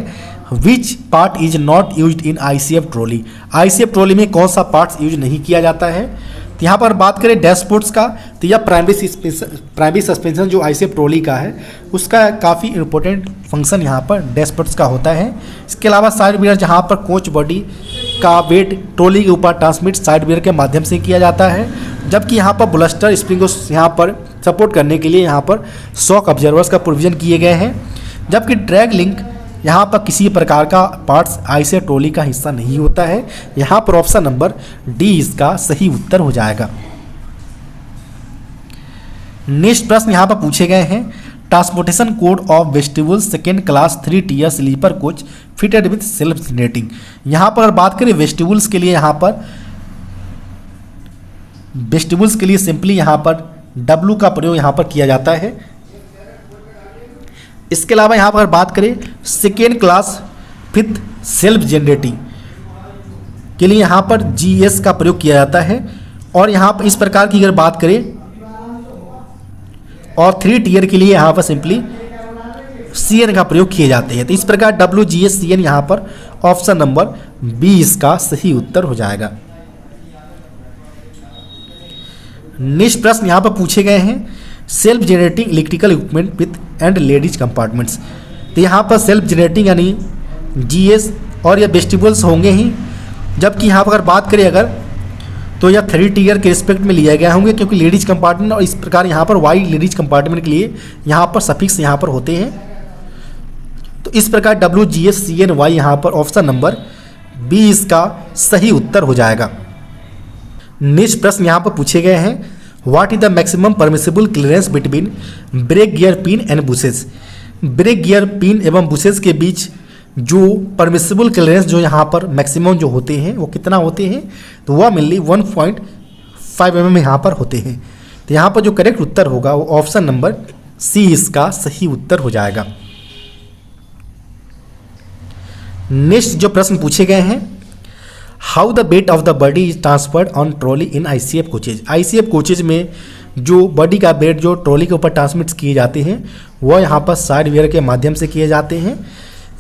which part is not used in ICF trolley. ICF trolley में कौन सा पार्ट यूज नहीं किया जाता है। तो यहाँ पर बात करें डैशबोर्ड्स का, तो यह प्राइमरी सस्पेंशन जो ICF ट्रॉली का है उसका काफ़ी इंपॉर्टेंट फंक्शन यहाँ पर डैशबोर्ड्स का होता है। इसके अलावा साइड वियर जहाँ पर कोच बॉडी का वेट ट्रॉली के ऊपर ट्रांसमिट साइड वियर के माध्यम से किया जाता है। जबकि यहाँ पर बुलस्टर स्प्रिंग को यहाँ पर सपोर्ट करने के लिए यहाँ पर शॉक ऑब्जर्वर्स का प्रोविजन किए गए हैं। जबकि ड्रैग लिंक यहाँ पर किसी प्रकार का पार्ट्स ICF ट्रॉली का हिस्सा नहीं होता है। यहाँ पर ऑप्शन नंबर D इसका सही उत्तर हो जाएगा। नेक्स्ट प्रश्न यहाँ पर पूछे गए हैं, transportation code of vestibule second class 3 tier sleeper coach fitted with self generating. यहाँ पर अगर बात करें वेस्टिबुल्स के लिए, यहाँ पर वेस्टिबुल्स के लिए सिंपली यहाँ पर W का प्रयोग यहाँ पर किया जाता है। इसके अलावा यहाँ पर बात करें second class fifth self generating के लिए यहाँ पर GS का प्रयोग किया जाता है। और यहाँ पर इस प्रकार की अगर बात करें और 3 टियर के लिए यहाँ पर सिंपली CN का प्रयोग किए जाते हैं। तो इस प्रकार WGS CN यहाँ पर ऑप्शन नंबर B इसका सही उत्तर हो जाएगा। नेक्स्ट प्रश्न यहाँ पर पूछे गए हैं, self generating electrical equipment with and ladies compartments. तो यहाँ पर सेल्फ जनरेटिंग यानी GS और ये वेस्टिबुल्स होंगे ही। जबकि यहाँ पर अगर बात करें अगर तो यह 3 टियर के रिस्पेक्ट में लिया गया होंगे क्योंकि लेडीज कंपार्टमेंट और इस प्रकार यहाँ पर Y लेडीज कंपार्टमेंट के लिए यहाँ पर सफिक्स यहाँ पर होते हैं। तो इस प्रकार WGS CNY यहाँ पर ऑप्शन नंबर B इसका सही उत्तर हो जाएगा। नेक्स्ट प्रश्न यहाँ पर पूछे गए हैं, what is the maximum permissible clearance between brake gear pin and bushes. Brake gear pin एवं बुशेस के बीच जो परमिसिबल क्लियरेंस जो यहाँ पर मैक्सिमम जो होते हैं वो कितना होते हैं, तो वह मेनली 1.5 mm यहाँ पर होते हैं। तो यहाँ पर जो करेक्ट उत्तर होगा वो ऑप्शन नंबर सी इसका सही उत्तर हो जाएगा। नेक्स्ट जो प्रश्न पूछे गए हैं, how the weight of the body is transferred on trolley in ICF coaches. ICF coaches में जो बॉडी का वेट जो ट्रॉली के ऊपर ट्रांसमिट किए जाते हैं वह यहाँ पर साइड वेयर के माध्यम से किए जाते हैं।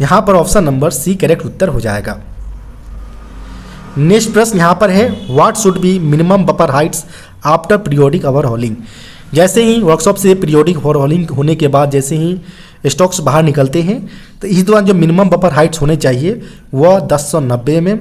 यहाँ पर ऑप्शन नंबर सी करेक्ट उत्तर हो जाएगा। नेक्स्ट प्रश्न यहाँ पर है, what should be minimum buffer Heights after periodic overhauling. जैसे ही वर्कशॉप से पीरियोडिक ओवरहॉलिंग होने के बाद जैसे ही स्टॉक्स बाहर निकलते हैं तो इस दौरान जो मिनिमम बफर हाइट्स होने चाहिए वह 1090 mm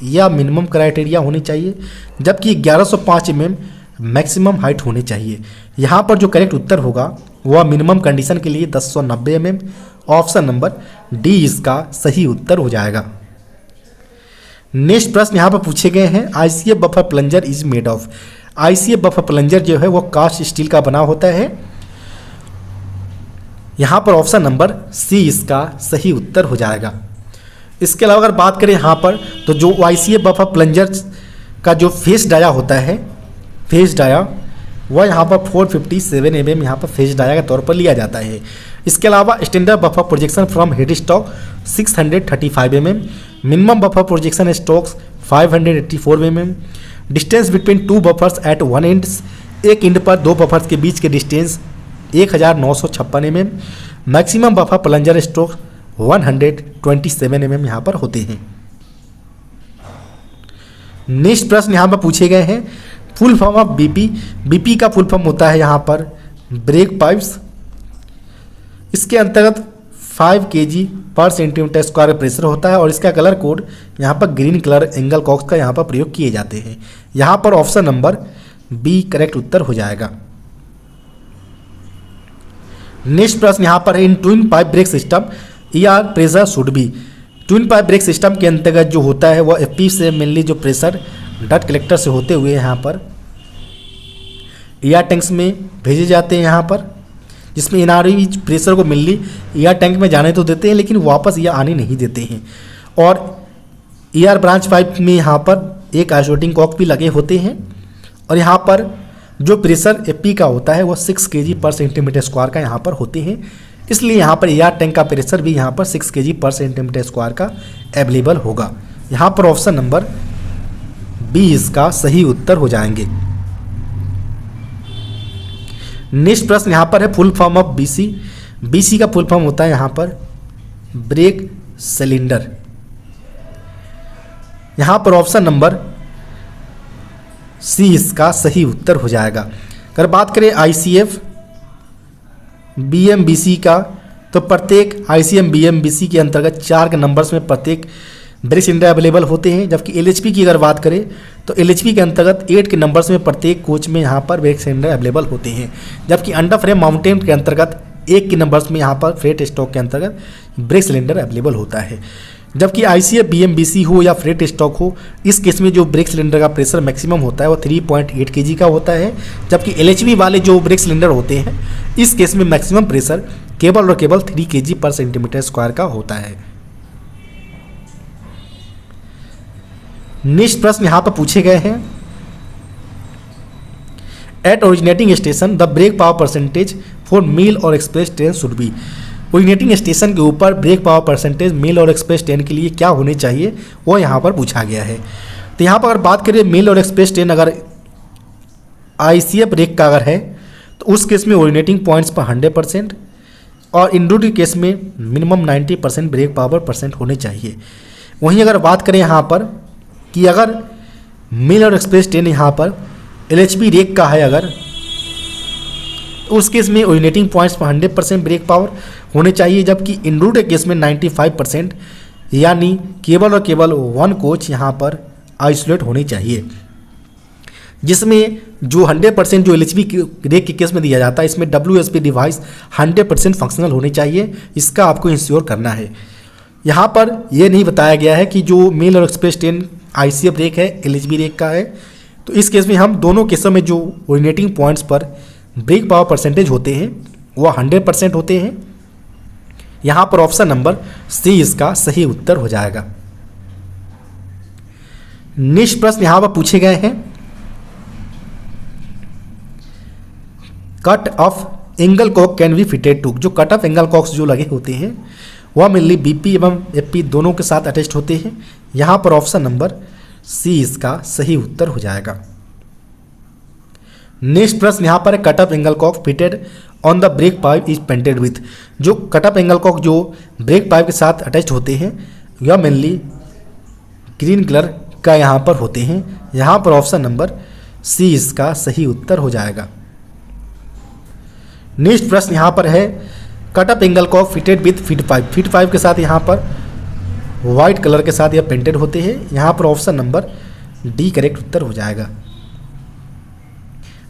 या मिनिमम क्राइटेरिया होनी चाहिए, जबकि 1105 mm मैक्सिमम हाइट होनी चाहिए। यहाँ पर जो करेक्ट उत्तर होगा वह मिनिमम कंडीशन के लिए 1090 mm, ऑप्शन नंबर डी इसका सही उत्तर हो जाएगा। नेक्स्ट प्रश्न यहाँ पर पूछे गए हैं, ICF buffer plunger is made of. ICF buffer plunger जो है वो कास्ट स्टील का बना होता है। यहाँ पर ऑप्शन नंबर सी इसका सही उत्तर हो जाएगा। इसके अलावा अगर बात करें यहाँ पर तो जो आईसीएफ बफर प्लंजर का जो फेस डाया होता है, फेस डाया वह यहाँ पर 457 mm यहाँ पर फेस डाया के तौर पर लिया जाता है। इसके अलावा standard buffer projection from head stock 635 mm, minimum buffer projection stocks 584 mm, distance between two buffers at one ends, एक एंड पर दो बफर्स के बीच के distance 1956 mm, maximum buffer plunger stroke 127 mm यहाँ पर होते हैं। नेक्स्ट प्रश्न यहाँ पर पूछे गए हैं, full form of BP. BP का फुल फॉर्म होता है यहाँ पर ब्रेक पाइप्स। इसके अंतर्गत 5 kg पर सेंटीमीटर स्क्वायर प्रेशर होता है और इसका कलर कोड यहाँ पर ग्रीन कलर एंगल कॉक्स का यहाँ पर प्रयोग किए जाते हैं। यहाँ पर ऑप्शन नंबर बी करेक्ट उत्तर हो जाएगा। नेक्स्ट प्रश्न यहाँ पर है, in twin pipe brake system ER pressure should be. Twin pipe brake system के अंतर्गत जो होता है वह एफपी से मेनली जो प्रेशर डट कलेक्टर से होते हुए यहाँ पर ईआर टैंक्स में भेजे जाते हैं, यहाँ पर जिसमें एनआरवी प्रेशर को मेनली ईआर टैंक में जाने तो देते हैं लेकिन वापस यह आने नहीं देते हैं। और ईआर ब्रांच पाइप में यहाँ पर एक आइसोलेटिंग कॉक भी लगे होते हैं और यहाँ पर जो प्रेशर एफपी का होता है वह 6 kg पर सेंटीमीटर स्क्वायर का यहाँ पर होते हैं। इसलिए यहाँ पर ईआर टैंक का प्रेशर भी यहाँ पर 6 kg पर सेंटीमीटर स्क्वायर का अवेलेबल होगा। यहाँ पर ऑप्शन नंबर बी इसका सही उत्तर हो जाएंगे। नेक्स्ट प्रश्न यहाँ पर है, full form of BC. BC का फुल फॉर्म होता है यहाँ पर ब्रेक सिलेंडर। यहाँ पर ऑप्शन नंबर सी इसका सही उत्तर हो जाएगा। अगर बात करें आईसीएफ बीएमबीसी का तो प्रत्येक आईसीएम बीएमबीसी के अंतर्गत 4 के नंबर्स में प्रत्येक ब्रेक सिलेंडर अवेलेबल होते हैं, जबकि एलएचपी की अगर बात करें तो एलएचपी के अंतर्गत 8 के नंबर्स में प्रत्येक कोच में यहाँ पर ब्रेक सिलेंडर अवेलेबल होते हैं, जबकि अंडर फ्रेम माउंटेन के अंतर्गत 1 के नंबर्स में यहाँ पर फ्रेट स्टॉक के अंतर्गत ब्रेक सिलेंडर अवेलेबल होता है। जबकि आईसीएफ बीएमबीसी हो या फ्रेट स्टॉक हो, इस केस में जो ब्रेक सिलेंडर का प्रेशर मैक्सिमम होता है वो 3.8 kg का होता है, जबकि एलएचबी वाले जो ब्रेक सिलेंडर होते हैं इस केस में मैक्सिमम प्रेशर केवल और केवल 3 kg पर सेंटीमीटर स्क्वायर का होता है। नेक्स्ट प्रश्न यहाँ पर पूछे गए हैं, at originating station the brake power percentage for mail और express train should be. Originating station के ऊपर ब्रेक पावर परसेंटेज मेल और एक्सप्रेस ट्रेन के लिए क्या होने चाहिए वो यहाँ पर पूछा गया है। तो यहाँ पर अगर बात करें मेल और एक्सप्रेस ट्रेन अगर आईसीएफ ब्रेक का अगर है तो उस केस में ओरिजिनेटिंग पॉइंट्स पर 100% और इनरूट के केस में मिनिमम 90% ब्रेक पावर परसेंट होने चाहिए। वहीं अगर बात करें यहाँ पर कि अगर मेल और एक्सप्रेस ट्रेन यहाँ पर एलएचबी रेक का है अगर तो उस केस में ओरिजिनेटिंग पॉइंट्स पर 100% ब्रेक पावर होने चाहिए, जबकि इनरूट के केस में 95% यानी केवल और केवल 1 कोच यहाँ पर आइसोलेट होनी चाहिए, जिसमें जो 100% जो एलएचबी रेक के केस में दिया जाता है इसमें WSP डिवाइस 100% फंक्शनल होने चाहिए। इसका आपको इंश्योर करना है। यहाँ पर यह नहीं बताया गया है कि जो मेल और एक्सप्रेस ट्रेन आईसीएफ रेक है एलएचबी रेक का है, तो इस केस में हम दोनों केसों में जो ओरिजिनेटिंग पॉइंट्स पर ब्रेक पावर परसेंटेज होते हैं वह 100% होते हैं। यहाँ पर ऑप्शन नंबर सी इसका सही उत्तर हो जाएगा। नेक्स्ट प्रश्न यहाँ पर पूछे गए हैं, cut off angle cock can be fitted to. जो कट ऑफ एंगल कॉक्स जो लगे होते हैं वह मेनली बीपी एवं एफपी दोनों के साथ अटैच्ड होते हैं। यहाँ पर ऑप्शन नंबर सी इसका सही उत्तर हो जाएगा। नेक्स्ट प्रश्न यहाँ पर है, cut off angle Kock fitted on the break pipe is painted with. जो कट ऑफ एंगल कॉक जो ब्रेक पाइप के साथ अटैच्ड होते हैं यह मेनली ग्रीन कलर का यहाँ पर होते हैं। यहाँ पर ऑप्शन नंबर सी इसका सही उत्तर हो जाएगा। नेक्स्ट प्रश्न यहाँ पर है, cut off angle Kock fitted with feed pipe. Feed pipe के साथ यहाँ पर वाइट कलर के साथ यह पेंटेड होते हैं। यहाँ पर ऑप्शन नंबर डी करेक्ट उत्तर हो जाएगा।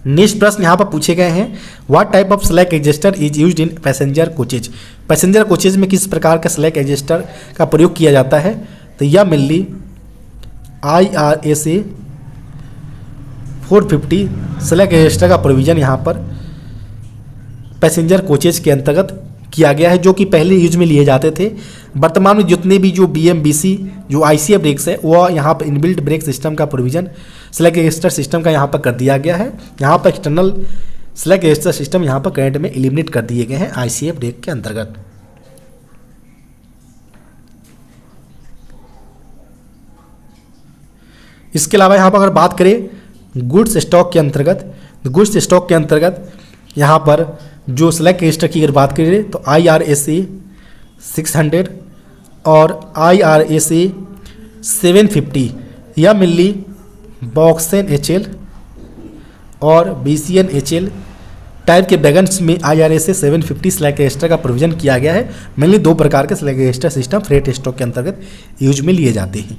नेक्स्ट प्रश्न यहाँ पर पूछे गए हैं, what type of slack adjuster is used in passenger coaches. Passenger coaches में किस प्रकार का स्लैक एडजस्टर का प्रयोग किया जाता है। तो यह मेनली IRAC 450 स्लैक एडजस्टर का प्रोविज़न यहाँ पर पैसेंजर कोचेज के अंतर्गत किया गया है, जो कि पहले यूज में लिए जाते थे। वर्तमान में जितने भी जो BMBC जो ICA ब्रेक्स है वह यहाँ पर इनबिल्ट ब्रेक सिस्टम का प्रोविज़न स्लैक एडजस्टर सिस्टम का यहाँ पर कर दिया गया है। यहाँ पर एक्सटर्नल स्लैक एडजस्टर सिस्टम यहाँ पर करंट में एलिमिनेट कर दिए गए हैं ICA ब्रेक के अंतर्गत। इसके अलावा यहाँ पर अगर बात करें गुड्स स्टॉक के अंतर्गत, गुड्स स्टॉक के अंतर्गत यहाँ पर जो स्लैक एडजस्टर की अगर बात करें तो IRAC 600 और IRAC 750 यह मेनली बॉक्सन HL और BCN HL टाइप के वैगन्स में IRAC 750 स्लैक एडजस्टर का प्रोविज़न किया गया है। मेनली दो प्रकार के slack adjuster system freight stock के अंतर्गत यूज में लिए जाते हैं।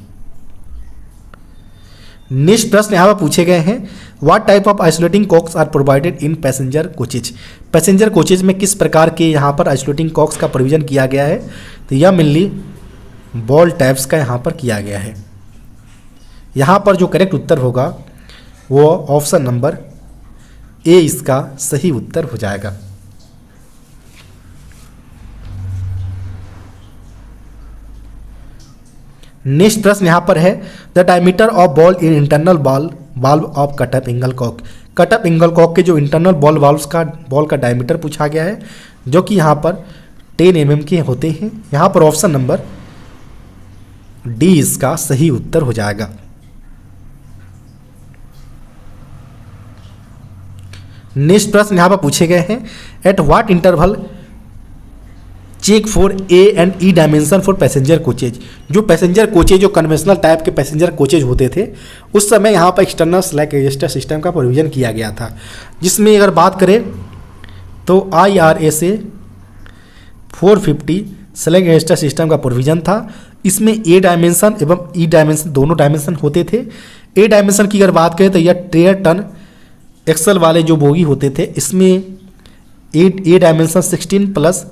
नेक्स्ट प्रश्न यहाँ पर पूछे गए हैं, what type of isolating cocks are provided in passenger coaches. Passenger coaches में किस प्रकार के यहाँ पर आइसोलेटिंग कॉक्स का प्रोविज़न किया गया है। तो यह मेनली बॉल टाइप्स का यहाँ पर किया गया है। यहाँ पर जो करेक्ट उत्तर होगा वो ऑप्शन नंबर ए इसका सही उत्तर हो जाएगा। नेक्स्ट प्रश्न यहाँ पर है, the diameter of ball in internal valve of cut off angle Kock. Cut off angle Kock के जो इंटरनल बॉल का डायमीटर पूछा गया है, जो कि यहाँ पर 10 mm के होते हैं। यहाँ पर ऑप्शन नंबर डी इसका सही उत्तर हो जाएगा। नेक्स्ट प्रश्न यहाँ पर पूछे गए हैं, at what interval check for A and E dimension for passenger coaches. जो पैसेंजर कोचेज जो कन्वेंशनल टाइप के पैसेंजर कोचेज होते थे उस समय यहाँ पर एक्सटर्नल स्लैक एडजस्टर सिस्टम का प्रोविज़न किया गया था, जिसमें अगर बात करें तो IRAC 450 स्लैक एडजस्टर सिस्टम का प्रोविज़न था। इसमें A डायमेंशन एवं E डायमेंशन दोनों डायमेंशन होते थे। A डायमेंशन की अगर बात करें तो यह 13 टन एक्सल वाले जो बोगी होते थे, इसमें A डायमेंशन 16 +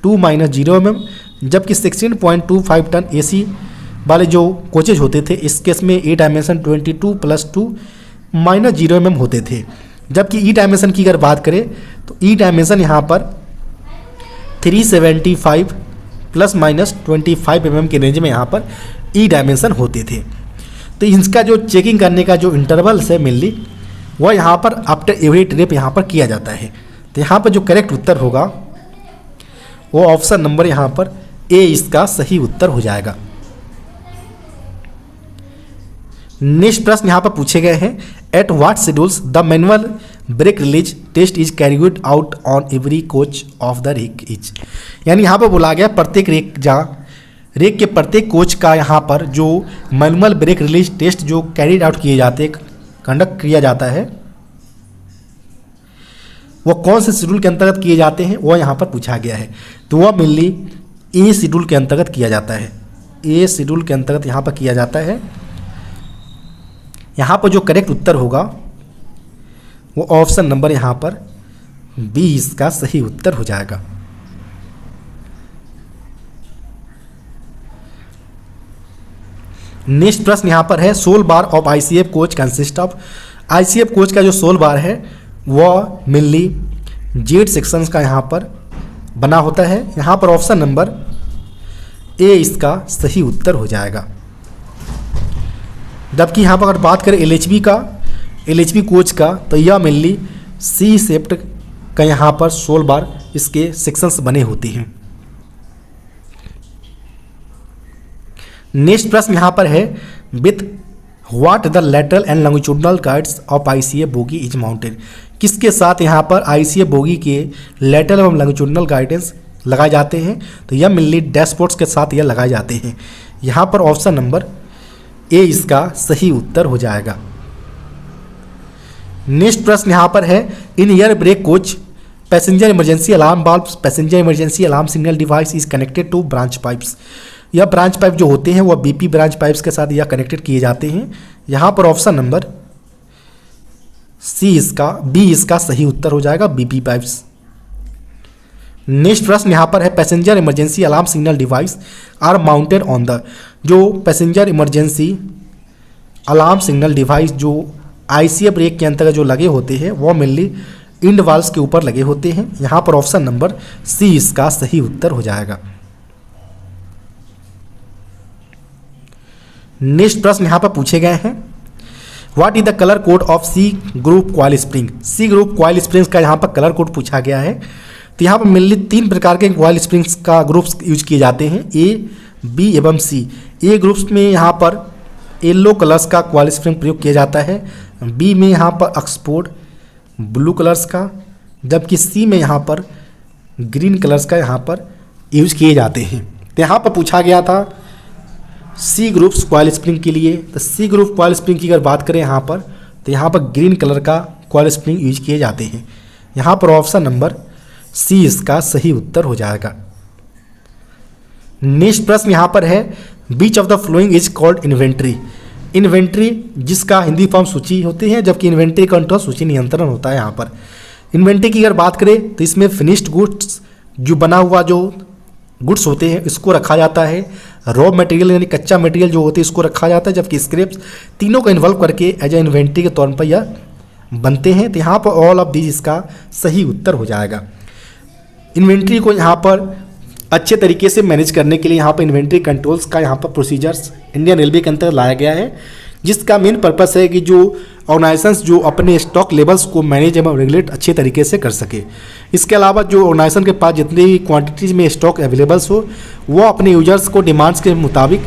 2 - 0 mm, जबकि 16.25 टन AC वाले जो कोचेज होते थे इस केस में A डायमेंशन 22 + 2 - 0 mm होते थे। जबकि E डायमेंशन की अगर बात करें तो E डायमेंशन यहाँ पर 375 ± 25 mm के रेंज में यहाँ पर E डायमेंशन होते थे। तो इसका जो चेकिंग करने का जो इंटरवल्स है मेनली वह यहाँ पर आफ्टर एवरी ट्रिप यहाँ पर किया जाता है। तो यहाँ पर जो करेक्ट उत्तर होगा वो ऑप्शन नंबर यहाँ पर ए इसका सही उत्तर हो जाएगा। नेक्स्ट प्रश्न यहाँ पर पूछे गए हैं, at what schedules the manual brake release test is carried out on every coach of the rake is. यानी यहाँ पर बोला गया प्रत्येक रेक के प्रत्येक कोच का यहाँ पर जो मैनुअल ब्रेक रिलीज टेस्ट जो कैरिड आउट किए जाते कंडक्ट किया जाता है वो कौन से शेड्यूल के अंतर्गत किए जाते हैं वो यहाँ पर पूछा गया है। तो वह मेनली ए शेड्यूल के अंतर्गत किया जाता है। ए शेड्यूल के अंतर्गत यहाँ पर किया जाता है। यहाँ पर जो करेक्ट उत्तर होगा वो ऑप्शन नंबर यहाँ पर बी इसका सही उत्तर हो जाएगा। नेक्स्ट प्रश्न यहाँ पर है, sole bar of ICF coach consist of. ICF coach का जो सोल बार है वह मेनली जेड सेक्शंस का यहाँ पर बना होता है। यहाँ पर ऑप्शन नंबर ए इसका सही उत्तर हो जाएगा। जबकि यहाँ पर अगर बात करें एलएचबी कोच का, तो यह मेनली सी शेप्ड का यहाँ पर 16 बार इसके सेक्शंस बने होते हैं। नेक्स्ट प्रश्न यहाँ पर है, with what the lateral and longitudinal guides of ICA bogie is mounted. किसके साथ यहाँ पर आईसीए बोगी के लेटरल एवं लॉन्गिट्यूडनल गाइडेंस लगाए जाते हैं, तो यह मेनली डैशबोर्ड्स के साथ यह लगाए जाते हैं। यहाँ पर ऑप्शन नंबर ए इसका सही उत्तर हो जाएगा। नेक्स्ट प्रश्न यहाँ पर है, in air brake coach passenger emergency alarm bulbs passenger emergency alarm signal device is connected to branch pipes. यह ब्रांच पाइप जो होते हैं वह बीपी ब्रांच पाइप्स के साथ यह कनेक्टेड किए जाते हैं। यहाँ पर ऑप्शन नंबर बी इसका सही उत्तर हो जाएगा, बीपी पाइप्स। नेक्स्ट प्रश्न यहाँ पर है, passenger emergency alarm signal device are mounted on the. जो passenger emergency alarm signal device जो आईसीए ब्रेक के अंतर्गत जो लगे होते हैं वह मेनली इंड वाल्व्स के ऊपर लगे होते हैं। यहाँ पर ऑप्शन नंबर सी इसका सही उत्तर हो जाएगा। नेक्स्ट प्रश्न यहाँ पर पूछे गए हैं, what is the colour code of C group coil spring. C group coil springs का यहाँ पर कलर कोड पूछा गया है। तो यहाँ पर मेनली 3 प्रकार के कॉइल स्प्रिंग्स का ग्रुप्स यूज किए जाते हैं, ए, बी एवं सी। ए ग्रुप्स में यहाँ पर येलो कलर्स का कॉइल स्प्रिंग प्रयोग किया जाता है, बी में यहाँ पर ऑक्सफोर्ड ब्लू कलर्स का, जबकि सी में यहाँ पर ग्रीन कलर्स का यहाँ पर यूज किए जाते हैं। तो यहाँ पर पूछा गया था सी ग्रुप्स कॉइल स्प्रिंग के लिए, तो सी ग्रुप कॉइल स्प्रिंग की अगर बात करें यहाँ पर, तो यहाँ पर ग्रीन कलर का कॉइल स्प्रिंग यूज किए जाते हैं। यहाँ पर ऑप्शन नंबर सी इसका सही उत्तर हो जाएगा। नेक्स्ट प्रश्न यहाँ पर है, which of the following is called inventory. Inventory जिसका हिंदी फॉर्म सूची होती है, जबकि इन्वेंट्री कंट्रोल सूची नियंत्रण होता है। यहाँ पर इन्वेंट्री की अगर बात करें तो इसमें फिनिश्ड गुड्स जो बना हुआ जो गुड्स होते हैं इसको रखा जाता है, रॉ मटेरियल यानी कच्चा मटेरियल जो होते हैं इसको रखा जाता है, जबकि स्क्रैप्स तीनों को इन्वॉल्व करके एज ए इन्वेंट्री के तौर पर यह बनते हैं। तो यहाँ पर ऑल ऑफ दीज इसका सही उत्तर हो जाएगा। इन्वेंट्री को यहाँ पर अच्छे तरीके से मैनेज करने के लिए यहाँ पर इन्वेंट्री कंट्रोल्स का यहाँ पर प्रोसीजर्स इंडियन रेलवे के अंतर्गत लाया गया है, जिसका मेन पर्पस है कि जो ऑर्गेनाइजेशंस जो अपने स्टॉक लेवल्स को मैनेज एवं रेगुलेट अच्छे तरीके से कर सके। इसके अलावा जो ऑर्गेनाइजेशन के पास जितनी भी क्वांटिटीज़ में स्टॉक अवेलेबल्स हो वो अपने यूजर्स को डिमांड्स के मुताबिक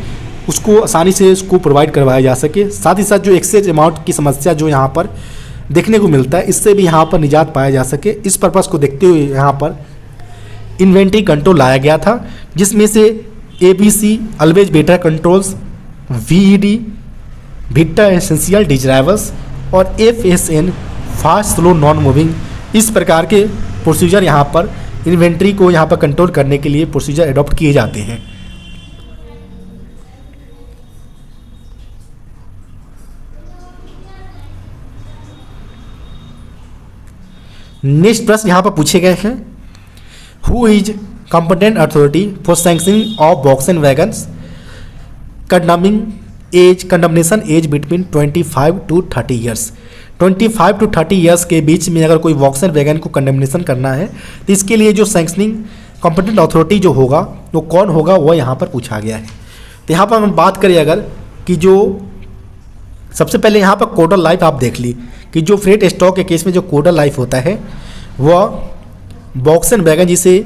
उसको आसानी से उसको प्रोवाइड करवाया जा सके। साथ ही साथ जो एक्सेस अमाउंट की समस्या जो यहाँ पर देखने को मिलता है इससे भी यहाँ पर निजात पाया जा सके। इस पर्पज़ को देखते हुए यहाँ पर इन्वेंट्री कंट्रोल लाया गया था, जिसमें से ABC always better controls, VED विक्टा एसेंशियल डिजायबल्स और FSN fast slow non moving, इस प्रकार के प्रोसीजर यहाँ पर इन्वेंट्री को यहाँ पर कंट्रोल करने के लिए प्रोसीजर अडॉप्ट किए जाते हैं। नेक्स्ट प्रश्न यहाँ पर पूछे गए हैं, who is competent authority for sanctioning of Volkswagen wagons condemnation age between 25 to 30 years। 25 to 30 years के बीच में अगर कोई वॉक्सन वैगन को कंडेमनेशन करना है तो इसके लिए जो सैंक्शनिंग कॉम्पिटेंट अथॉरिटी जो होगा वो कौन होगा, वह यहाँ पर पूछा गया है। तो यहाँ पर हम बात करें अगर कि जो सबसे पहले यहाँ पर कोडल लाइफ आप देख ली कि जो फ्रेट स्टॉक के केस में जो कोडल लाइफ होता है वह वॉक्सन वैगन जिसे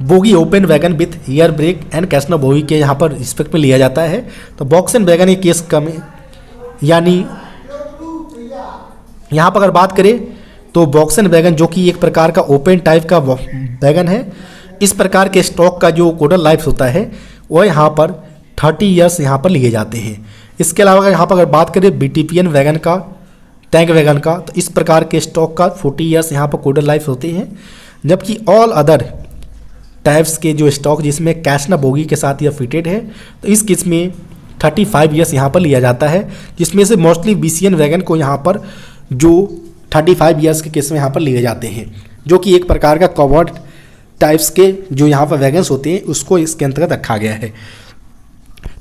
bogie open wagon with air brake and casnub bogie के यहाँ पर रिस्पेक्ट में लिया जाता है। तो वॉक्सन वैगन के केस कम यानी यहाँ पर अगर बात करें तो वॉक्सन वैगन जो कि एक प्रकार का ओपन टाइप का वैगन है, इस प्रकार के स्टॉक का जो कोडल लाइफ होता है वह यहाँ पर 30 ईयर्स यहाँ पर लिए जाते हैं। इसके अलावा यहाँ पर अगर बात करें BTPN वैगन का, टैंक वैगन का, तो इस प्रकार के स्टॉक का 40 ईयर्स यहाँ पर कोडल लाइफ होते हैं। जबकि ऑल अदर टाइप्स के जो स्टॉक जिसमें कैशना बोगी के साथ यह फिटेड है तो इस केस में 35 ईयर्स यहाँ पर लिया जाता है, जिसमें से मोस्टली BCN वैगन को यहाँ पर जो 35 ईयर्स के केस में यहाँ पर लिए जाते हैं, जो कि एक प्रकार का कवर्ड टाइप्स के जो यहाँ पर वैगन्स होते हैं उसको इसके अंतर्गत रखा गया है।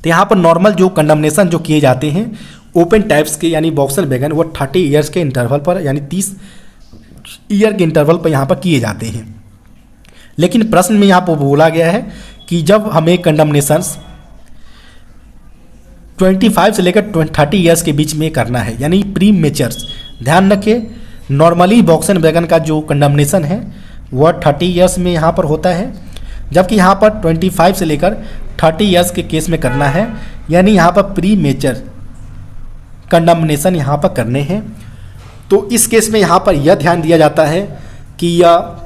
तो यहाँ पर नॉर्मल जो कंडमनेशन जो किए जाते हैं ओपन टाइप्स के यानी वॉक्सन वैगन वो 30 ईयर्स के इंटरवल पर यानी 30 ईयर के इंटरवल पर यहाँ पर किए जाते हैं। लेकिन प्रश्न में यहाँ पर बोला गया है कि जब हमें कंडमनेशंस 25 से लेकर 30 ईयर्स के बीच में करना है, यानी प्री मेचर्स। ध्यान रखिए, नॉर्मली वोक्सवैगन का जो कंडमनेशन है वह 30 ईयर्स में यहाँ पर होता है, जबकि यहाँ पर 25 से लेकर 30 ईयर्स के केस में करना है, यानी यहाँ पर प्री मेचर कंडमनेशन यहाँ पर करने हैं। तो इस केस में यहाँ पर यह ध्यान दिया जाता है कि यह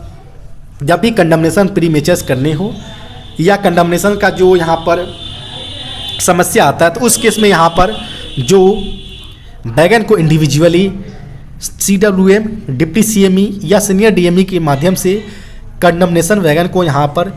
जब भी कंडमनेशन प्री मेचर्स करने हो या कंडमनेशन का जो यहाँ पर समस्या आता है, तो उस केस में यहाँ पर जो वैगन को इंडिविजुअली CWM, डिप्टी CME या सीनियर DME के माध्यम से कंडमनेशन वैगन को यहाँ पर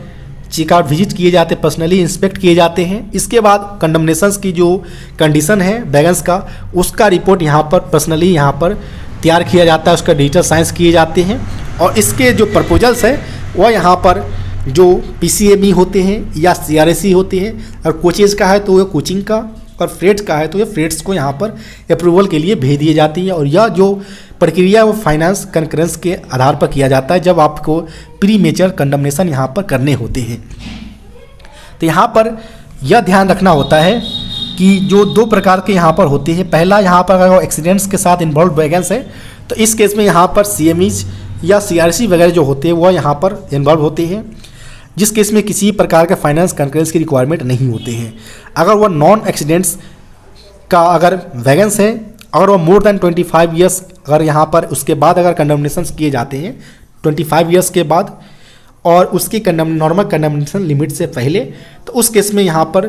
चेकआउट विजिट किए जाते, पर्सनली इंस्पेक्ट किए जाते हैं। इसके बाद कंडमनेशंस की जो कंडीशन है वैगन्स का, उसका रिपोर्ट यहाँ पर पर्सनली यहाँ पर तैयार किया जाता है, उसका डिजिटल साइंस किए जाते हैं। और इसके जो प्रपोजल्स है वह यहाँ पर जो PCME होते हैं या CRSE होते हैं, और कोचेज का है तो वह कोचिंग का, और फ्रेट्स का है तो ये फ्रेट्स को यहाँ पर अप्रूवल के लिए भेज दिए जाती है। और यह जो प्रक्रिया वो फाइनेंस कंकरेंस के आधार पर किया जाता है जब आपको प्री मेचर कंडमनेशन यहाँ पर करने होते हैं। तो यहाँ पर यह ध्यान रखना होता है कि जो दो प्रकार के यहाँ पर होते हैं, पहला यहाँ पर अगर एक्सीडेंट्स के साथ इन्वॉल्व वैगन्स है तो इस केस में यहाँ पर CMEs या CRC वगैरह जो होते हैं वह यहाँ पर इन्वॉल्व होते हैं, जिस केस में किसी प्रकार के फाइनेंस कंकरेंस की रिक्वायरमेंट नहीं होते हैं। अगर वह नॉन एक्सीडेंट्स का अगर वैगन्स है, अगर वह मोर देन 25 ईयर्स अगर यहाँ पर उसके बाद अगर कंडमनेशन किए जाते हैं 25 ईयर्स के बाद और उसकी नॉर्मल कंडमनेशन लिमिट से पहले, तो उस केस में यहाँ पर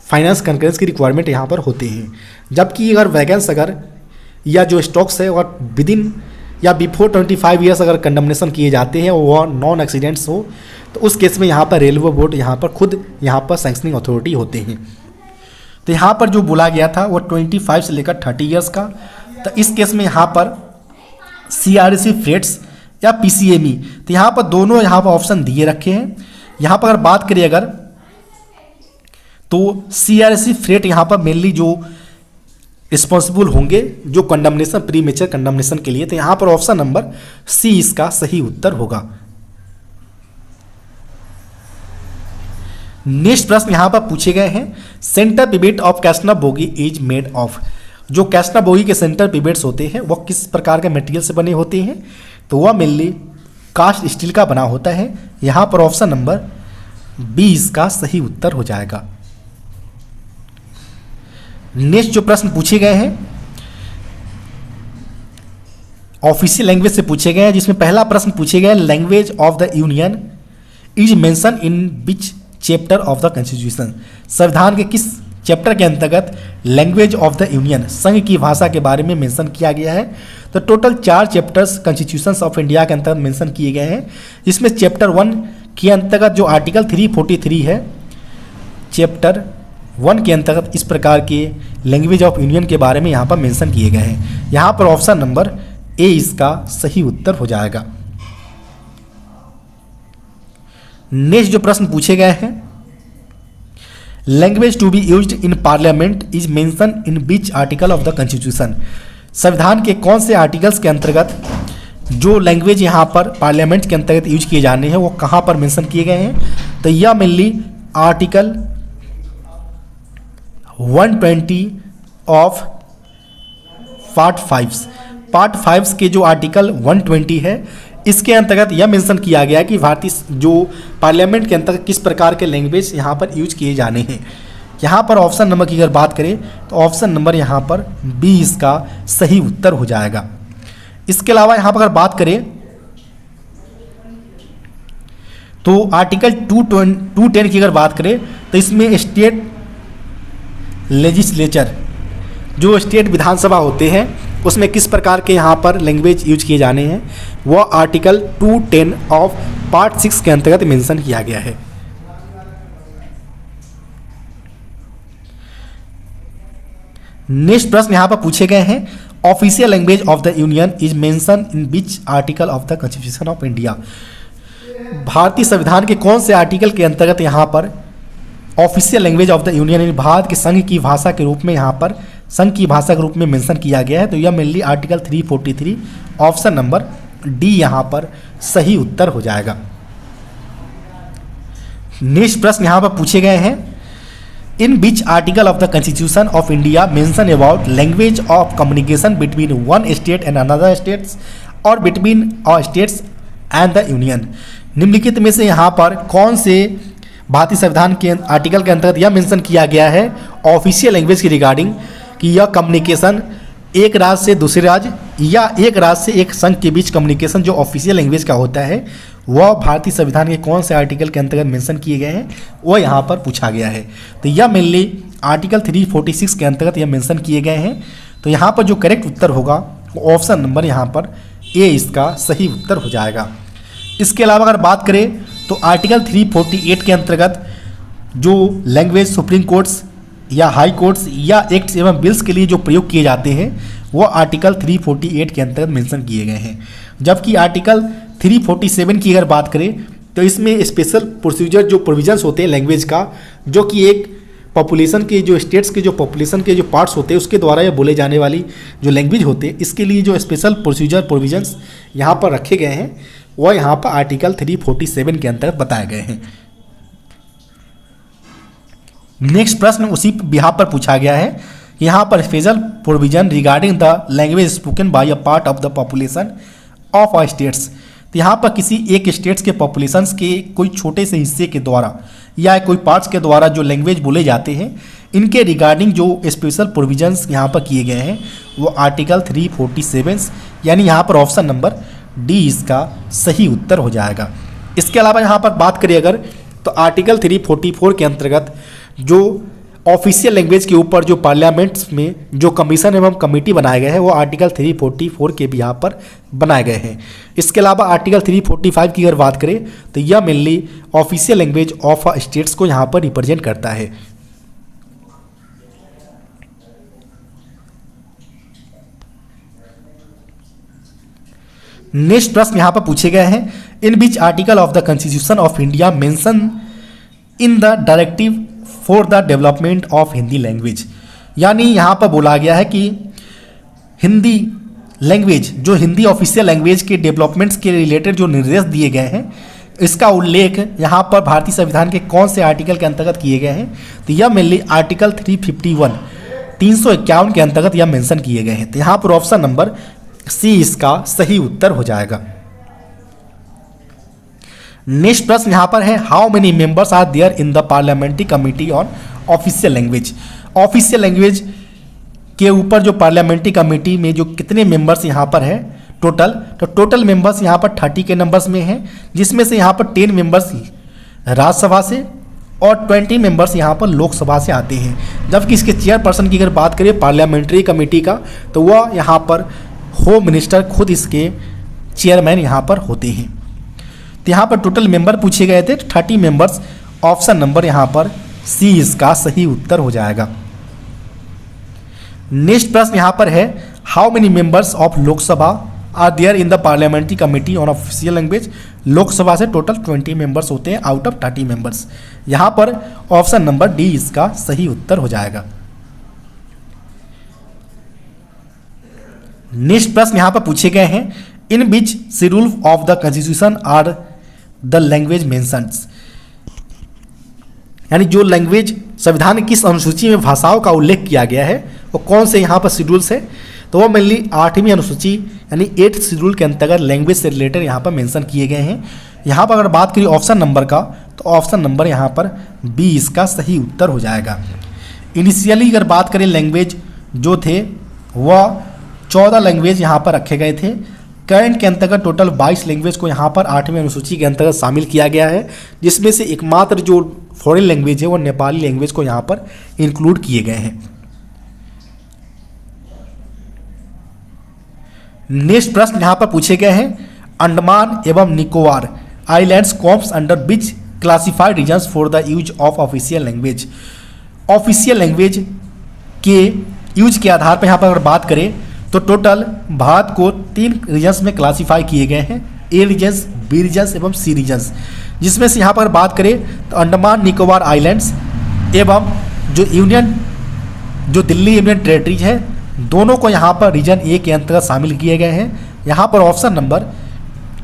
फाइनेंस कंकरेंस की रिक्वायरमेंट यहाँ पर होते हैं। जबकि अगर वैगन्स अगर या जो स्टॉक्स है और विदिन या बिफोर 25 ईयर्स अगर कंडमनेशन किए जाते हैं और वह नॉन एक्सीडेंट्स हो, तो उस केस में यहाँ पर रेलवे बोर्ड यहाँ पर खुद यहाँ पर सैंक्शनिंग अथॉरिटी होते हैं। तो यहाँ पर जो बोला गया था वो 25 से लेकर 30 ईयर्स का, तो इस केस में यहाँ पर CRC फ्रेट्स या PCME, तो यहाँ पर दोनों यहाँ पर ऑप्शन दिए रखे हैं। यहाँ पर अगर बात करें अगर तो CRC फ्रेट यहाँ पर मेनली जो रिस्पॉन्सिबल होंगे जो कंडमनेशन प्री मेचर कंडमनेशन के लिए, तो यहाँ पर ऑप्शन नंबर C इसका सही उत्तर होगा। नेक्स्ट प्रश्न यहाँ पर पूछे गए हैं, centre pivot of casnub bogie is made of. जो कैसना बोगी के सेंटर पिवेट्स होते हैं वह किस प्रकार के मटेरियल से बने होते हैं, तो वह मेनली कास्ट स्टील का बना होता है। यहाँ पर ऑप्शन नंबर B इसका सही उत्तर हो जाएगा। नेक्स्ट जो प्रश्न पूछे गए हैं ऑफिशियल लैंग्वेज से पूछे गए हैं, जिसमें पहला प्रश्न पूछे गए language of the union is mention in which chapter of the constitution. संविधान के किस चैप्टर के अंतर्गत लैंग्वेज ऑफ द यूनियन संघ की भाषा के बारे में मेंशन किया गया है। तो total 4 chapters constitution of India के अंतर्गत मेंशन किए गए हैं। इसमें चैप्टर 1 के अंतर्गत जो आर्टिकल 343 है, चैप्टर 1 के अंतर्गत इस प्रकार के लैंग्वेज ऑफ यूनियन के बारे में यहाँ पर मेंशन किए गए हैं। यहाँ पर ऑप्शन नंबर A इसका सही उत्तर हो जाएगा। नेक्स्ट जो प्रश्न पूछे गए हैं, language to be used in parliament is mention in which article of the constitution. संविधान के कौन से आर्टिकल्स के अंतर्गत जो लैंग्वेज यहाँ पर पार्लियामेंट के अंतर्गत यूज किए जाने हैं वो कहाँ पर मेंशन किए गए हैं, तो यह मेनली आर्टिकल 120 ऑफ पार्ट 5 के जो आर्टिकल 120 है, इसके अंतर्गत यह मेंशन किया गया है कि भारतीय जो पार्लियामेंट के अंतर्गत किस प्रकार के लैंग्वेज यहाँ पर यूज किए जाने हैं। यहाँ पर ऑप्शन नंबर की अगर बात करें तो ऑप्शन नंबर यहाँ पर B इसका सही उत्तर हो जाएगा। इसके अलावा यहाँ पर अगर बात करें तो आर्टिकल 210 की अगर बात करें तो इसमें स्टेट लेजिस्लेचर जो स्टेट विधानसभा होते हैं उसमें किस प्रकार के यहाँ पर लैंग्वेज यूज किए जाने हैं, वह आर्टिकल 210 ऑफ पार्ट 6 के अंतर्गत मेंशन किया गया है। नेक्स्ट प्रश्न यहाँ पर पूछे गए हैं, official language of the union is mention in which article of the constitution of India. भारतीय संविधान के कौन से आर्टिकल के अंतर्गत यहाँ पर official language of the union Bharat के संघ की भाषा के रूप में यहाँ पर संघ की भाषा के रूप में मेंशन किया गया है, तो यह mainly article 343 option number D यहाँ पर सही उत्तर हो जाएगा। नेक्स्ट प्रश्न यहाँ पर पूछे गए हैं, in which article of the constitution of India mention about language of communication between one state and another states और between states and the union. निम्नलिखित में से यहाँ पर कौन से भारतीय संविधान के आर्टिकल के अंतर्गत यह मेंशन किया गया है ऑफिशियल लैंग्वेज की रिगार्डिंग कि यह कम्युनिकेशन एक राज्य से दूसरे राज्य या एक राज्य से एक संघ के बीच कम्युनिकेशन जो ऑफिशियल लैंग्वेज का होता है वह भारतीय संविधान के कौन से आर्टिकल के अंतर्गत मेंशन किए गए हैं वो यहाँ पर पूछा गया है। तो यह मेनली आर्टिकल 346 के अंतर्गत यह मेंशन किए गए हैं। तो यहाँ पर जो करेक्ट उत्तर होगा वो ऑप्शन नंबर यहाँ पर ए इसका सही उत्तर हो जाएगा। इसके अलावा अगर बात करें तो आर्टिकल 348 के अंतर्गत जो लैंग्वेज सुप्रीम कोर्ट्स या हाई कोर्ट्स या एक्ट्स एवं बिल्स के लिए जो प्रयोग किए जाते हैं वो आर्टिकल 348 के अंतर्गत मेंशन किए गए हैं। जबकि आर्टिकल 347 की अगर बात करें तो इसमें स्पेशल प्रोसीजर जो प्रोविजंस होते हैं लैंग्वेज का, जो कि एक पॉपुलेशन के जो स्टेट्स के जो पॉपुलेशन के जो पार्ट्स होते हैं उसके द्वारा ये बोले जाने वाली जो लैंग्वेज होते हैं इसके लिए जो स्पेशल प्रोसीजर प्रोविजंस यहाँ पर रखे गए हैं वह यहाँ पर आर्टिकल 347 के अंतर्गत बताए गए हैं। नेक्स्ट प्रश्न उसी बिहाफ पर पूछा गया है, यहाँ पर special provision regarding the language spoken by a part of the population of a states. तो यहाँ पर किसी एक स्टेट्स के पॉपुलेशंस के कोई छोटे से हिस्से के द्वारा या कोई पार्ट्स के द्वारा जो लैंग्वेज बोले जाते हैं इनके रिगार्डिंग जो स्पेशल प्रोविजंस यहाँ पर किए गए हैं वो आर्टिकल 347 यानी यहाँ पर ऑप्शन नंबर डी इसका सही उत्तर हो जाएगा। इसके अलावा यहाँ पर बात करें अगर तो आर्टिकल 344 के अंतर्गत जो ऑफिशियल लैंग्वेज के ऊपर जो पार्लियामेंट्स में जो कमीशन एवं कमेटी बनाए गए हैं वो आर्टिकल 344 के भी यहाँ पर बनाए गए हैं। इसके अलावा आर्टिकल 345 की अगर बात करें तो यह mainly official language of states को यहाँ पर रिप्रेजेंट करता है। नेक्स्ट प्रश्न यहाँ पर पूछे गए हैं, in which article of the constitution of India mention in the directive for the development of Hindi language. यानी यहाँ पर बोला गया है कि हिंदी लैंग्वेज जो हिंदी ऑफिशियल लैंग्वेज के डेवलपमेंट्स के रिलेटेड जो निर्देश दिए गए हैं इसका उल्लेख यहाँ पर भारतीय संविधान के कौन से आर्टिकल के अंतर्गत किए गए हैं। तो यह मेनली आर्टिकल 351 के अंतर्गत यह मेंशन किए गए हैं। तो यहाँ पर ऑप्शन नंबर सी इसका सही उत्तर हो जाएगा। नेक्स्ट प्रश्न यहाँ पर है, how many members are there in the parliamentary committee on official language. Official language के ऊपर जो पार्लियामेंट्री कमेटी में जो कितने मेंबर्स यहाँ पर है टोटल, तो टोटल मेंबर्स यहाँ पर 30 के नंबर्स में हैं, जिसमें से यहाँ पर 10 मेंबर्स राज्यसभा से और 20 मेंबर्स यहाँ पर लोकसभा से आते हैं। जबकि इसके चेयरपर्सन की अगर बात करें पार्लियामेंट्री कमेटी का तो वह यहाँ पर होम मिनिस्टर खुद इसके चेयरमैन यहाँ पर होते हैं। तो यहाँ पर टोटल मेंबर पूछे गए थे 30 मेंबर्स, ऑप्शन नंबर यहाँ पर सी इसका सही उत्तर हो जाएगा। नेक्स्ट प्रश्न यहाँ पर है, how many members of Lok Sabha are there in the parliamentary committee on official language. Lok Sabha से टोटल 20 मेंबर्स होते हैं आउट ऑफ 30 मेंबर्स। यहाँ पर ऑप्शन नंबर डी इसका सही उत्तर हो जाएगा। नेक्स्ट प्रश्न यहाँ पर पूछे गए हैं, in which schedule of the constitution are the language mentions. यानी जो लैंग्वेज संविधान की किस अनुसूची में भाषाओं का उल्लेख किया गया है वो कौन से यहाँ पर शेड्यूल्स है, तो वो मेनली 8वीं अनुसूची यानी 8th शेड्यूल के अंतर्गत लैंग्वेज से रिलेटेड यहाँ पर मेंशन किए गए हैं। यहाँ पर अगर बात करें ऑप्शन नंबर का तो ऑप्शन नंबर यहाँ पर बी इसका सही उत्तर हो जाएगा। इनिशियली अगर बात करें लैंग्वेज जो थे वह 14 लैंग्वेज यहाँ पर रखे गए थे। करंट के अंतर्गत टोटल 22 लैंग्वेज को यहाँ पर 8वीं अनुसूची के अंतर्गत शामिल किया गया है, जिसमें से एकमात्र जो फॉरेन लैंग्वेज है वो नेपाली लैंग्वेज को यहाँ पर इंक्लूड किए गए हैं। नेक्स्ट प्रश्न यहाँ पर पूछे गए हैं, अंडमान एवं Nicobar islands comes under which classified regions for the use of official language. Official language के यूज के आधार पर यहाँ पर अगर बात करें तो टोटल भारत को 3 रीजन्स में क्लासीफाई किए गए हैं, ए रीजन्स, बी रीजन्स एवं सी रीजन्स, जिसमें से यहाँ पर बात करें तो अंडमान निकोबार आइलैंड्स एवं जो दिल्ली यूनियन टेरेटरीज है दोनों को यहाँ पर रीजन ए के अंतर्गत शामिल किए गए हैं। यहाँ पर ऑप्शन नंबर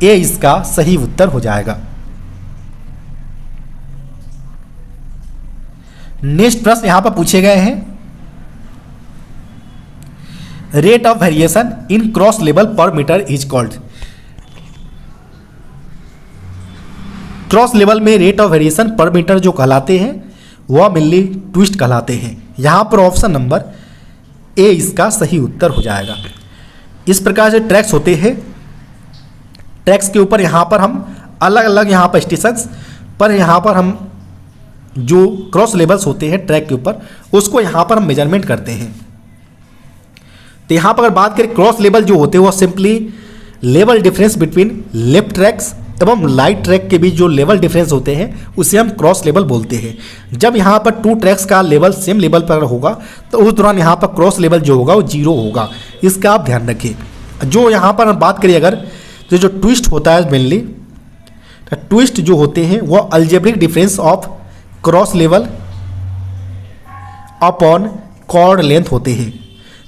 ए इसका सही उत्तर हो जाएगा। नेक्स्ट प्रश्न यहां पर पूछे गए हैं, rate of variation in cross level per metre is called. Cross level में rate of variation per metre जो कहलाते हैं वह मेनली ट्विस्ट कहलाते हैं। यहां पर ऑप्शन नंबर ए इसका सही उत्तर हो जाएगा। इस प्रकार से ट्रैक्स होते हैं, ट्रैक्स के ऊपर यहाँ पर हम अलग अलग यहाँ पर स्टेशंस पर यहाँ पर हम जो क्रॉस लेवल्स होते हैं ट्रैक के ऊपर उसको यहाँ पर हम मेजरमेंट करते हैं। तो यहाँ पर अगर बात करें क्रॉस लेवल जो होते हैं वो simply level difference between left tracks एवं राइट ट्रैक के बीच जो लेवल डिफरेंस होते हैं उसे हम क्रॉस लेवल बोलते हैं। जब यहाँ पर टू ट्रैक्स का लेवल सेम लेवल पर होगा तो उस दौरान यहाँ पर क्रॉस लेवल जो होगा वो 0 होगा, इसका आप ध्यान रखिए। जो यहाँ पर हम बात करें अगर तो जो ट्विस्ट होता है मेनली ट्विस्ट जो होते हैं वो algebraic difference of cross level upon chord length होते हैं।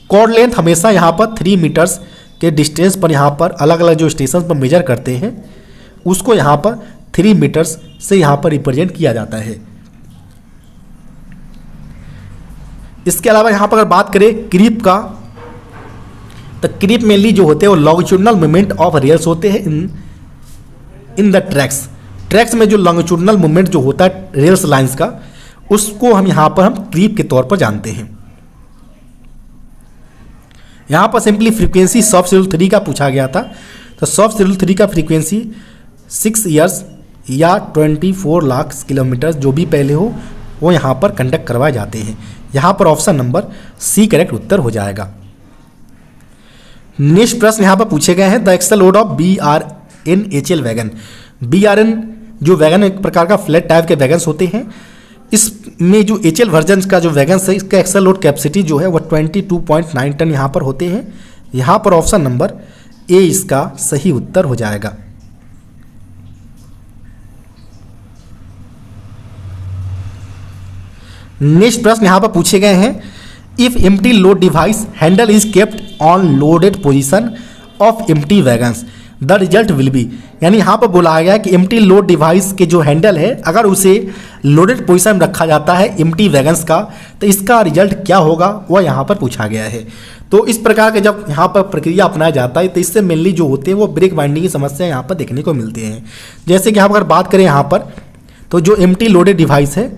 कॉर्ड लेंथ हमेशा यहाँ पर 3 मीटर्स के डिस्टेंस पर यहाँ पर अलग अलग जो स्टेशन पर मेजर करते हैं उसको यहाँ पर 3 मीटर्स से यहाँ पर रिप्रेजेंट किया जाता है। इसके अलावा यहाँ पर अगर बात करें क्रीप का तो क्रीप मेनली जो होते हैं वो लॉन्गिट्यूडनल मूवमेंट ऑफ रेल्स होते हैं इन द ट्रैक्स में जो लॉन्गिट्यूडनल मूवमेंट जो होता है रेल्स लाइंस का उसको हम यहाँ पर हम क्रीप के तौर पर जानते हैं। यहाँ पर सिंपली फ्रीक्वेंसी सब शेड्यूल 3 का पूछा गया था, तो सब शेड्यूल 3 का फ्रीक्वेंसी 6 ईयर्स या 24 लाख किलोमीटर जो भी पहले हो वो यहाँ पर कंडक्ट करवाए जाते हैं। यहाँ पर ऑप्शन नंबर सी करेक्ट उत्तर हो जाएगा। नेक्स्ट प्रश्न यहाँ पर पूछे गए हैं, the axle load of BRNHL wagon. BRN जो वैगन एक प्रकार का फ्लैट टाइप के वैगन्स होते हैं, इसमें जो HL वर्जन का जो वैगन्स है इसका एक्सल लोड कैपेसिटी जो है वो 22.9 टन यहाँ पर होते हैं। यहाँ पर ऑप्शन नंबर ए इसका सही उत्तर हो जाएगा। नेक्स्ट प्रश्न यहाँ पर पूछे गए हैं, if empty load device handle is kept on loaded position of empty wagons the result will be. यानी यहाँ पर बोला गया है कि एम्प्टी लोड डिवाइस के जो हैंडल है अगर उसे लोडेड पोजीशन में रखा जाता है एम्प्टी वैगन्स का तो इसका रिजल्ट क्या होगा वह यहाँ पर पूछा गया है। तो इस प्रकार के जब यहाँ पर प्रक्रिया अपनाया जाता है तो इससे मेनली जो होते हैं वो ब्रेक बाइंडिंग की समस्या यहाँ पर देखने को मिलती हैं। जैसे कि यहाँ पर अगर बात करें यहाँ पर तो जो एम्प्टी लोडेड डिवाइस है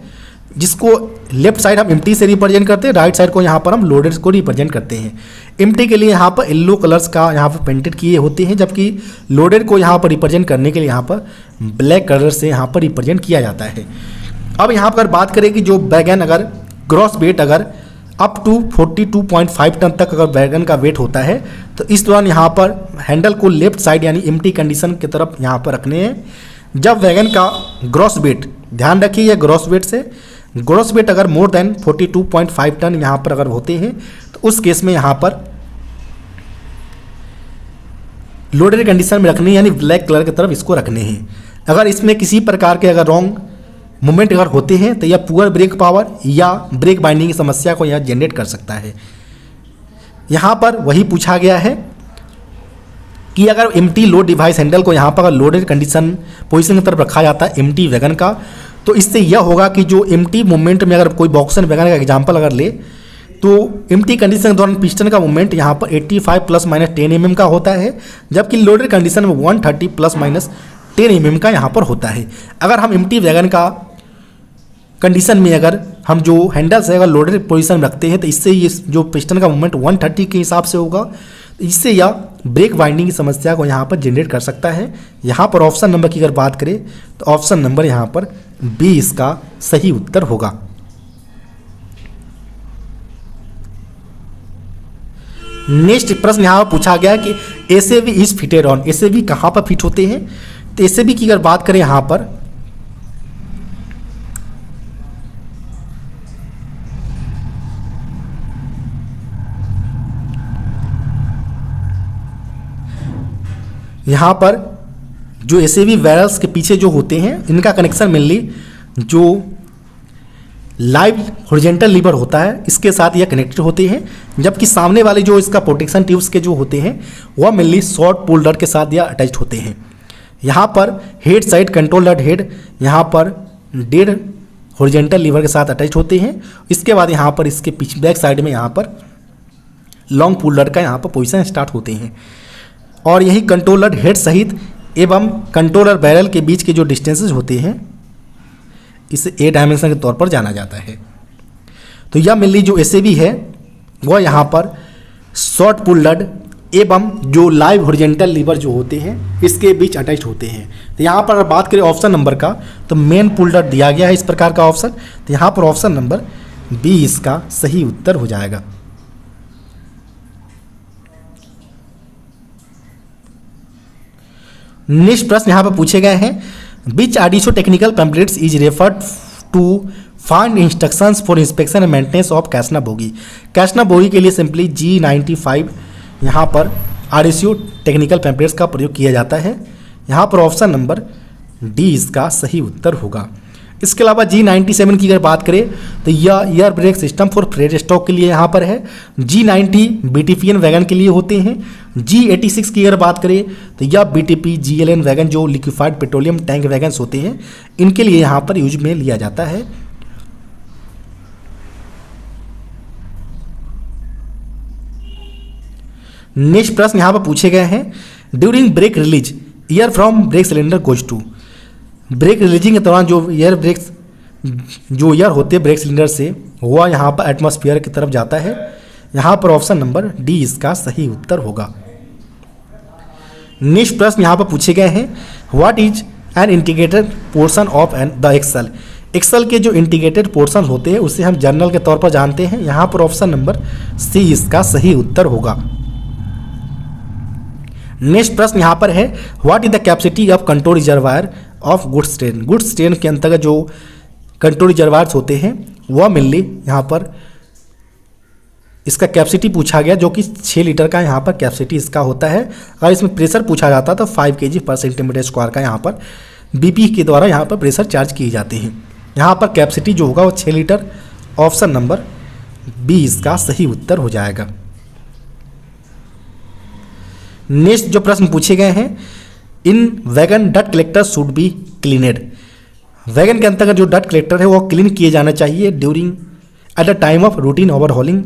जिसको लेफ्ट साइड हम एम्प्टी से रिप्रेजेंट करते हैं, राइट साइड को यहाँ पर हम लोडेड को रिप्रेजेंट करते हैं। एम्प्टी के लिए यहाँ पर येलो कलर्स का यहाँ पर पेंटेड किए होते हैं, जबकि लोडेड को यहाँ पर रिप्रेजेंट करने के लिए यहाँ पर ब्लैक कलर से यहाँ पर रिप्रेजेंट किया जाता है। अब यहाँ पर बात करें कि जो वैगन अगर ग्रॉस वेट अगर अप टू 42.5 टन तक अगर वैगन का वेट होता है तो इस दौरान यहाँ पर हैंडल को लेफ्ट साइड यानी एम्प्टी कंडीशन की तरफ यहाँ पर रखने हैं। जब वैगन का ग्रॉस वेट, ध्यान रखिए यह ग्रॉस वेट से, ग्रॉस वेट अगर मोर देन 42.5 टन यहाँ पर अगर होते हैं तो उस केस में यहाँ पर लोडेड कंडीशन में रखने यानी ब्लैक कलर की तरफ इसको रखने हैं। अगर इसमें किसी प्रकार के अगर रॉन्ग मूवमेंट अगर होते हैं तो यह पुअर ब्रेक पावर या ब्रेक बाइंडिंग की समस्या को यह जनरेट कर सकता है। यहाँ पर वही पूछा गया है कि अगर एम्प्टी लोड डिवाइस हैंडल को यहाँ पर अगर लोडेड कंडीशन पोजीशन की तरफ रखा जाता है एम्प्टी वैगन का तो इससे यह होगा कि जो एम्प्टी मूवमेंट में अगर कोई बॉक्सन वैगन का एग्जांपल अगर ले तो एम्प्टी कंडीशन के दौरान पिस्टन का मूवमेंट यहाँ पर 85 ± 10 mm का होता है, जबकि लोडेड कंडीशन में 130 ± 10 mm का यहाँ पर होता है। अगर हम एम्प्टी वैगन का कंडीशन में अगर हम जो हैंडल से अगर लोडेड पोजीशन में रखते हैं तो इससे ये जो पिस्टन का मूवमेंट 130 के हिसाब से होगा, इससे यह ब्रेक बाइंडिंग की समस्या को यहाँ पर जनरेट कर सकता है। यहाँ पर ऑप्शन नंबर की अगर बात करें तो ऑप्शन नंबर यहाँ पर बी इसका सही उत्तर होगा। नेक्स्ट प्रश्न यहाँ पर पूछा गया कि एसएवी इज फिटेड ऑन। एसएवी कहाँ पर फिट होते हैं तो एसएवी की अगर बात करें यहाँ पर यहाँ पर जो एसएवी वायर्स के पीछे जो होते हैं इनका कनेक्शन मेनली जो लाइव हॉरिजॉन्टल लीवर होता है इसके साथ यह कनेक्टेड होते हैं, जबकि सामने वाले जो इसका प्रोटेक्शन ट्यूब्स के जो होते हैं वह मेनली शॉर्ट पुल नट के साथ यह अटैच्ड होते हैं। यहाँ पर हेड साइड कंट्रोल नट हेड यहाँ पर डेड हॉरिजॉन्टल लीवर के साथ अटैच होते हैं। इसके बाद यहाँ पर इसके पीछे बैक साइड में यहाँ पर लॉन्ग पुल रड का यहाँ पर पोजीशन स्टार्ट होते हैं और यही कंट्रोलर हेड सहित एवं कंट्रोलर बैरल के बीच के जो डिस्टेंसेस होते हैं इसे ए डायमेंशन के तौर पर जाना जाता है। तो यह मेनली जो एसएबी है वह यहाँ पर शॉर्ट पुल रड एवं जो लाइव हॉरिजॉन्टल लीवर जो होते हैं इसके बीच अटैच होते हैं। तो यहाँ पर अगर बात करें ऑप्शन नंबर का तो मेन पुल रड दिया गया है इस प्रकार का ऑप्शन। तो यहाँ पर ऑप्शन नंबर बी इसका सही उत्तर हो जाएगा। नेक्स्ट प्रश्न यहाँ पर पूछे गए हैं, which RDSO technical pamphlets is referred to find instructions for inspection and maintenance of casnub bogie. Casnub bogie के लिए सिंपली G95 यहाँ पर आरडीएसओ टेक्निकल पैम्पलेट्स का प्रयोग किया जाता है। यहाँ पर ऑप्शन नंबर डी इसका सही उत्तर होगा। इसके अलावा G97 की अगर बात करें तो यह air brake system for freight stock के लिए यहाँ पर है। G90 BTPN वैगन के लिए होते हैं। G86 की अगर बात करें तो यह BTP GLN वैगन जो लिक्विफाइड पेट्रोलियम टैंक वैगन्स होते हैं इनके लिए यहाँ पर यूज में लिया जाता है। नेक्स्ट प्रश्न यहाँ पर पूछे गए हैं, during brake release air from brake cylinder goes to. Brake releasing के दौरान जो एयर होते हैं ब्रेक सिलेंडर से वह यहाँ पर एटमॉस्फेयर की तरफ जाता है। यहाँ पर ऑप्शन नंबर डी इसका सही उत्तर होगा। नेक्स्ट प्रश्न यहाँ पर पूछे गए हैं, what is an integrated portion of an the axle. Axle के जो इंटीग्रेटेड पोर्शन होते हैं उसे हम जर्नल के तौर पर जानते हैं। यहाँ पर ऑप्शन नंबर सी इसका सही उत्तर होगा। नेक्स्ट प्रश्न यहाँ पर है, what is the capacity of control reservoir of goods train. Goods train के अंतर्गत जो कंट्रोल रिजर्वायर्स होते हैं वह मेनली यहाँ पर इसका कैपेसिटी पूछा गया जो कि 6 लीटर का यहाँ पर कैपेसिटी इसका होता है। अगर इसमें प्रेशर पूछा जाता तो 5 kg पर सेंटीमीटर स्क्वायर का यहाँ पर बीपी के द्वारा यहाँ पर प्रेशर चार्ज किए जाते हैं। यहाँ पर कैपेसिटी जो होगा वो 6 लीटर। ऑप्शन नंबर बी इसका सही उत्तर हो जाएगा। नेक्स्ट जो प्रश्न पूछे गए हैं, इन वैगन डट collector should be cleaned. Wagon के अंतर्गत जो डट कलेक्टर है वो क्लीन किए जाना चाहिए during at the time of routine overhauling.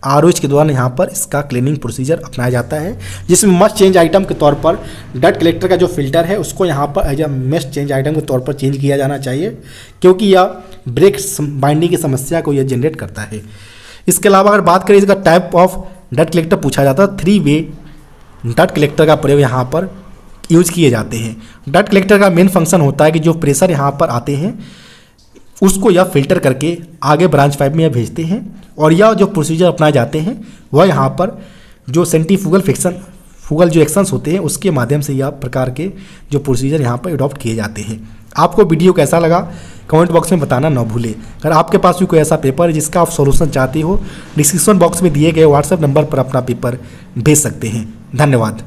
ROH के दौरान यहाँ पर इसका क्लीनिंग प्रोसीजर अपनाया जाता है, जिसमें मस्ट चेंज आइटम के तौर पर डट कलेक्टर का जो फिल्टर है उसको यहाँ पर as a must change item के तौर पर चेंज किया जाना चाहिए, क्योंकि यह ब्रेक बाइंडिंग की समस्या को यह जनरेट करता है। इसके अलावा अगर बात करें इसका टाइप ऑफ डट कलेक्टर पूछा जाता है, 3 वे डट कलेक्टर का प्रयोग यहाँ पर यूज किए जाते हैं। डट कलेक्टर का मेन फंक्शन होता है कि जो प्रेशर यहाँ पर आते हैं उसको यह फिल्टर करके आगे ब्रांच पाइप में यह भेजते हैं, और यह जो प्रोसीजर अपनाए जाते हैं वह यहाँ पर जो सेंट्रीफ्यूगल जो एक्शंस होते हैं उसके माध्यम से यह प्रकार के जो प्रोसीजर यहाँ पर अडॉप्ट किए जाते हैं। आपको वीडियो कैसा लगा कमेंट बॉक्स में बताना न भूलें। अगर आपके पास भी कोई ऐसा पेपर है जिसका आप सॉल्यूशन चाहते हो, डिस्क्रिप्शन बॉक्स में दिए गए व्हाट्सएप नंबर पर अपना पेपर भेज सकते हैं। धन्यवाद।